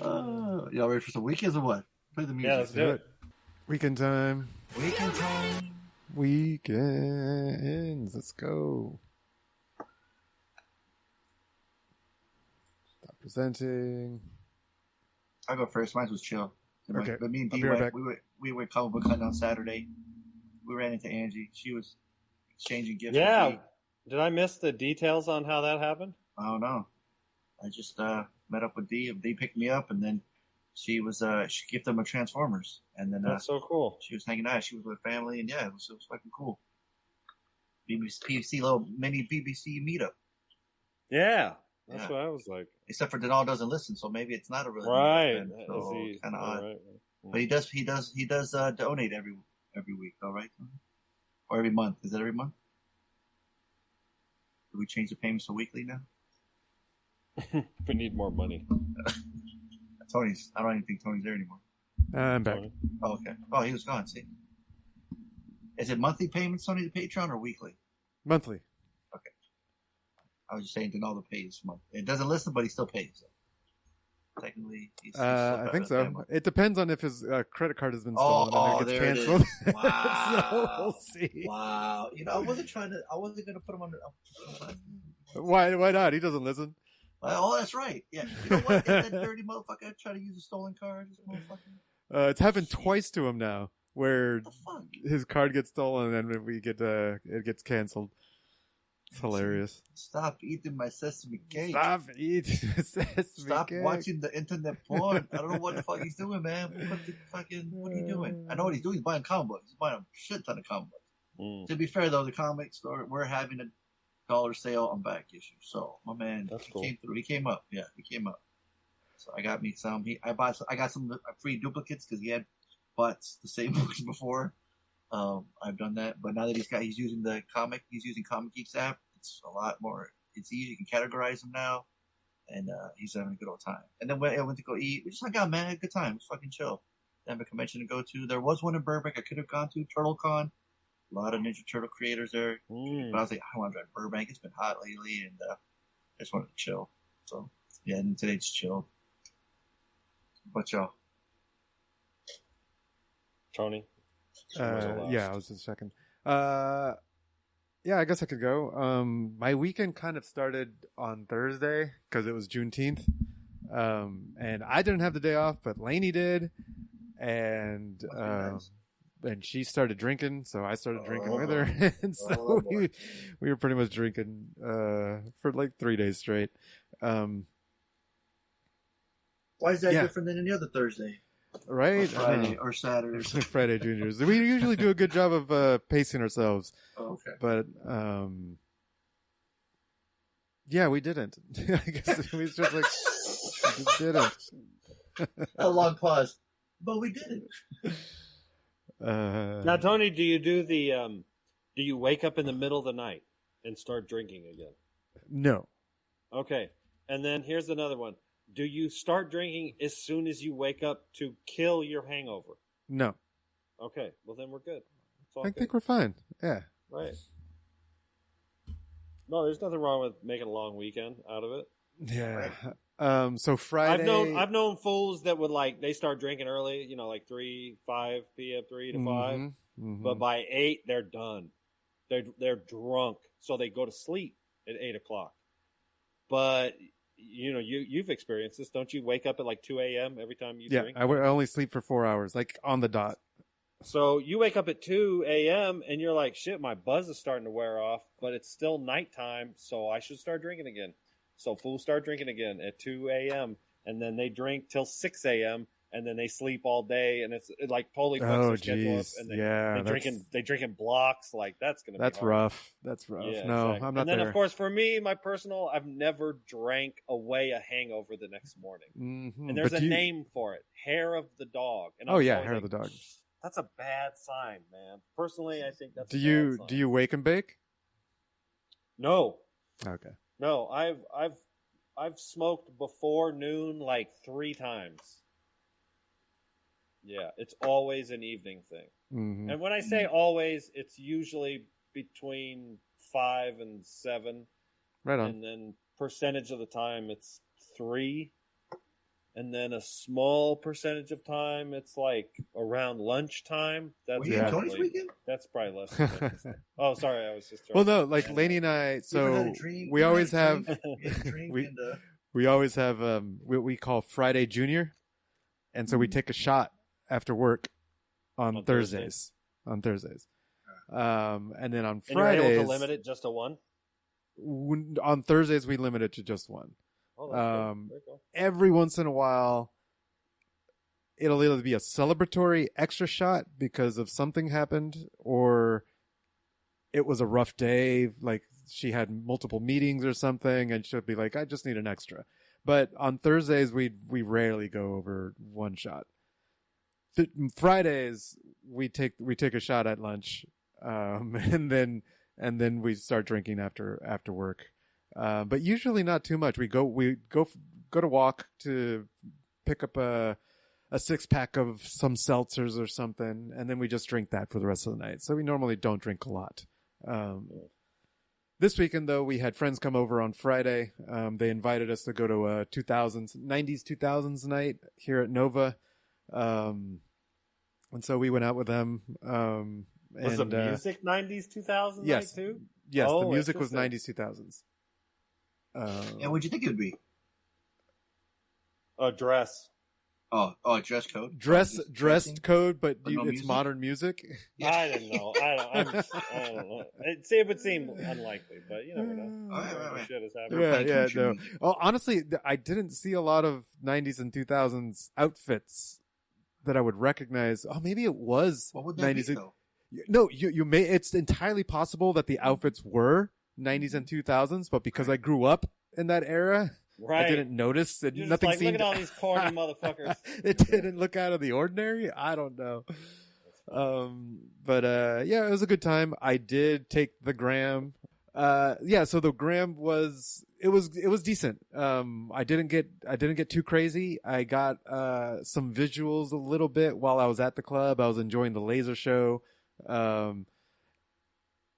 Y'all ready for some weekends or what? Play the music. Yeah, let's do it. Weekend time. Weekends. Let's go. Stop presenting. I'll go first. Mine was chill. Okay. But me and I'll D be right back. we went comic book hunting on Saturday. We ran into Angie. She was exchanging gifts. Yeah. With me. Did I miss the details on how that happened? I don't know. I just met up with D. D picked me up, and then she gifted them a Transformers, and then that's so cool. She was hanging out. She was with family, and yeah, it was fucking cool. BBC little mini BBC meetup. Yeah, that's what I was like. Except for Denal doesn't listen, so maybe it's not a really right. So kind of odd. Right. But he does donate every week, though, right? Or every month? Is it every month? Did we change the payments to weekly now? We need more money. Tony's. I don't even think Tony's there anymore. I'm back. Oh, okay. Oh, he was gone. See, is it monthly payments, Tony, to Patreon, or weekly? Monthly. Okay. I was just saying, Denal pays this month. It doesn't listen, but he still pays. So. Technically, he's I think so. It depends on if his credit card has been stolen and it gets canceled. Wow. So we'll see. Wow. You know, I wasn't going to put him on. Why not? He doesn't listen. Oh, that's right. Yeah. You know what? That dirty motherfucker try to use a stolen card. This motherfucker. It's happened twice to him now, where his card gets stolen and then it gets canceled. It's hilarious. Stop eating my sesame cake. Stop eating sesame Stop cake. watching the internet porn. I don't know what the fuck he's doing, man. What are you doing? I know what he's doing. He's buying comic books. He's buying a shit ton of comic books. To be fair, though, the comic store, we're having a $1 sale on back issues. So my man came through. He came up. Yeah, he came up. So I got me some. I got some free duplicates because he had bought the same books before. I've done that, but now that he's using Comic Geek's app. It's a lot more. It's easy. You can categorize them now, and he's having a good old time. And then I went to go eat. We just hung out, man. Had a good time. It was fucking chill. Then have a convention to go to. There was one in Burbank I could have gone to. TurtleCon. A lot of Ninja Turtle creators there. But I was like, I don't want to drive Burbank. It's been hot lately, and I just wanted to chill. So yeah, and today it's chill. But y'all, Tony. Yeah, I was just checking. Yeah, I guess I could go. My weekend kind of started on Thursday because it was Juneteenth. And I didn't have the day off, but Lainey did. And and she started drinking, so I started drinking with her, and so we were pretty much drinking for like 3 days straight. Why is that different than any other Thursday? Right? Or Friday or Saturday. Friday Juniors. We usually do a good job of pacing ourselves. Oh, okay. But yeah, we didn't. I guess it was just like we just didn't. A long pause, but we didn't. Now, Tony, do you do the? Do you wake up in the middle of the night and start drinking again? No. Okay, and then here's another one. Do you start drinking as soon as you wake up to kill your hangover? No. Okay, well then we're good. I think we're fine. Yeah. Right. No, there's nothing wrong with making a long weekend out of it. Yeah. So Friday, I've known fools that would they start drinking early, like 5 p.m., 3 to 5, but by 8 they're done. They're drunk, so they go to sleep at 8 o'clock. But you've experienced this, don't you? Wake up at 2 a.m. every time you drink. Yeah, I only sleep for 4 hours, on the dot. So you wake up at 2 a.m. and you're like, shit, my buzz is starting to wear off, but it's still nighttime, so I should start drinking again. So fools start drinking again at 2 a.m. and then they drink till 6 a.m. and then they sleep all day, and it's totally fucks their schedule up. And they drink in blocks. That's gonna be hard. Rough. That's rough. Yeah, no, exactly. I'm not And then there. of course for me, my personal, I've never drank away a hangover the next morning. Mm-hmm. And there's a name for it, hair of the dog. And hair of the dog. That's a bad sign, man. Personally, I think that's. Do you wake and bake? No. Okay. No, I've smoked before noon 3 times. Yeah, it's always an evening thing. Mm-hmm. And when I say always, it's usually between 5 and 7. Right on. And then percentage of the time it's 3. And then a small percentage of time it's around lunchtime. That's Tony's weekend? That's probably less than 10%. Oh, sorry, I was just Well, no, Lainey and I, so we always have we always have what we call Friday Junior, and so we take a shot after work on Thursdays. On Thursdays. And then on Fridays, you're able to limit it just to one? On Thursdays we limit it to just one. Oh, that's very cool. Every once in a while, it'll either be a celebratory extra shot because of something happened, or it was a rough day, she had multiple meetings or something, and she'll be like, I just need an extra. But on Thursdays, we rarely go over one shot. Fridays, we take a shot at lunch, and then we start drinking after work. But usually not too much. We go to walk to pick up a 6-pack of some seltzers or something, and then we just drink that for the rest of the night. So we normally don't drink a lot. This weekend though, we had friends come over on Friday. They invited us to go to a 90s 2000s night here at Nova. And so we went out with them. Was the music 90s 2000s night too? Yes, the music was 90s 2000s. And what'd you think it would be? A dress. Oh, dress code. Dress code, but it's music? modern music. I don't know. I don't know. It would seem unlikely, but you never know. Right. Shit has happened. Yeah. No. Well, honestly, I didn't see a lot of 90s and 2000s outfits that I would recognize. Oh, maybe it was. What would that 90s. be, though? No, you may. It's entirely possible that the outfits were 90s and 2000s, but because I grew up in that era, right. I didn't notice that You're nothing just seemed. Look at all these corny motherfuckers. It didn't look out of the ordinary. I don't know. But yeah, it was a good time. I did take the gram. So the gram was decent. I didn't get too crazy. I got some visuals a little bit while I was at the club. I was enjoying the laser show.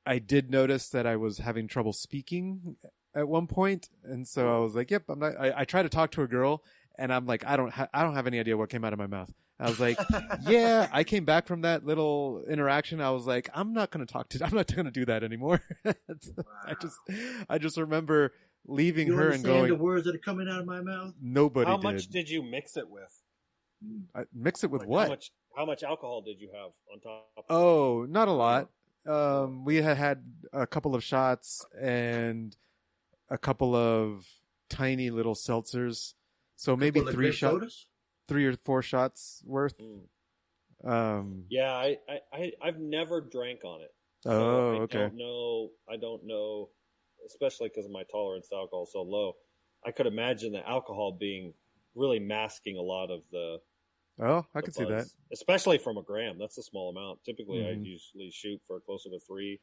I did notice that I was having trouble speaking at one point, and so I was like, "Yep, I'm not." I tried to talk to a girl, and I'm like, "I don't have any idea what came out of my mouth." I was like, "Yeah." I came back from that little interaction. I was like, I'm not going to do that anymore. I just remember leaving her and going. The words that are coming out of my mouth. Nobody. How much did you mix it with? Mix it with what? How much alcohol did you have on top? Oh, not a lot. We had a couple of shots and a couple of tiny little seltzers. So maybe 3 shots, 3 or 4 shots worth. Yeah, I've never drank on it. So okay. I don't know, especially because my tolerance to alcohol is so low. I could imagine the alcohol being really masking a lot of the. Oh, I could see that. Especially from a gram. That's a small amount. Typically, I usually shoot for closer to 3.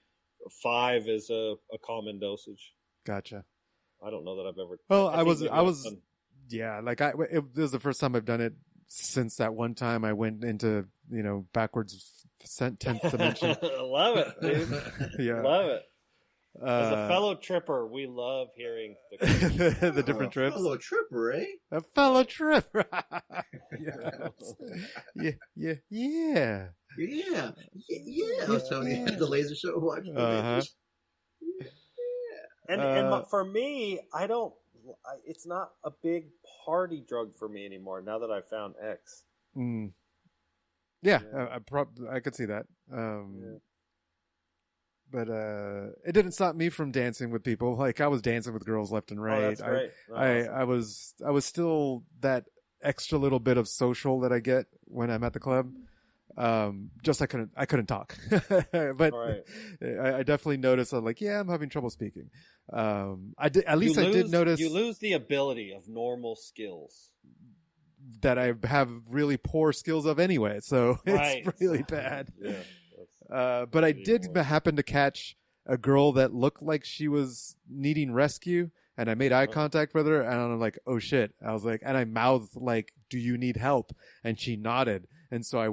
5 is a common dosage. Gotcha. I don't know that I've ever. Well, I was. Yeah, like it was the first time I've done it since that one time I went into backwards 10th dimension. Love it, dude. Yeah, love it. As a fellow tripper, we love hearing the different trips. Fellow tripper, eh? A fellow tripper. Yeah. Tony had the laser show watching. And for me, it's not a big party drug for me anymore now that I found X. Yeah, I could see that. But it didn't stop me from dancing with people. Like I was dancing with girls left and right. Oh, that's great. I was still that extra little bit of social that I get when I'm at the club. Just I couldn't talk. But I definitely noticed I'm like, I'm having trouble speaking. I did notice you lose the ability of normal skills that I have really poor skills of anyway. So it's really bad. Yeah. But I did happen to catch a girl that looked like she was needing rescue, and I made eye contact with her, and I'm like, oh shit. I was like, and I mouthed like, do you need help? And she nodded. And so I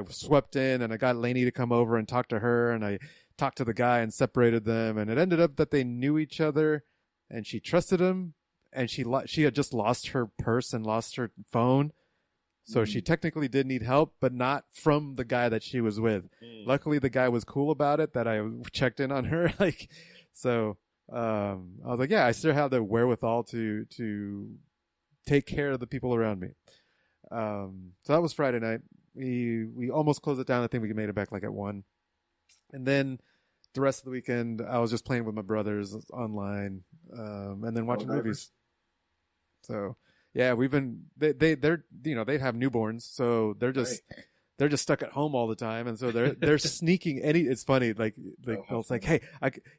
swept in, and I got Lainey to come over and talk to her, and I talked to the guy and separated them, and it ended up that they knew each other, and she trusted him, and she had just lost her purse and lost her phone. So she technically did need help, but not from the guy that she was with. Luckily, the guy was cool about it, that I checked in on her. I was like, I still have the wherewithal to take care of the people around me. So that was Friday night. We almost closed it down. I think we made it back like at 1. And then the rest of the weekend, I was just playing with my brothers online, and then watching movies. So. Yeah, we've been. They're they have newborns, so they're just stuck at home all the time, and so they're sneaking. It's funny, like it's like, hey,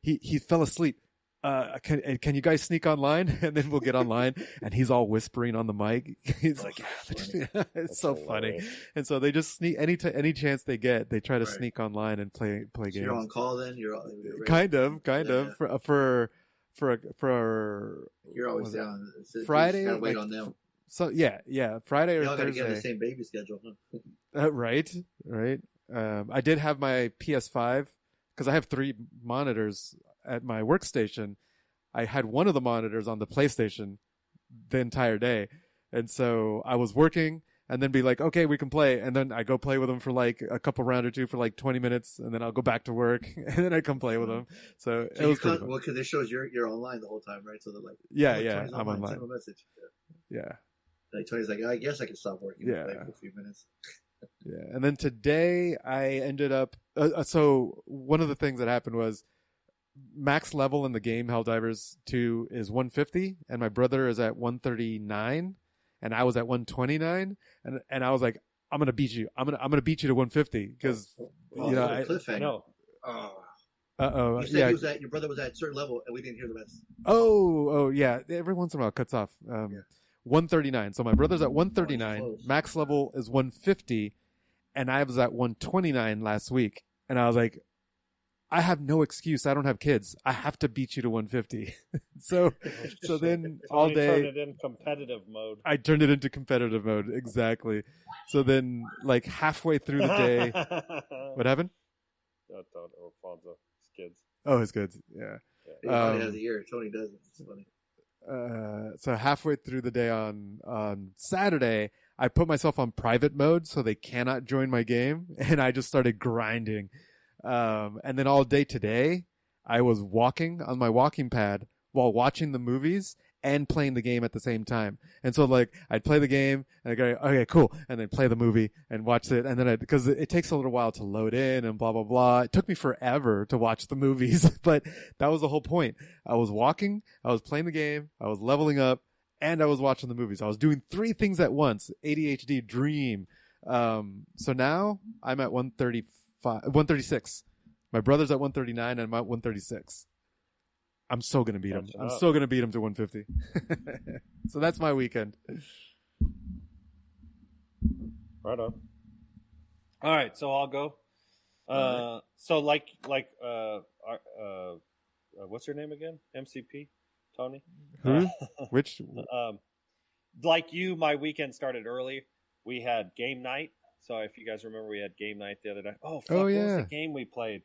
he fell asleep. Can you guys sneak online? And then we'll get online, and he's all whispering on the mic. He's like, it's so funny. And so they just sneak any chance they get. They try to sneak online and play games. You're on call then. You're kind of for you're always down. Friday, you gotta wait on them. So yeah, Friday or Y'all gotta Thursday. get on the same baby schedule, huh? Right. I did have my PS5 because I have 3 monitors at my workstation. I had one of the monitors on the PlayStation the entire day, and so I was working. And then be like, okay, we can play. And then I go play with them for like a couple round or two for like 20 minutes. And then I'll go back to work. And then I come play with them. So it was pretty fun. Well, because it shows you're online the whole time, right? So they're like, I'm online. Send a message. Yeah. Like Tony's like, I guess I can stop working and play for a few minutes. Yeah. And then today I ended up, so one of the things that happened was max level in the game, Helldivers 2 is 150. And my brother is at 139. And I was at 129, and I was like, I'm gonna beat you. I'm gonna beat you to 150 because I know. You said your brother was at a certain level, and we didn't hear the rest. Oh yeah. Every once in a while, it cuts off. 139. So my brother's at 139. Max level is 150, and I was at 129 last week. And I was like, I have no excuse. I don't have kids. I have to beat you to 150. so then all day. Turned it in competitive mode. I turned it into competitive mode. Exactly. So then like halfway through the day. What happened? Fonso. His kids. Oh, his kids. Yeah. He probably has a year. Tony doesn't. It's funny. So halfway through the day on Saturday, I put myself on private mode so they cannot join my game. And I just started grinding. And then all day today, I was walking on my walking pad while watching the movies, and playing the game at the same time. And so like I'd play the game and I'd go, okay, cool. And then play the movie and watch it. And then because it takes a little while to load in and blah, blah, blah. It took me forever to watch the movies, but that was the whole point. I was walking, I was playing the game, I was leveling up, and I was watching the movies. I was doing 3 things at once. ADHD dream. So now I'm at 136. My brother's at 139 and I'm at 136. I'm so going to beat him. I'm so going to beat him to 150. So that's my weekend. Right on. All right. So I'll go. So like, what's your name again? MCP? Tony? Which? Like you, my weekend started early. We had game night. So if you guys remember, we had game night the other night. Oh, fuck. What was the game we played?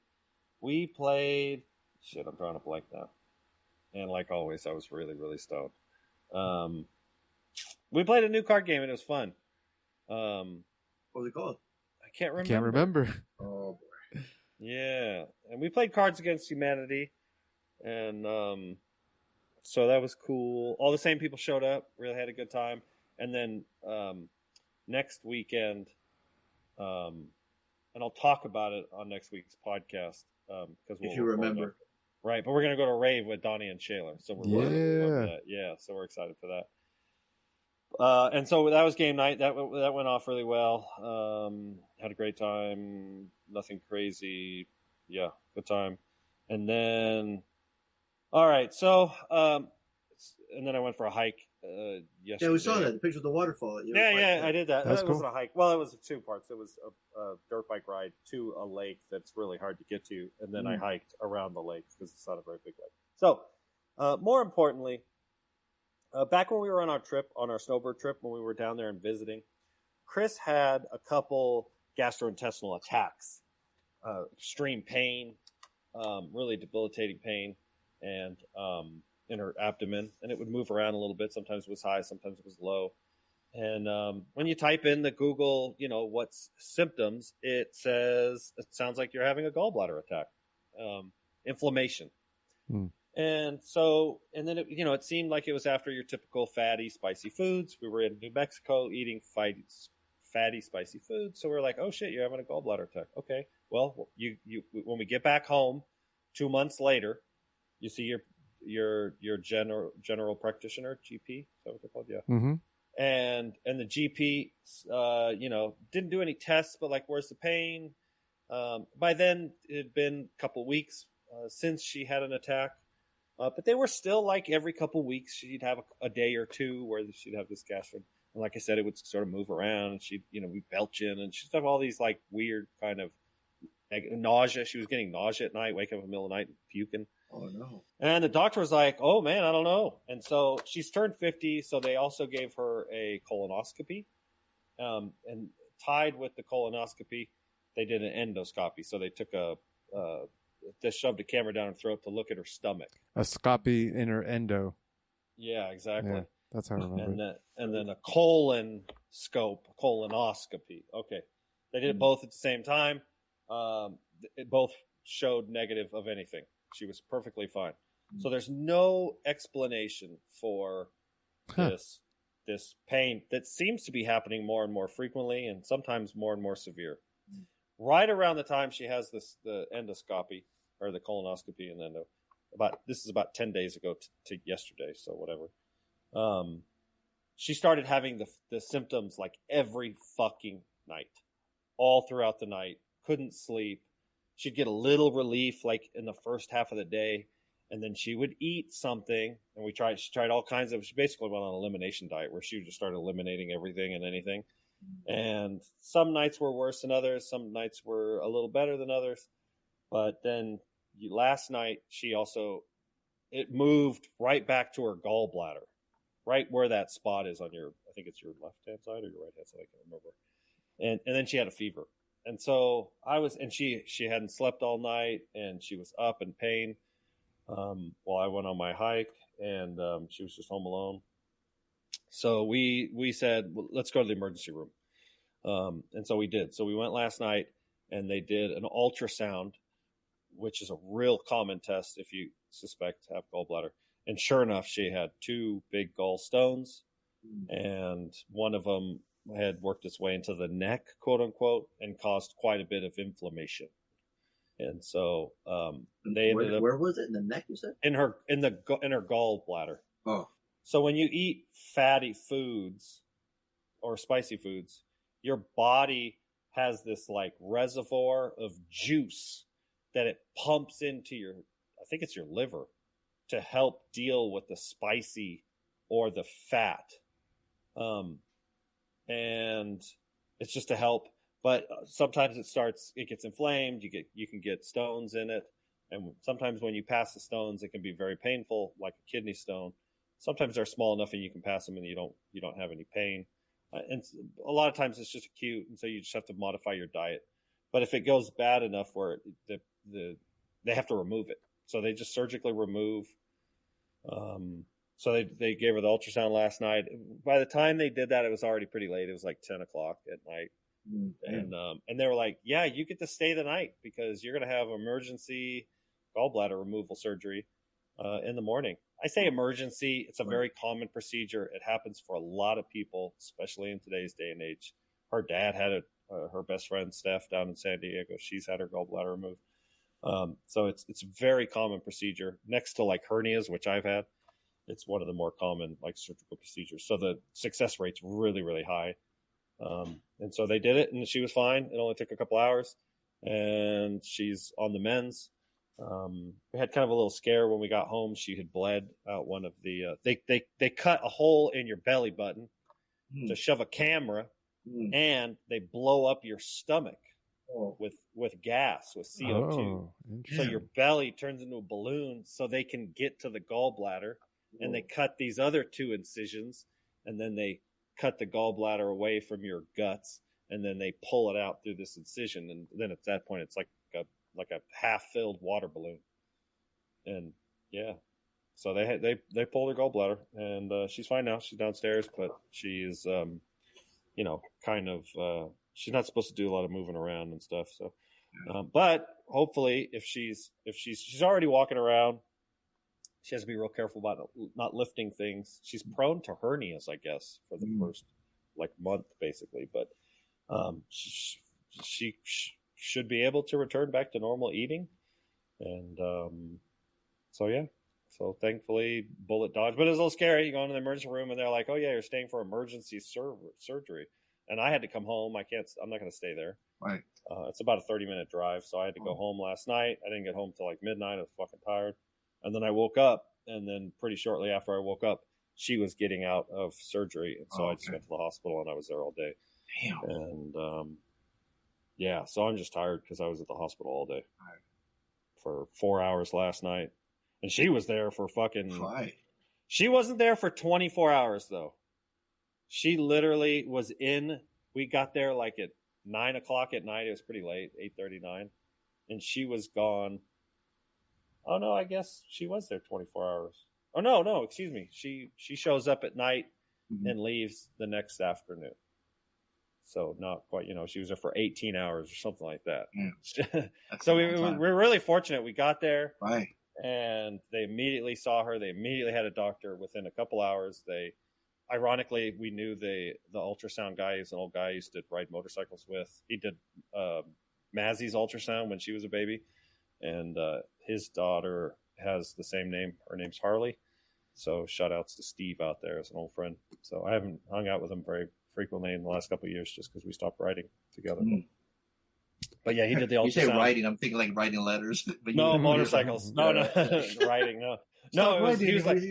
We played... Shit, I'm drawing a blank now. And like always, I was really, really stoned. We played a new card game, and it was fun. What was it called? I can't remember. Can't remember. Oh, boy. Yeah. And we played Cards Against Humanity. And so that was cool. All the same people showed up. Really had a good time. And then next weekend, and I'll talk about it on next week's podcast. Because if you remember. Right, but we're going to go to rave with Donnie and Shaler. So we're so we're excited for that. And so that was game night. That went off really well. Had a great time. Nothing crazy. Yeah, good time. And then, all right. So, and then I went for a hike yesterday. Yeah, we saw that. The picture of the waterfall. I did that. That's It cool. wasn't a hike. Well, it was 2 parts. It was a dirt bike ride to a lake that's really hard to get to, and then I hiked around the lake because it's not a very big lake. So, more importantly, back when we were on our snowbird trip, when we were down there and visiting, Chris had a couple gastrointestinal attacks, extreme pain, really debilitating pain, and in her abdomen, and it would move around a little bit. Sometimes it was high, sometimes it was low. And when you type in the Google, what's symptoms, it sounds like you're having a gallbladder attack, inflammation. And so, and then it seemed like it was after your typical fatty, spicy foods. We were in New Mexico eating fatty, spicy foods. So we're like, oh shit, you're having a gallbladder attack. Okay. Well, you when we get back home 2 months later, you see your general practitioner, GP. Is that what they're called? Yeah. Mm-hmm. And the GP, didn't do any tests, but like, where's the pain? By then it had been a couple weeks since she had an attack. But they were still like every couple weeks she'd have a day or two where she'd have this gastro. And like I said, it would sort of move around and she'd, be belching and she'd have all these like weird kind of nausea. She was getting nausea at night, waking up in the middle of the night and puking. Oh, no. And the doctor was like, oh, man, I don't know. And so she's turned 50, so they also gave her a colonoscopy. And tied with the colonoscopy, they did an endoscopy. So they took they shoved a camera down her throat to look at her stomach. A scopy in her endo. Yeah, exactly. Yeah, that's how I remember. And then a colonoscopy. Okay. They did it both at the same time. It both showed negative of anything. She was perfectly fine. So there's no explanation for this pain that seems to be happening more and more frequently and sometimes more and more severe. Right around the time she has the endoscopy or the colonoscopy and endo, this is about 10 days ago to yesterday, so whatever. She started having the symptoms like every fucking night, all throughout the night. Couldn't sleep. She'd get a little relief like in the first half of the day, and then she would eat something. And she tried all kinds of. She basically went on an elimination diet where she just started eliminating everything and anything. And some nights were worse than others. Some nights were a little better than others. But then last night, it moved right back to her gallbladder, right where that spot is on I think it's your left-hand side or your right-hand side, I can't remember. And then she had a fever. And so she hadn't slept all night and she was up in pain while I went on my hike, and she was just home alone. So we said, well, let's go to the emergency room. And so we did. So we went last night and they did an ultrasound, which is a real common test if you suspect to have gallbladder. And sure enough, she had 2 big gallstones, and one of them had worked its way into the neck, quote unquote, and caused quite a bit of inflammation. And so they ended up. Where was it? In the neck, you said? In her gallbladder. Oh. So when you eat fatty foods or spicy foods, your body has this like reservoir of juice that it pumps into your, I think it's your liver, to help deal with the spicy or the fat. And it's just to help, but sometimes it gets inflamed. You can get stones in it. And sometimes when you pass the stones, it can be very painful, like a kidney stone. Sometimes they're small enough and you can pass them and you don't have any pain. And a lot of times it's just acute. And so you just have to modify your diet. But if it goes bad enough where they have to remove it. So they just surgically remove. So they gave her the ultrasound last night. By the time they did that, it was already pretty late. It was like 10 o'clock at night. And they were like, yeah, you get to stay the night because you're going to have emergency gallbladder removal surgery in the morning. I say emergency. It's a very common procedure. It happens for a lot of people, especially in today's day and age. Her dad had it. Her best friend, Steph, down in San Diego, she's had her gallbladder removed. So it's a very common procedure next to like hernias, which I've had. It's one of the more common like surgical procedures. So the success rate's really, really high. And so they did it and she was fine. It only took a couple hours and she's on the mends. We had kind of a little scare when we got home. She had bled out one of the, they cut a hole in your belly button to shove a camera and they blow up your stomach with gas, with CO2. Oh, so your belly turns into a balloon so they can get to the gallbladder. And they cut these other 2 incisions and then they cut the gallbladder away from your guts and then they pull it out through this incision. And then at that point, it's like a half-filled water balloon. And yeah, so they pulled her gallbladder and she's fine now. She's downstairs, but she's, kind of, she's not supposed to do a lot of moving around and stuff. So, but hopefully if she's already walking around, she has to be real careful about not lifting things. She's prone to hernias, I guess, for the first month, basically. But she should be able to return back to normal eating. And so, yeah. So thankfully, bullet dodged. But it was a little scary. You go into the emergency room and they're like, oh, yeah, you're staying for emergency surgery. And I had to come home. I'm not going to stay there. Right. It's about a 30-minute drive. So I had to go home last night. I didn't get home till like midnight. I was fucking tired. And then I woke up, and then pretty shortly after I woke up, she was getting out of surgery. And so I just went to the hospital, and I was there all day. Damn. And, yeah, so I'm just tired because I was at the hospital all day for 4 hours last night. And she was there for she wasn't there for 24 hours, though. She literally was we got there like at 9 o'clock at night. It was pretty late, 8:39. And she was gone. Oh, no, I guess she was there 24 hours. Oh, no, excuse me. She shows up at night and leaves the next afternoon. So not quite, she was there for 18 hours or something like that. Yeah. So we're really fortunate. We got there. Right. And they immediately saw her. They immediately had a doctor within a couple hours. Ironically, we knew the ultrasound guy. He's an old guy I used to ride motorcycles with. He did Mazzie's ultrasound when she was a baby. And his daughter has the same name. Her name's Harley. So shout outs to Steve out there as an old friend. So I haven't hung out with him very frequently in the last couple of years just because we stopped riding together. But yeah, he did the ultrasound. You say riding, I'm thinking like writing letters. But no, motorcycles. No, riding, no. No, he was like,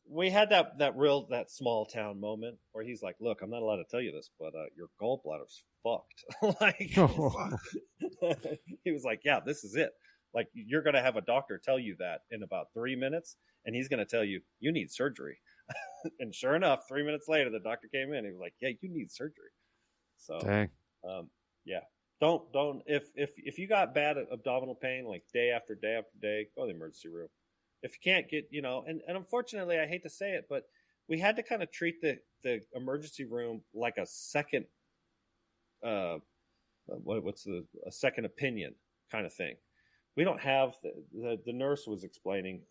we had that small town moment where he's like, look, I'm not allowed to tell you this, but your gallbladder's fucked. He was like, yeah, this is it. Like, you're going to have a doctor tell you that in about 3 minutes, and he's going to tell you need surgery. And sure enough, 3 minutes later, the doctor came in. He was like, yeah, you need surgery. So, dang. Yeah. Don't if you got bad abdominal pain like day after day after day, go to the emergency room. If you can't get, and unfortunately, I hate to say it, but we had to kind of treat the emergency room like a second, a second opinion kind of thing. We don't have the nurse was explaining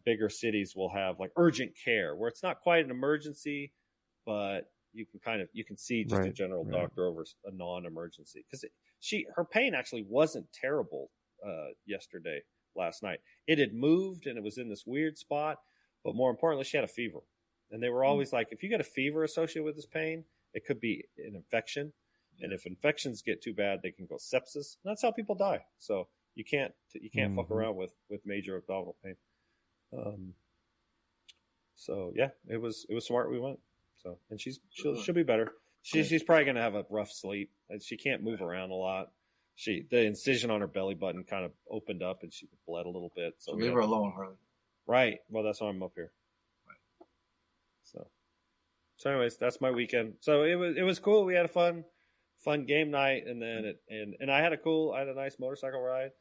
bigger cities will have like urgent care where it's not quite an emergency, but you can see just a general doctor over a non-emergency, because her pain actually wasn't terrible last night. It had moved and it was in this weird spot, but more importantly, she had a fever. And they were always like, if you get a fever associated with this pain, it could be an infection. And if infections get too bad, they can go sepsis. And that's how people die. So you can't fuck around with major abdominal pain. So yeah, it was smart. We went. So, and she'll be better. She's probably going to have a rough sleep. She can't move around a lot. The incision on her belly button kind of opened up and she bled a little bit. So leave her alone, Harley. Right. Well, that's why I'm up here. Right. So anyways, that's my weekend. So it was cool. We had a fun game night, and then I had a nice motorcycle ride.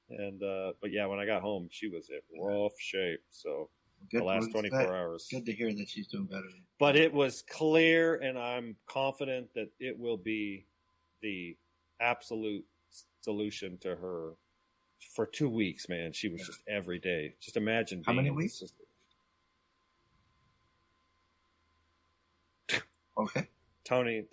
And but yeah, when I got home, she was in rough shape. So the last 24 hours. Good to hear that she's doing better. But it was clear, and I'm confident that it will be the absolute solution to her for 2 weeks, man. She was just every day. Just imagine how many weeks? Okay. Tony.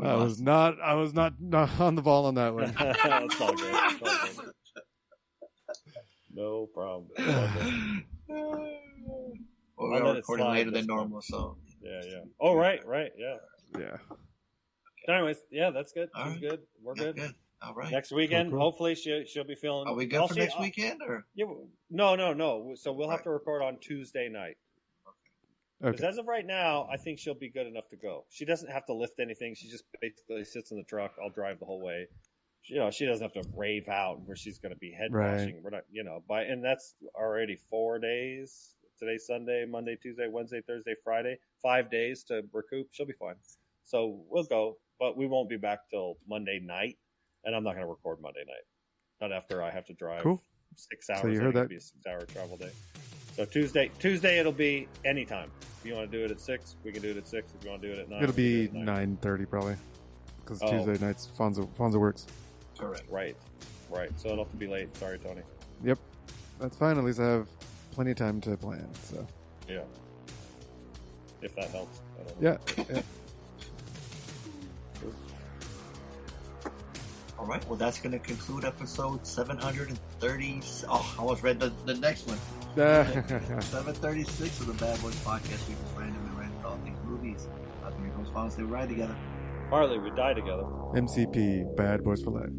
I was not on the ball on that one. That's all good. No problem. Well, we're recording later than normal, so yeah. Oh, right, yeah. Okay. Anyways, yeah, that's good. She's good. We're good. All right. Next weekend, hopefully she'll be feeling. Are we good for next weekend, or? Yeah, no. So we'll have to record on Tuesday night. Because as of right now, I think she'll be good enough to go. She doesn't have to lift anything. She just basically sits in the truck. I'll drive the whole way. She doesn't have to rave out where she's going to be head washing. We're not, and that's already 4 days. Today's Sunday, Monday, Tuesday, Wednesday, Thursday, Friday. 5 days to recoup. She'll be fine. So we'll go, but we won't be back till Monday night. And I'm not going to record Monday night. Not after I have to drive 6 hours. So you heard that? It'll be a 6-hour travel day. So Tuesday it'll be anytime. If you want to do it at 6, we can do it at 6. If you want to do it at 9, it'll be 9:30 probably, because Tuesday nights Fonso works. Correct. Right. So it'll have to be late. Sorry, Tony. Yep, that's fine. At least I have plenty of time to plan. So yeah, if that helps. I don't know. Yeah. All right. Well, that's going to conclude episode 730. Oh, I almost read the next one. 736 of the Bad Boys Podcast. We just randomly ranted all things movies. I've been your host, Fonso. We ride together. Harley, we die together. MCP, Bad Boys for Life.